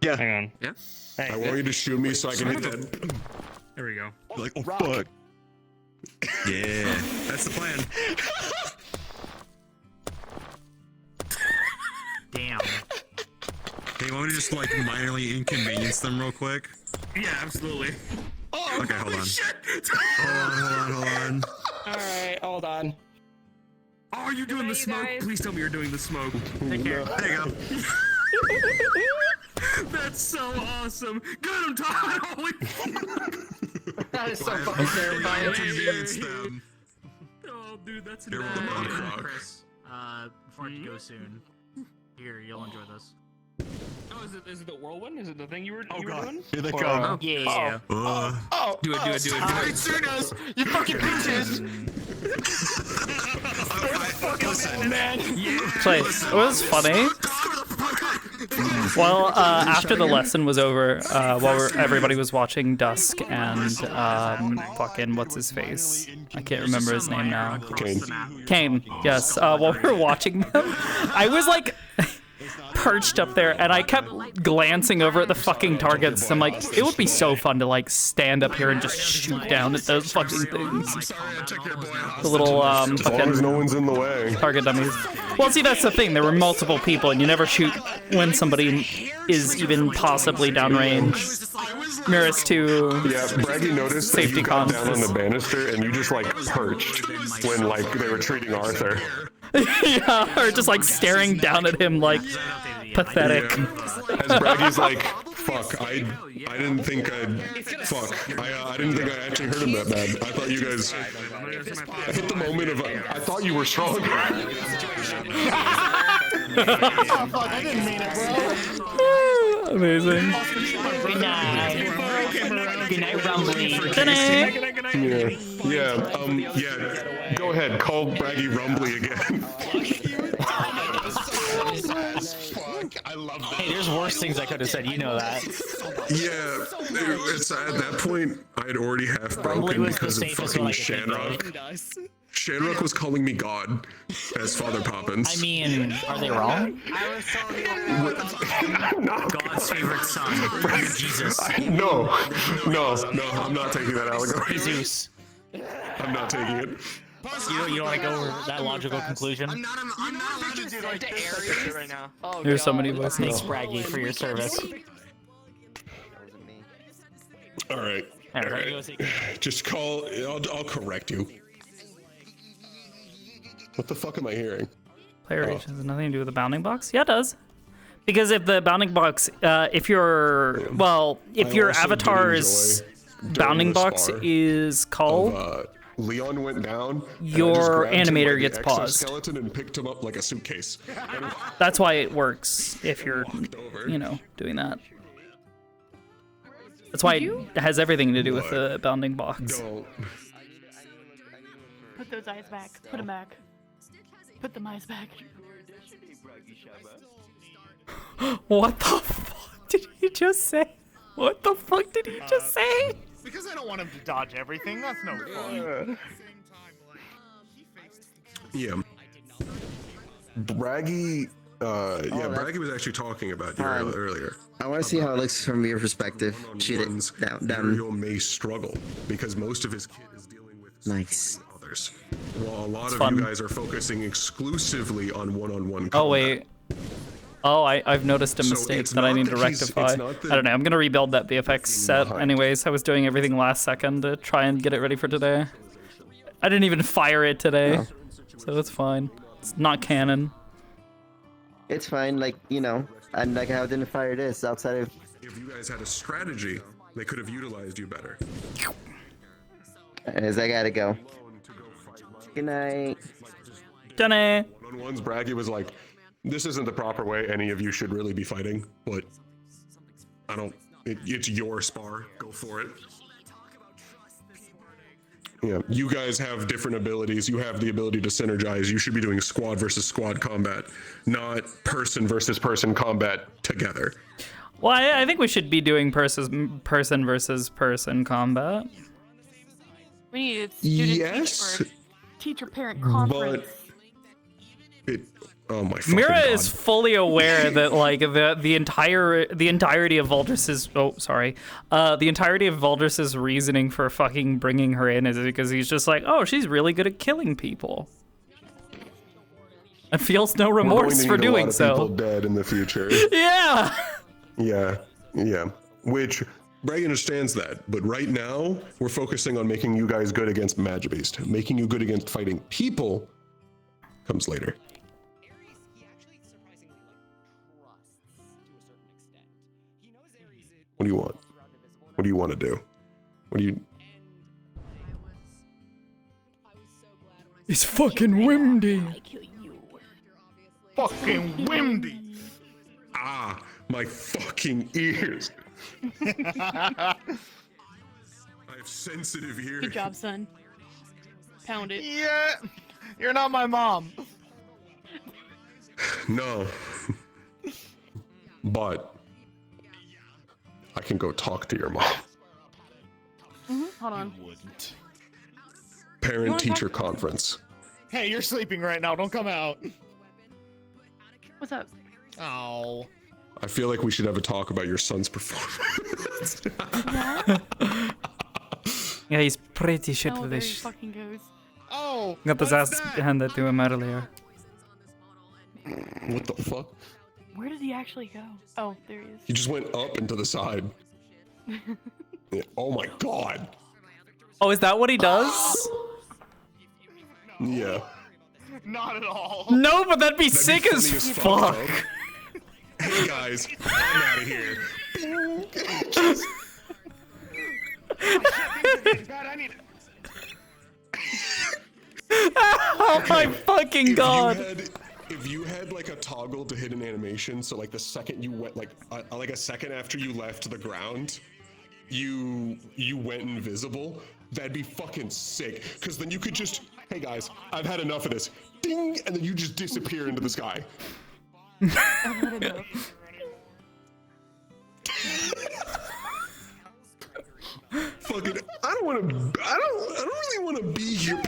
Yeah. Hang on. Yeah. Hey, I want you to shoot me so I can hit that. There we go. Like, oh fuck. Yeah. That's the plan. Damn. Hey, want me to just like minorly inconvenience them real quick? Yeah, absolutely. Oh, Okay, hold on. Shit. Hold on. All right, hold on. Oh, are you doing the smoke? Please tell me you're doing the smoke. Take care. There you go. That's so awesome. Get him, Todd. Holy That is so fucking terrifying. Inconvenience them. Oh, dude, that's Here bad. with the Mock rock. Chris, before I have to go soon, here, you'll enjoy this. Oh, is it the whirlwind? Is it the thing you were God. doing? Here they Or, come. Yeah. Oh, Do it. Sooners, you fucking bitches. Man. Place. It was funny. Well, after the lesson was over, while everybody was watching Dusk and fucking what's his face? I can't remember his name now. Kane. Kane. Yes. While we were watching them, I was like perched up there, and I kept glancing over at the fucking targets. I'm like, it would be so fun to like stand up here and just shoot down at those fucking things. The little As long as no one's in the way. target dummies. Well, see, that's the thing. There were multiple people, and you never shoot when somebody is even possibly downrange. Mira's too. Yeah, Braggy noticed that you got down on the banister and you just like perched when like they were treating Arthur. Yeah, or just like staring down at him like pathetic. Yeah. As Braggy's like, fuck, I didn't think I didn't think I actually hurt him that bad. I thought you guys, I hit the moment of, I thought you were strong. Oh fuck, I didn't mean it, bro. Amazing. Good night. Good night, Rumbly. Yeah, go ahead, call Braggy Rumbly again. I love that. Hey, there's worse things I could have said, you know that. Yeah, it's at that point I had already half broken because of fucking Shanrock. Shanrock was calling me God as Father Poppins. I mean, are they wrong? God's favorite son, Jesus. No, I'm not taking that allegory. Zeus. I'm not taking it. You don't want to go over that logical conclusion? I'm not allowed to do like this right now. Oh, There's so many voices. Thanks, Braggy, for your service. All right. Just call. I'll correct you. What the fuck am I hearing? Player reach has nothing to do with the bounding box? Yeah, it does. Because if the bounding box, if your avatar's bounding box is called, Leon went down. Your animator gets paused. Skeleton and picked him up like a suitcase. That's why it works if you're, doing that. That's why it has everything to do with the bounding box. Put those eyes back. Put them back. Put the eyes back. What the fuck did he just say? What the fuck did he just say? Because I don't want him to dodge everything. That's no fun. Yeah. Braggy. Braggy was actually talking about you earlier. I want to see how it looks from your perspective. Shoot it down. Uriel may struggle because most of his kit is dealing with others. While a lot of you guys are focusing exclusively on one-on-one combat. Oh wait. Oh, I've noticed a mistake that I need to rectify. I don't know. I'm gonna rebuild that VFX set. Anyways, I was doing everything last second to try and get it ready for today. I didn't even fire it today, so it's fine. It's not canon. It's fine, and like how didn't fire this outside of. If you guys had a strategy, they could have utilized you better. As I gotta go. Good night. Good night. One-on-ones, Braggy was like, this isn't the proper way any of you should really be fighting, but it's your spar, go for it. Yeah, you guys have different abilities, you have the ability to synergize, you should be doing squad versus squad combat, not person versus person combat together. Well, I think we should be doing person versus person combat. We need a student teacher parent conference. But Mira is fully aware that like the entirety of Valdris's the entirety of Valdris's reasoning for fucking bringing her in is because he's just like, oh, she's really good at killing people, and feels no remorse for doing so. People dead in the future. Yeah. Yeah. Which Braggy understands that, but right now we're focusing on making you guys good against Magibeast. Making you good against fighting people comes later. What do you want? What do you want to do? What do you... It's fucking windy. Fucking windy. Ah, my fucking ears. I have sensitive ears. Good job, son. Pound it. Yeah, you're not my mom. No. But I can go talk to your mom. Hold on. Parent-teacher conference. Hey, you're sleeping right now. Don't come out. What's up? Oh. I feel like we should have a talk about your son's performance. Yeah, he's pretty shit Oh, for there he this. fucking goes. Oh. Got his ass handed to him earlier. What the fuck? Where did he actually go? Oh, there he is. He just went up and to the side. Yeah, oh my god. Oh, is that what he does? Yeah. Not at all. No, but that'd be That'd sick as funny fuck. dog. Hey guys, I'm out of here. Oh my fucking god. If you had like a toggle to hit an animation, so like the second you went, like a second after you left the ground, you went invisible, that'd be fucking sick. Cause then you could just, hey guys, I've had enough of this. Ding, and then you just disappear into the sky. I've had enough. Fucking, I don't really want to be here.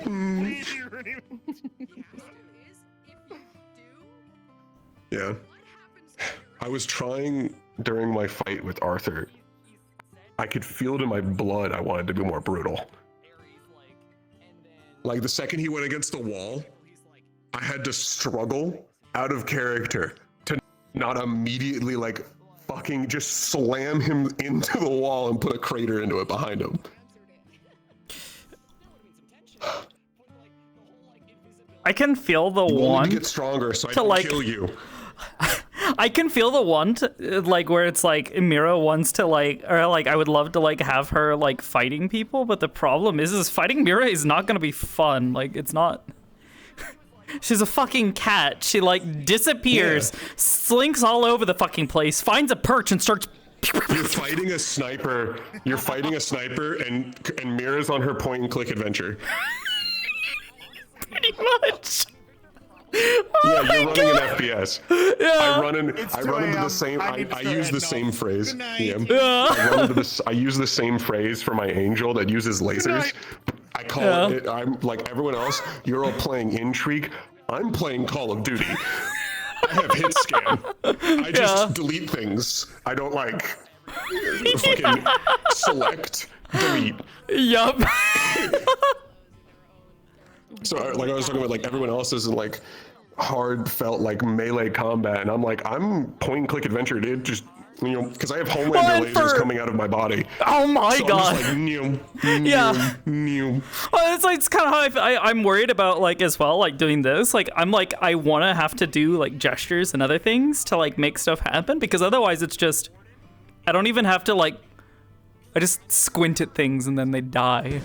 Yeah. I was trying during my fight with Arthur. I could feel it in my blood. I wanted to be more brutal. Like the second he went against the wall, I had to struggle out of character to not immediately like fucking just slam him into the wall and put a crater into it behind him. I can feel the You want me want to get stronger so I to, can like, kill you. I can feel the want, like, where it's like Mira wants to, like, or like I would love to like have her like fighting people, but the problem is fighting Mira is not gonna be fun. Like, it's not. She's a fucking cat. She like disappears, slinks all over the fucking place, finds a perch and starts. You're fighting a sniper. You're fighting a sniper, and Mira's on her point and click adventure. Pretty much. Yeah, you're running an FPS. Yeah. I run into the same. I use the same phrase. Yeah. I use the same phrase for my angel that uses lasers. I call it. I'm like everyone else. You're all playing Intrigue. I'm playing Call of Duty. I have hit scan. I just delete things. I don't like fucking select, delete. Yup. So like I was talking about, like everyone else is in like hard felt like melee combat, and I'm like, I'm point and click adventure, dude. Just, you know, because I have Homelander lasers coming out of my body. Oh my god. I'm just like, Yeah. Well, it's like, it's kind of how I'm worried about, like, as well, like doing this. Like, I'm like, I want to have to do like gestures and other things to like make stuff happen, because otherwise it's just, I don't even have to like, I just squint at things and then they die.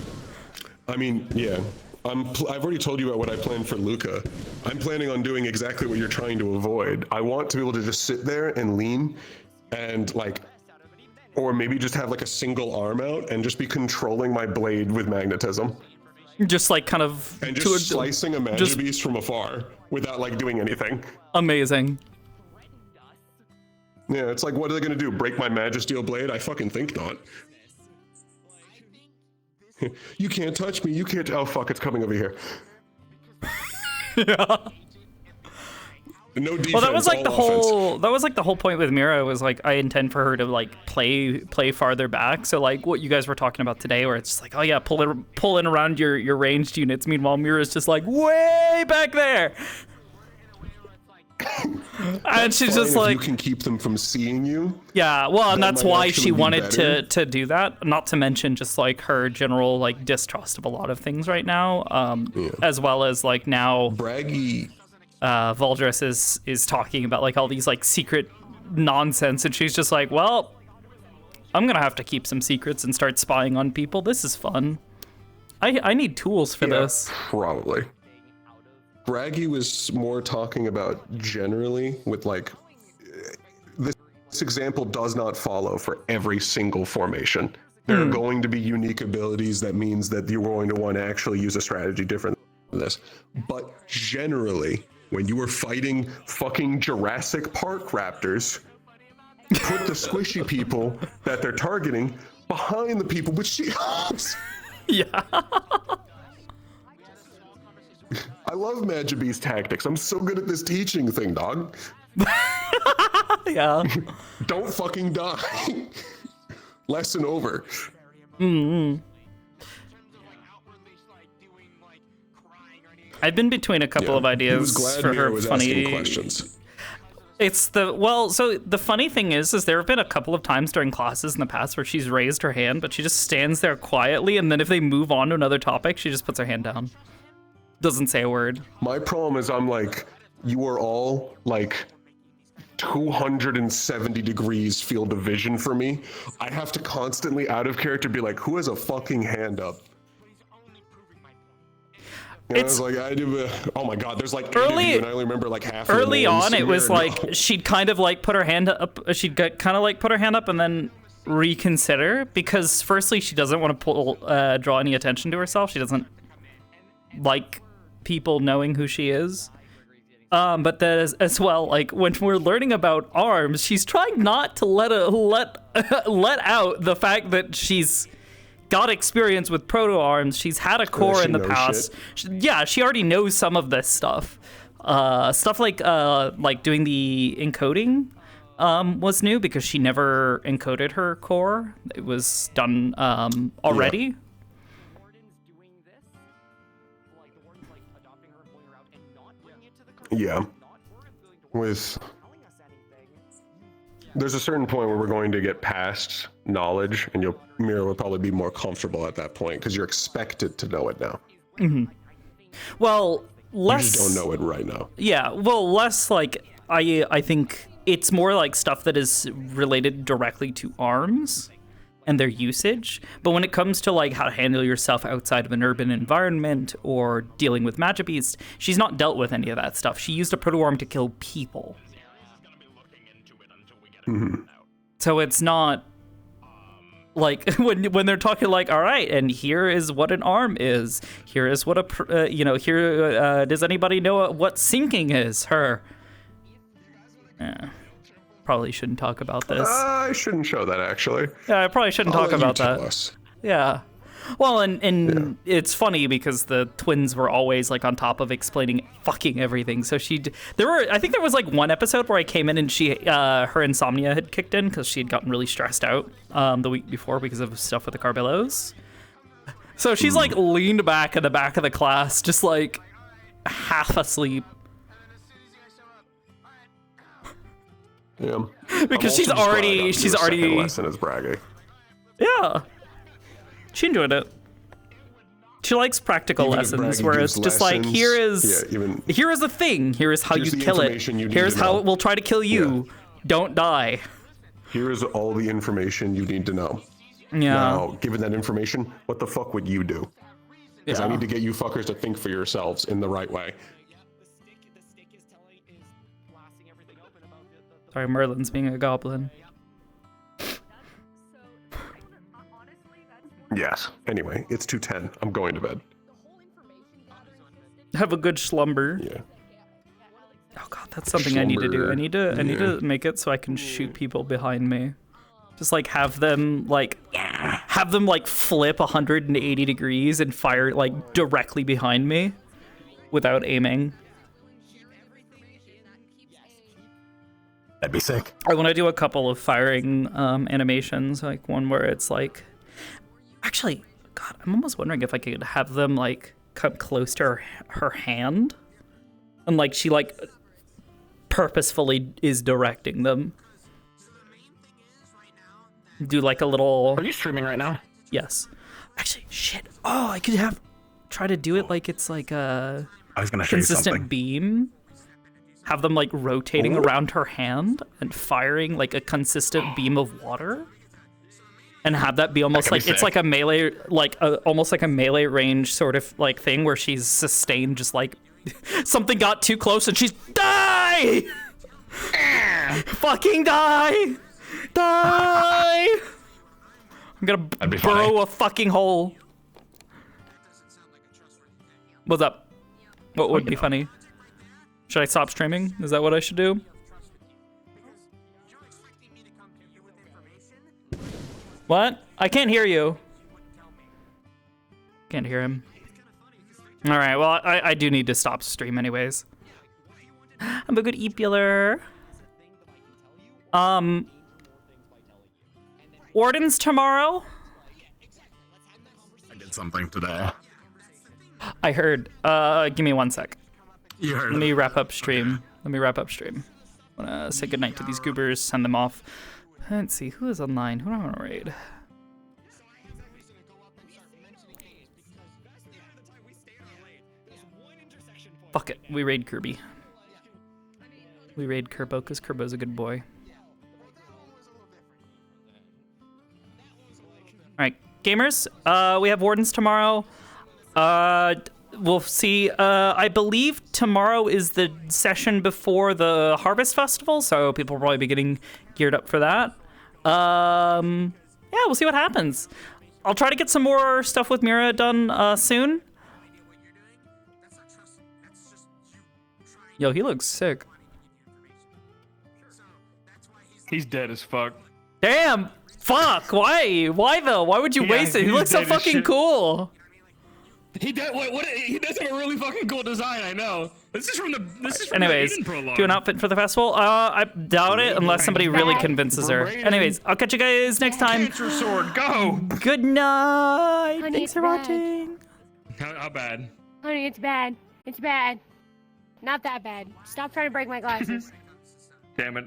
I mean, yeah. I've already told you about what I planned for Luca. I'm planning on doing exactly what you're trying to avoid. I want to be able to just sit there and lean and like, or maybe just have like a single arm out and just be controlling my blade with magnetism. Just like kind of. And just slicing a magic beast from afar without like doing anything. Amazing. Yeah, it's like, what are they gonna do? Break my Magisteel blade? I fucking think not. You can't touch me. You can't. Oh fuck! It's coming over here. Yeah. No defense. Well, that was like all the offense. whole. That was like the whole point with Mira. Was like, I intend for her to like play farther back. So like what you guys were talking about today, where it's just like, oh yeah, pull in around your ranged units. Meanwhile, Mira's just like way back there. And she's just like, you can keep them from seeing you. Yeah, well, and that that's might why actually she be wanted better. to do that. Not to mention just like her general like distrust of a lot of things right now, as well as like now braggy. Valdris is talking about like all these like secret nonsense, and she's just like, well, I'm gonna have to keep some secrets and start spying on people. This is fun. I need tools for this. Probably. Braggy was more talking about generally with like, this example does not follow for every single formation. There are going to be unique abilities that means that you're going to want to actually use a strategy different than this. But generally, when you are fighting fucking Jurassic Park raptors, put the squishy people that they're targeting behind the people with shields. Yeah. I love Magibee's tactics. I'm so good at this teaching thing, dog. Yeah. Don't fucking die. Lesson over. I've been between a couple of ideas He was glad for Mira her was funny asking questions. It's so the funny thing is there have been a couple of times during classes in the past where she's raised her hand, but she just stands there quietly, and then if they move on to another topic, she just puts her hand down. Doesn't say a word. My problem is I'm like, you are all like 270 degrees field of vision for me. I have to constantly out of character be like, who has a fucking hand up? And I was like, oh my god, there's like 8 of you, and I only remember like half of Early your names. on, it was Mira, like no. she'd kind of like put her hand up. She'd kind of like put her hand up and then reconsider, because firstly, she doesn't want to draw any attention to herself. She doesn't like people knowing who she is. But then as well, like when we're learning about arms, she's trying not to let out the fact that she's got experience with proto arms. She's had a core in the past. She already knows some of this stuff. Stuff like doing the encoding was new because she never encoded her core. It was done already. Yeah. There's a certain point where we're going to get past knowledge, and Mira will probably be more comfortable at that point because you're expected to know it now. Mm-hmm. Well, less. You just don't know it right now. Yeah. Well, less like I think it's more like stuff that is related directly to arms and their usage. But when it comes to like how to handle yourself outside of an urban environment or dealing with magic beasts, she's not dealt with any of that stuff. She used a proto-arm to kill people. Mm-hmm. So it's not like when they're talking like, all right, and here is what an arm is. Here is what does anybody know what sinking is? Her. Probably shouldn't talk about this. I shouldn't show that, actually. Yeah, I probably shouldn't I'll talk let you about tell that. us. Yeah. Well, and it's funny because the twins were always like on top of explaining fucking everything. So I think there was like one episode where I came in and her insomnia had kicked in because she had gotten really stressed out the week before because of stuff with the Carbillos. So she's like leaned back in the back of the class, just like half asleep. Yeah. Because she's already lesson is bragging. Yeah. She enjoyed it. She likes practical Even if lessons bragging where gives it's just like, lessons, here is the thing. Here is how Here's you the kill it. information you need Here's to how know. it will try to kill you. Don't die. Here is all the information you need to know. Yeah. Now, given that information, what the fuck would you do? Because I Yeah. need to get you fuckers to think for yourselves in the right way. Sorry, Merlin's being a goblin. Yes. Anyway, it's 2:10. I'm going to bed. Have a good slumber. Yeah. Oh god, that's something I need to do. I need to make it so I can shoot people behind me. Just like have them like flip 180 degrees and fire like directly behind me without aiming. That'd be sick. I want to do a couple of firing animations, like one where it's like, actually, God, I'm almost wondering if I could have them like come close to her hand, and like she like purposefully is directing them. Do like a little. Are you streaming right now? Yes. Actually, shit. Oh, I could try to do it like it's like a I was gonna show you consistent something. beam. Have them like rotating around her hand and firing like a consistent beam of water, and have that be almost like it's like a melee, like almost like a melee range sort of like thing where she's sustained, just like something got too close and she's die, fucking die. I'm gonna burrow a fucking hole. What's up? What would be funny? Should I stop streaming? Is that what I should do? What? I can't hear you. Can't hear him. All right, well, I do need to stop stream anyways. I'm a good epuler. Ordens tomorrow. I did something today. I heard. Give me 1 sec. You heard. Let me wrap up stream. Let me wrap up stream. I wanna say goodnight to these goobers, send them off. Let's see, who is online? Who do I want to raid? Fuck it, we raid Kirby. We raid Kerbo, because Kerbo's a good boy. Alright, gamers, we have Wardens tomorrow. We'll see. I believe tomorrow is the session before the Harvest Festival, so people will probably be getting geared up for that. Yeah, we'll see what happens. I'll try to get some more stuff with Mira done soon. Yo, he looks sick. He's dead as fuck. Damn! Fuck! Why? Why though? Why would you waste it? He looks so fucking cool. He does. He does have a really fucking cool design. I know. This is from the. Anyways, the Eden prologue. do an outfit for the festival? I doubt it unless somebody really convinces her. Anyways, I'll catch you guys next time. Cancer sword, go. Good night. Honey, Thanks it's for bad. watching. How bad? Honey, it's bad. It's bad. Not that bad. Stop trying to break my glasses. Damn it.